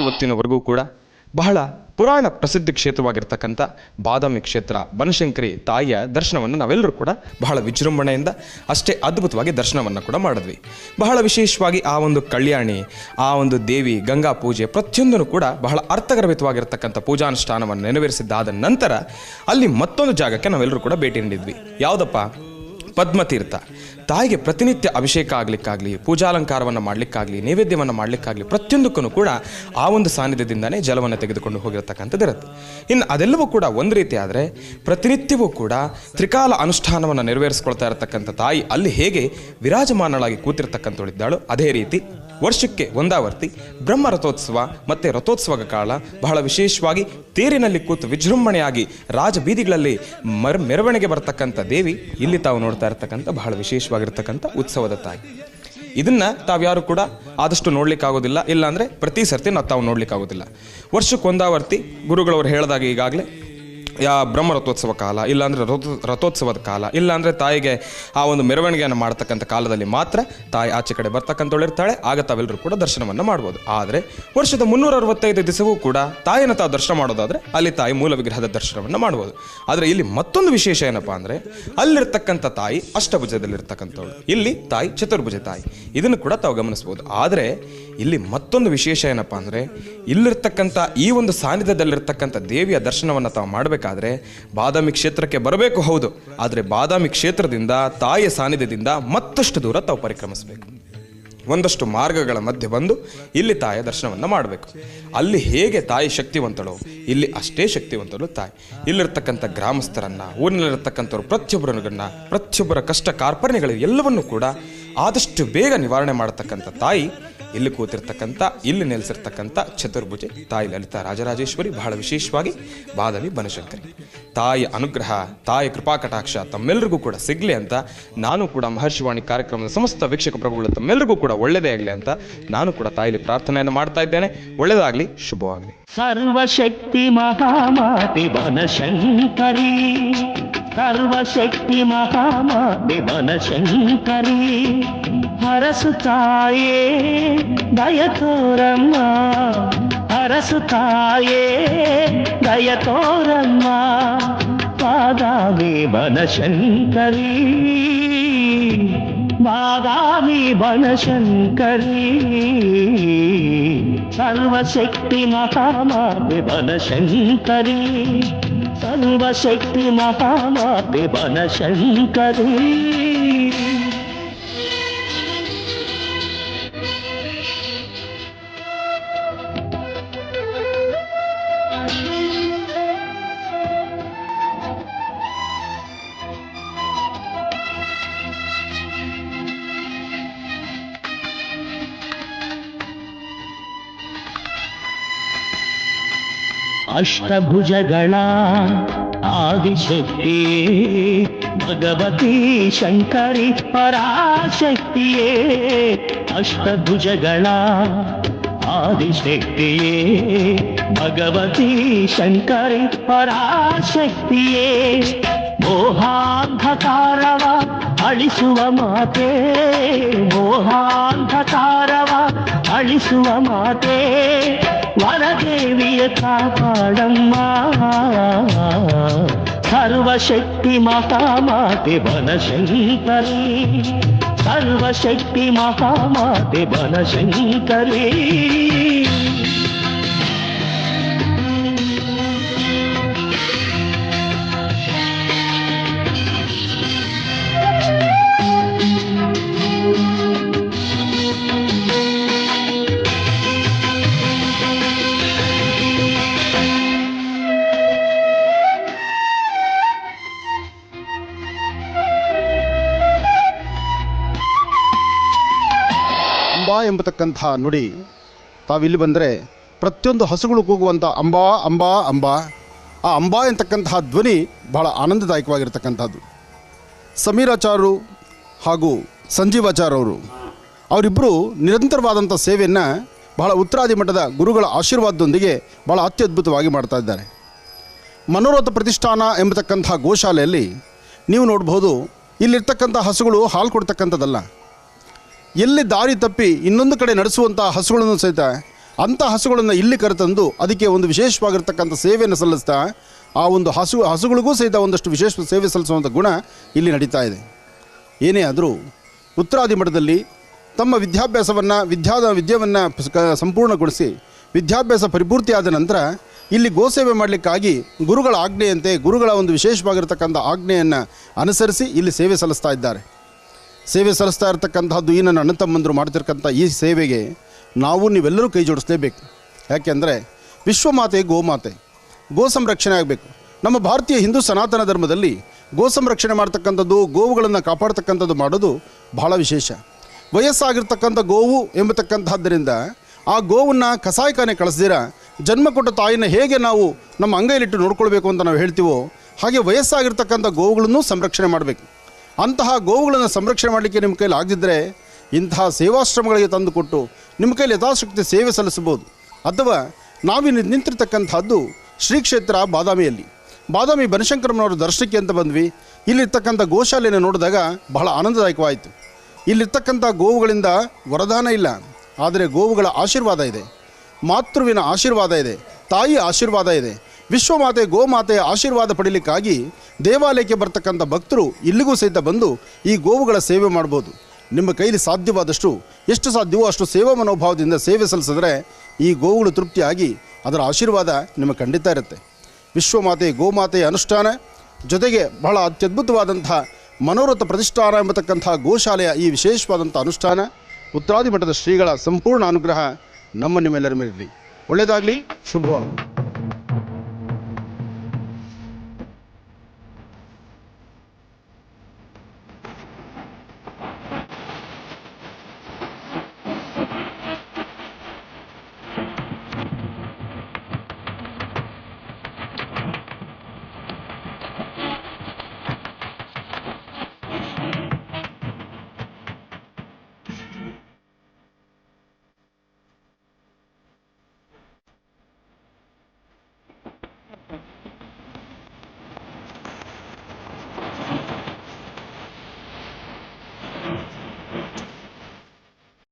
ಇವತ್ತಿನವರೆಗೂ ಕೂಡ ಬಹಳ ಪುರಾಣ ಪ್ರಸಿದ್ಧ ಕ್ಷೇತ್ರವಾಗಿರ್ತಕ್ಕಂಥ ಬಾದಾಮಿ ಕ್ಷೇತ್ರ ಬನಶಂಕರಿ ತಾಯಿಯ ದರ್ಶನವನ್ನು ನಾವೆಲ್ಲರೂ ಕೂಡ ಬಹಳ ವಿಜೃಂಭಣೆಯಿಂದ ಅಷ್ಟೇ ಅದ್ಭುತವಾಗಿ ದರ್ಶನವನ್ನು ಕೂಡ ಮಾಡಿದ್ವಿ. ಬಹಳ ವಿಶೇಷವಾಗಿ ಆ ಒಂದು ಕಲ್ಯಾಣಿ, ಆ ಒಂದು ದೇವಿ ಗಂಗಾ ಪೂಜೆ ಪ್ರತಿಯೊಂದನ್ನು ಕೂಡ ಬಹಳ ಅರ್ಥಗರ್ಭಿತವಾಗಿರ್ತಕ್ಕಂಥ ಪೂಜಾನುಷ್ಠಾನವನ್ನು ನೆರವೇರಿಸಿದ್ದಾದ ನಂತರ ಅಲ್ಲಿ ಮತ್ತೊಂದು ಜಾಗಕ್ಕೆ ನಾವೆಲ್ಲರೂ ಕೂಡ ಭೇಟಿ ನೀಡಿದ್ವಿ. ಯಾವುದಪ್ಪ? ಪದ್ಮತೀರ್ಥ. ತಾಯಿಗೆ ಪ್ರತಿನಿತ್ಯ ಅಭಿಷೇಕ ಆಗಲಿಕ್ಕಾಗಲಿ, ಪೂಜಾಲಂಕಾರವನ್ನು ಮಾಡಲಿಕ್ಕಾಗಲಿ, ನೈವೇದ್ಯವನ್ನು ಮಾಡಲಿಕ್ಕಾಗಲಿ ಪ್ರತಿಯೊಂದಕ್ಕೂ ಕೂಡ ಆ ಒಂದು ಸಾನ್ನಿಧ್ಯದಿಂದನೇ ಜಲವನ್ನು ತೆಗೆದುಕೊಂಡು ಹೋಗಿರತಕ್ಕಂಥದ್ದು ಇರುತ್ತೆ. ಇನ್ನು ಅದೆಲ್ಲವೂ ಕೂಡ ಒಂದು ರೀತಿ ಆದರೆ ಪ್ರತಿನಿತ್ಯವೂ ಕೂಡ ತ್ರಿಕಾಲ ಅನುಷ್ಠಾನವನ್ನು ನೆರವೇರಿಸ್ಕೊಳ್ತಾ ಇರತಕ್ಕಂಥ ತಾಯಿ ಅಲ್ಲಿ ಹೇಗೆ ವಿರಾಜಮಾನಳಾಗಿ ಕೂತಿರ್ತಕ್ಕಂಥವಳಿದ್ದಾಳು, ಅದೇ ರೀತಿ ವರ್ಷಕ್ಕೆ ಒಂದಾವರ್ತಿ ಬ್ರಹ್ಮ ರಥೋತ್ಸವ ಮತ್ತು ರಥೋತ್ಸವದ ಕಾಲ ಬಹಳ ವಿಶೇಷವಾಗಿ ತೇರಿನಲ್ಲಿ ಕೂತು ವಿಜೃಂಭಣೆಯಾಗಿ ರಾಜಬೀದಿಗಳಲ್ಲಿ ಮೆರವಣಿಗೆ ಬರ್ತಕ್ಕಂಥ ದೇವಿ ಇಲ್ಲಿ ತಾವು ನೋಡ್ತಾ ಇರ್ತಕ್ಕಂಥ ಬಹಳ ವಿಶೇಷವಾಗಿರ್ತಕ್ಕಂಥ ಉತ್ಸವದ ತಾಯಿ. ಇದನ್ನು ತಾವ್ಯಾರು ಕೂಡ ಆದಷ್ಟು ನೋಡಲಿಕ್ಕಾಗೋದಿಲ್ಲ, ಇಲ್ಲಾಂದರೆ ಪ್ರತಿ ಸರ್ತಿ ತಾವು ನೋಡಲಿಕ್ಕಾಗೋದಿಲ್ಲ. ವರ್ಷಕ್ಕೆ ಒಂದಾವರ್ತಿ ಗುರುಗಳವರು ಹೇಳಿದಾಗ ಈಗಾಗಲೇ ಬ್ರಹ್ಮ ರಥೋತ್ಸವ ಕಾಲ, ಇಲ್ಲಾಂದರೆ ರಥೋತ್ಸವದ ಕಾಲ, ಇಲ್ಲಾಂದರೆ ತಾಯಿಗೆ ಆ ಒಂದು ಮೆರವಣಿಗೆಯನ್ನು ಮಾಡ್ತಕ್ಕಂಥ ಕಾಲದಲ್ಲಿ ಮಾತ್ರ ತಾಯಿ ಆಚೆ ಕಡೆ ಬರ್ತಕ್ಕಂಥವಳಿರ್ತಾಳೆ. ಆಗ ತಾವೆಲ್ಲರೂ ಕೂಡ ದರ್ಶನವನ್ನು ಮಾಡ್ಬೋದು. ಆದರೆ ವರ್ಷದ 365 ದಿವಸವೂ ಕೂಡ ತಾಯಿಯನ್ನು ತಾವು ದರ್ಶನ ಮಾಡೋದಾದರೆ ಅಲ್ಲಿ ತಾಯಿ ಮೂಲ ವಿಗ್ರಹದ ದರ್ಶನವನ್ನು ಮಾಡ್ಬೋದು. ಆದರೆ ಇಲ್ಲಿ ಮತ್ತೊಂದು ವಿಶೇಷ ಏನಪ್ಪ ಅಂದರೆ ಅಲ್ಲಿರ್ತಕ್ಕಂಥ ತಾಯಿ ಅಷ್ಟಭುಜದಲ್ಲಿರ್ತಕ್ಕಂಥವಳು, ಇಲ್ಲಿ ತಾಯಿ ಚತುರ್ಭುಜ ತಾಯಿ. ಇದನ್ನು ಕೂಡ ತಾವು ಗಮನಿಸ್ಬೋದು. ಆದರೆ ಇಲ್ಲಿ ಮತ್ತೊಂದು ವಿಶೇಷ ಏನಪ್ಪ ಅಂದರೆ ಇಲ್ಲಿರ್ತಕ್ಕಂಥ ಈ ಒಂದು ಸಾನ್ನಿಧ್ಯದಲ್ಲಿರ್ತಕ್ಕಂಥ ದೇವಿಯ ದರ್ಶನವನ್ನು ತಾವು ಮಾಡಬೇಕಾದ್ರೆ ಬಾದಾಮಿ ಕ್ಷೇತ್ರಕ್ಕೆ ಬರಬೇಕು, ಹೌದು. ಆದರೆ ಬಾದಾಮಿ ಕ್ಷೇತ್ರದಿಂದ ತಾಯಿಯ ಸಾನ್ನಿಧ್ಯದಿಂದ ಮತ್ತಷ್ಟು ದೂರ ತಾವು ಪರಿಕ್ರಮಿಸಬೇಕು. ಒಂದಷ್ಟು ಮಾರ್ಗಗಳ ಮಧ್ಯೆ ಬಂದು ಇಲ್ಲಿ ತಾಯಿಯ ದರ್ಶನವನ್ನು ಮಾಡಬೇಕು. ಅಲ್ಲಿ ಹೇಗೆ ತಾಯಿ ಶಕ್ತಿವಂತಳು, ಇಲ್ಲಿ ಅಷ್ಟೇ ಶಕ್ತಿವಂತಳು ತಾಯಿ. ಇಲ್ಲಿರ್ತಕ್ಕಂಥ ಗ್ರಾಮಸ್ಥರನ್ನು, ಊರಿನಲ್ಲಿರ್ತಕ್ಕಂಥವ್ರು ಪ್ರತಿಯೊಬ್ಬರ ಕಷ್ಟ ಕಾರ್ಪಣ್ಯಗಳು ಎಲ್ಲವನ್ನೂ ಕೂಡ ಆದಷ್ಟು ಬೇಗ ನಿವಾರಣೆ ಮಾಡತಕ್ಕಂಥ ತಾಯಿ ಇಲ್ಲಿ ಕೂತಿರ್ತಕ್ಕಂಥ, ಇಲ್ಲಿ ನೆಲೆಸಿರ್ತಕ್ಕಂಥ ಚತುರ್ಭುಜೆ ತಾಯಿ ಲಲಿತಾ ರಾಜರಾಜೇಶ್ವರಿ, ಬಹಳ ವಿಶೇಷವಾಗಿ ಬಾದಾಮಿ ಬನಶಂಕರಿ. ತಾಯಿಯ ಅನುಗ್ರಹ, ತಾಯಿಯ ಕೃಪಾಕಟಾಕ್ಷ ತಮ್ಮೆಲ್ಲರಿಗೂ ಕೂಡ ಸಿಗಲಿ ಅಂತ ನಾನು ಕೂಡ ಮಹರ್ಷಿವಾಣಿ ಕಾರ್ಯಕ್ರಮದ ಸಮಸ್ತ ವೀಕ್ಷಕ ಪ್ರಭುಗಳು ತಮ್ಮೆಲ್ಲರಿಗೂ ಕೂಡ ಒಳ್ಳೆಯದೇ ಆಗಲಿ ಅಂತ ನಾನು ಕೂಡ ತಾಯಿಲಿ ಪ್ರಾರ್ಥನೆಯನ್ನು ಮಾಡ್ತಾ ಇದ್ದೇನೆ. ಒಳ್ಳೆಯದಾಗಲಿ, ಶುಭವಾಗಲಿ. ಸರ್ವಶಕ್ತಿ ಮಹಾಮಾತೆ ಬನಶಂಕರಿ, ಸರ್ವಶಕ್ತಿ ಮಹಾಮಾತೆ ಬನಶಂಕರಿ, ಹರಸು ತಾಯೇ ದಯ ತೋರಮ್ಮ, ಹರಸು ತಾಯೇ ದಯ ತೋರಮ್ಮ, ಬಾದಾಮಿ ಬನಶಂಕರಿ, ಬಾದಾಮಿ ಬನಶಂಕರಿ, ಸರ್ವಶಕ್ತಿ ಮಹಾಮಾತೆ ಬನಶಂಕರಿ, ಸರ್ವಶಕ್ತಿ ಮಹಾಮಾತೆ ಬನಶಂಕರಿ. ಅಷ್ಟಭುಜಗಳ ಆದಿಶಕ್ತಿ ಭಗವತಿ ಶಂಕರಿ ಪರಾಶಕ್ತಿಯೇ, ಅಷ್ಟಭುಜಗಳ ಆದಿಶಕ್ತಿಯೇ ಭಗವತಿ ಶಂಕರಿ ಪರಾಶಕ್ತಿಯೇ, ಮೋಹಾಂಧಕಾರವ ಅಳಿಸುವ ಮಾತೆ, ಮೋಹಾಂಧಕಾರವ ಅಳಿಸುವ ಮಾತೆ, ವರದೇವಿಯ ಕಾಪಾಡಮ್ಮ, ಸರ್ವಶಕ್ತಿ ಮಹಾಮಾತೆ ಬನಶಂಕರಿ, ಸರ್ವಶಕ್ತಿ ಮಹಾಮಾತೆ ಬನಶಂಕರಿ. ಅಂಬಾ ಎಂಬತಕ್ಕಂಥ ನುಡಿ ತಾವಿಲ್ಲಿ ಬಂದರೆ ಪ್ರತಿಯೊಂದು ಹಸುಗಳು ಕೂಗುವಂಥ ಅಂಬಾ ಅಂಬಾ ಅಂಬಾ, ಆ ಅಂಬಾ ಎಂತಕ್ಕಂತಹ ಧ್ವನಿ ಬಹಳ ಆನಂದದಾಯಕವಾಗಿರ್ತಕ್ಕಂಥದ್ದು. ಸಮೀರಾಚಾರ್ಯರು ಹಾಗೂ ಸಂಜೀವಾಚಾರ್ಯವರು ಅವರಿಬ್ಬರು ನಿರಂತರವಾದಂಥ ಸೇವೆಯನ್ನು ಬಹಳ ಉತ್ತರಾದಿ ಮಟ್ಟದ ಗುರುಗಳ ಆಶೀರ್ವಾದದೊಂದಿಗೆ ಬಹಳ ಅತ್ಯದ್ಭುತವಾಗಿ ಮಾಡ್ತಾ ಇದ್ದಾರೆ. ಮನೋರಥ ಪ್ರತಿಷ್ಠಾನ ಎಂಬತಕ್ಕಂಥ ಗೋಶಾಲೆಯಲ್ಲಿ ನೀವು ನೋಡ್ಬೋದು, ಇಲ್ಲಿರ್ತಕ್ಕಂಥ ಹಸುಗಳು ಹಾಲು ಕೊಡ್ತಕ್ಕಂಥದ್ದಲ್ಲ, ಎಲ್ಲಿ ದಾರಿ ತಪ್ಪಿ ಇನ್ನೊಂದು ಕಡೆ ನಡೆಸುವಂಥ ಹಸುಗಳನ್ನು ಸಹಿತ ಅಂಥ ಹಸುಗಳನ್ನು ಇಲ್ಲಿ ಕರೆತಂದು ಅದಕ್ಕೆ ಒಂದು ವಿಶೇಷವಾಗಿರ್ತಕ್ಕಂಥ ಸೇವೆಯನ್ನು ಸಲ್ಲಿಸ್ತಾ ಆ ಒಂದು ಹಸುಗಳಿಗೂ ಸಹಿತ ಒಂದಷ್ಟು ವಿಶೇಷ ಸೇವೆ ಸಲ್ಲಿಸುವಂಥ ಗುಣ ಇಲ್ಲಿ ನಡೀತಾ ಇದೆ. ಏನೇ ಆದರೂ ಉತ್ತರಾದಿ ಮಠದಲ್ಲಿ ತಮ್ಮ ವಿದ್ಯೆಯನ್ನು ಸಂಪೂರ್ಣಗೊಳಿಸಿ ವಿದ್ಯಾಭ್ಯಾಸ ಪರಿಪೂರ್ತಿಯಾದ ನಂತರ ಇಲ್ಲಿ ಗೋಸೇವೆ ಮಾಡಲಿಕ್ಕಾಗಿ ಗುರುಗಳ ಆಜ್ಞೆಯಂತೆ ಗುರುಗಳ ಒಂದು ವಿಶೇಷವಾಗಿರ್ತಕ್ಕಂಥ ಆಜ್ಞೆಯನ್ನು ಅನುಸರಿಸಿ ಇಲ್ಲಿ ಸೇವೆ ಸಲ್ಲಿಸ್ತಾ ಇದ್ದಾರೆ. ಸೇವೆ ಸಲ್ಲಿಸ್ತಾ ಇರತಕ್ಕಂಥದ್ದು ಈ ನನ್ನ ಅಣ್ಣ ತಮ್ಮಂದರು ಮಾಡ್ತಿರ್ತಕ್ಕಂಥ ಈ ಸೇವೆಗೆ ನೀವೆಲ್ಲರೂ ಕೈ ಜೋಡಿಸಲೇಬೇಕು. ಯಾಕೆಂದರೆ ವಿಶ್ವಮಾತೆ ಗೋಮಾತೆ, ಗೋ ಸಂರಕ್ಷಣೆ ಆಗಬೇಕು. ನಮ್ಮ ಭಾರತೀಯ ಹಿಂದೂ ಸನಾತನ ಧರ್ಮದಲ್ಲಿ ಗೋ ಸಂರಕ್ಷಣೆ ಮಾಡ್ತಕ್ಕಂಥದ್ದು, ಗೋವುಗಳನ್ನು ಕಾಪಾಡ್ತಕ್ಕಂಥದ್ದು ಮಾಡೋದು ಬಹಳ ವಿಶೇಷ. ವಯಸ್ಸಾಗಿರ್ತಕ್ಕಂಥ ಗೋವು ಎಂಬತಕ್ಕಂಥದ್ದರಿಂದ ಆ ಗೋವನ್ನು ಕಸಾಯಿಖಾನೆ ಕಳಿಸ್ದಿರ ಜನ್ಮ ಕೊಟ್ಟ ತಾಯಿನ ಹೇಗೆ ನಾವು ನಮ್ಮ ಅಂಗೈಲಿಟ್ಟು ನೋಡ್ಕೊಳ್ಬೇಕು ಅಂತ ನಾವು ಹೇಳ್ತೀವೋ, ಹಾಗೆ ವಯಸ್ಸಾಗಿರ್ತಕ್ಕಂಥ ಗೋವುಗಳನ್ನು ಸಂರಕ್ಷಣೆ ಮಾಡಬೇಕು. ಅಂತಹ ಗೋವುಗಳನ್ನು ಸಂರಕ್ಷಣೆ ಮಾಡಲಿಕ್ಕೆ ನಿಮ್ಮ ಕೈಲಿ ಆಗದಿದ್ದರೆ ಇಂತಹ ಸೇವಾಶ್ರಮಗಳಿಗೆ ತಂದು ಕೊಟ್ಟು ನಿಮ್ಮ ಕೈಲಿ ಯಥಾಶಕ್ತಿ ಸೇವೆ ಸಲ್ಲಿಸಬಹುದು. ಅಥವಾ ನಾವಿನ್ನು ನಿಂತಿರ್ತಕ್ಕಂಥದ್ದು ಶ್ರೀ ಕ್ಷೇತ್ರ ಬಾದಾಮಿ ಬನಶಂಕರಮ್ಮನವರ ದರ್ಶನಕ್ಕೆ ಅಂತ ಬಂದ್ವಿ. ಇಲ್ಲಿರ್ತಕ್ಕಂಥ ಗೋಶಾಲೆಯನ್ನು ನೋಡಿದಾಗ ಬಹಳ ಆನಂದದಾಯಕವಾಯಿತು. ಇಲ್ಲಿರ್ತಕ್ಕಂಥ ಗೋವುಗಳಿಂದ ವರದಾನ ಇಲ್ಲ, ಆದರೆ ಗೋವುಗಳ ಆಶೀರ್ವಾದ ಇದೆ, ಮಾತೃವಿನ ಆಶೀರ್ವಾದ ಇದೆ, ತಾಯಿ ಆಶೀರ್ವಾದ ಇದೆ. ವಿಶ್ವಮಾತೆ ಗೋಮಾತೆಯ ಆಶೀರ್ವಾದ ಪಡೀಲಿಕ್ಕಾಗಿ ದೇವಾಲಯಕ್ಕೆ ಬರ್ತಕ್ಕಂಥ ಭಕ್ತರು ಇಲ್ಲಿಗೂ ಸಹಿತ ಬಂದು ಈ ಗೋವುಗಳ ಸೇವೆ ಮಾಡ್ಬೋದು. ನಿಮ್ಮ ಕೈಲಿ ಸಾಧ್ಯವಾದಷ್ಟು ಎಷ್ಟು ಸಾಧ್ಯವೋ ಅಷ್ಟು ಸೇವಾ ಮನೋಭಾವದಿಂದ ಸೇವೆ ಸಲ್ಲಿಸಿದ್ರೆ ಈ ಗೋವುಗಳು ತೃಪ್ತಿಯಾಗಿ ಅದರ ಆಶೀರ್ವಾದ ನಿಮಗೆ ಖಂಡಿತ ಇರುತ್ತೆ. ವಿಶ್ವಮಾತೆ ಗೋಮಾತೆಯ ಅನುಷ್ಠಾನ ಜೊತೆಗೆ ಬಹಳ ಅತ್ಯದ್ಭುತವಾದಂಥ ಮನೋರಥ ಪ್ರತಿಷ್ಠಾನ ಎಂಬತಕ್ಕಂಥ ಗೋಶಾಲೆಯ ಈ ವಿಶೇಷವಾದಂಥ ಅನುಷ್ಠಾನ ಉತ್ತರಾದಿ ಮಠದ ಶ್ರೀಗಳ ಸಂಪೂರ್ಣ ಅನುಗ್ರಹ ನಿಮ್ಮೆಲ್ಲರ ಮೇಲಿರಲಿ. ಒಳ್ಳೆಯದಾಗಲಿ, ಶುಭವಾಗಲಿ.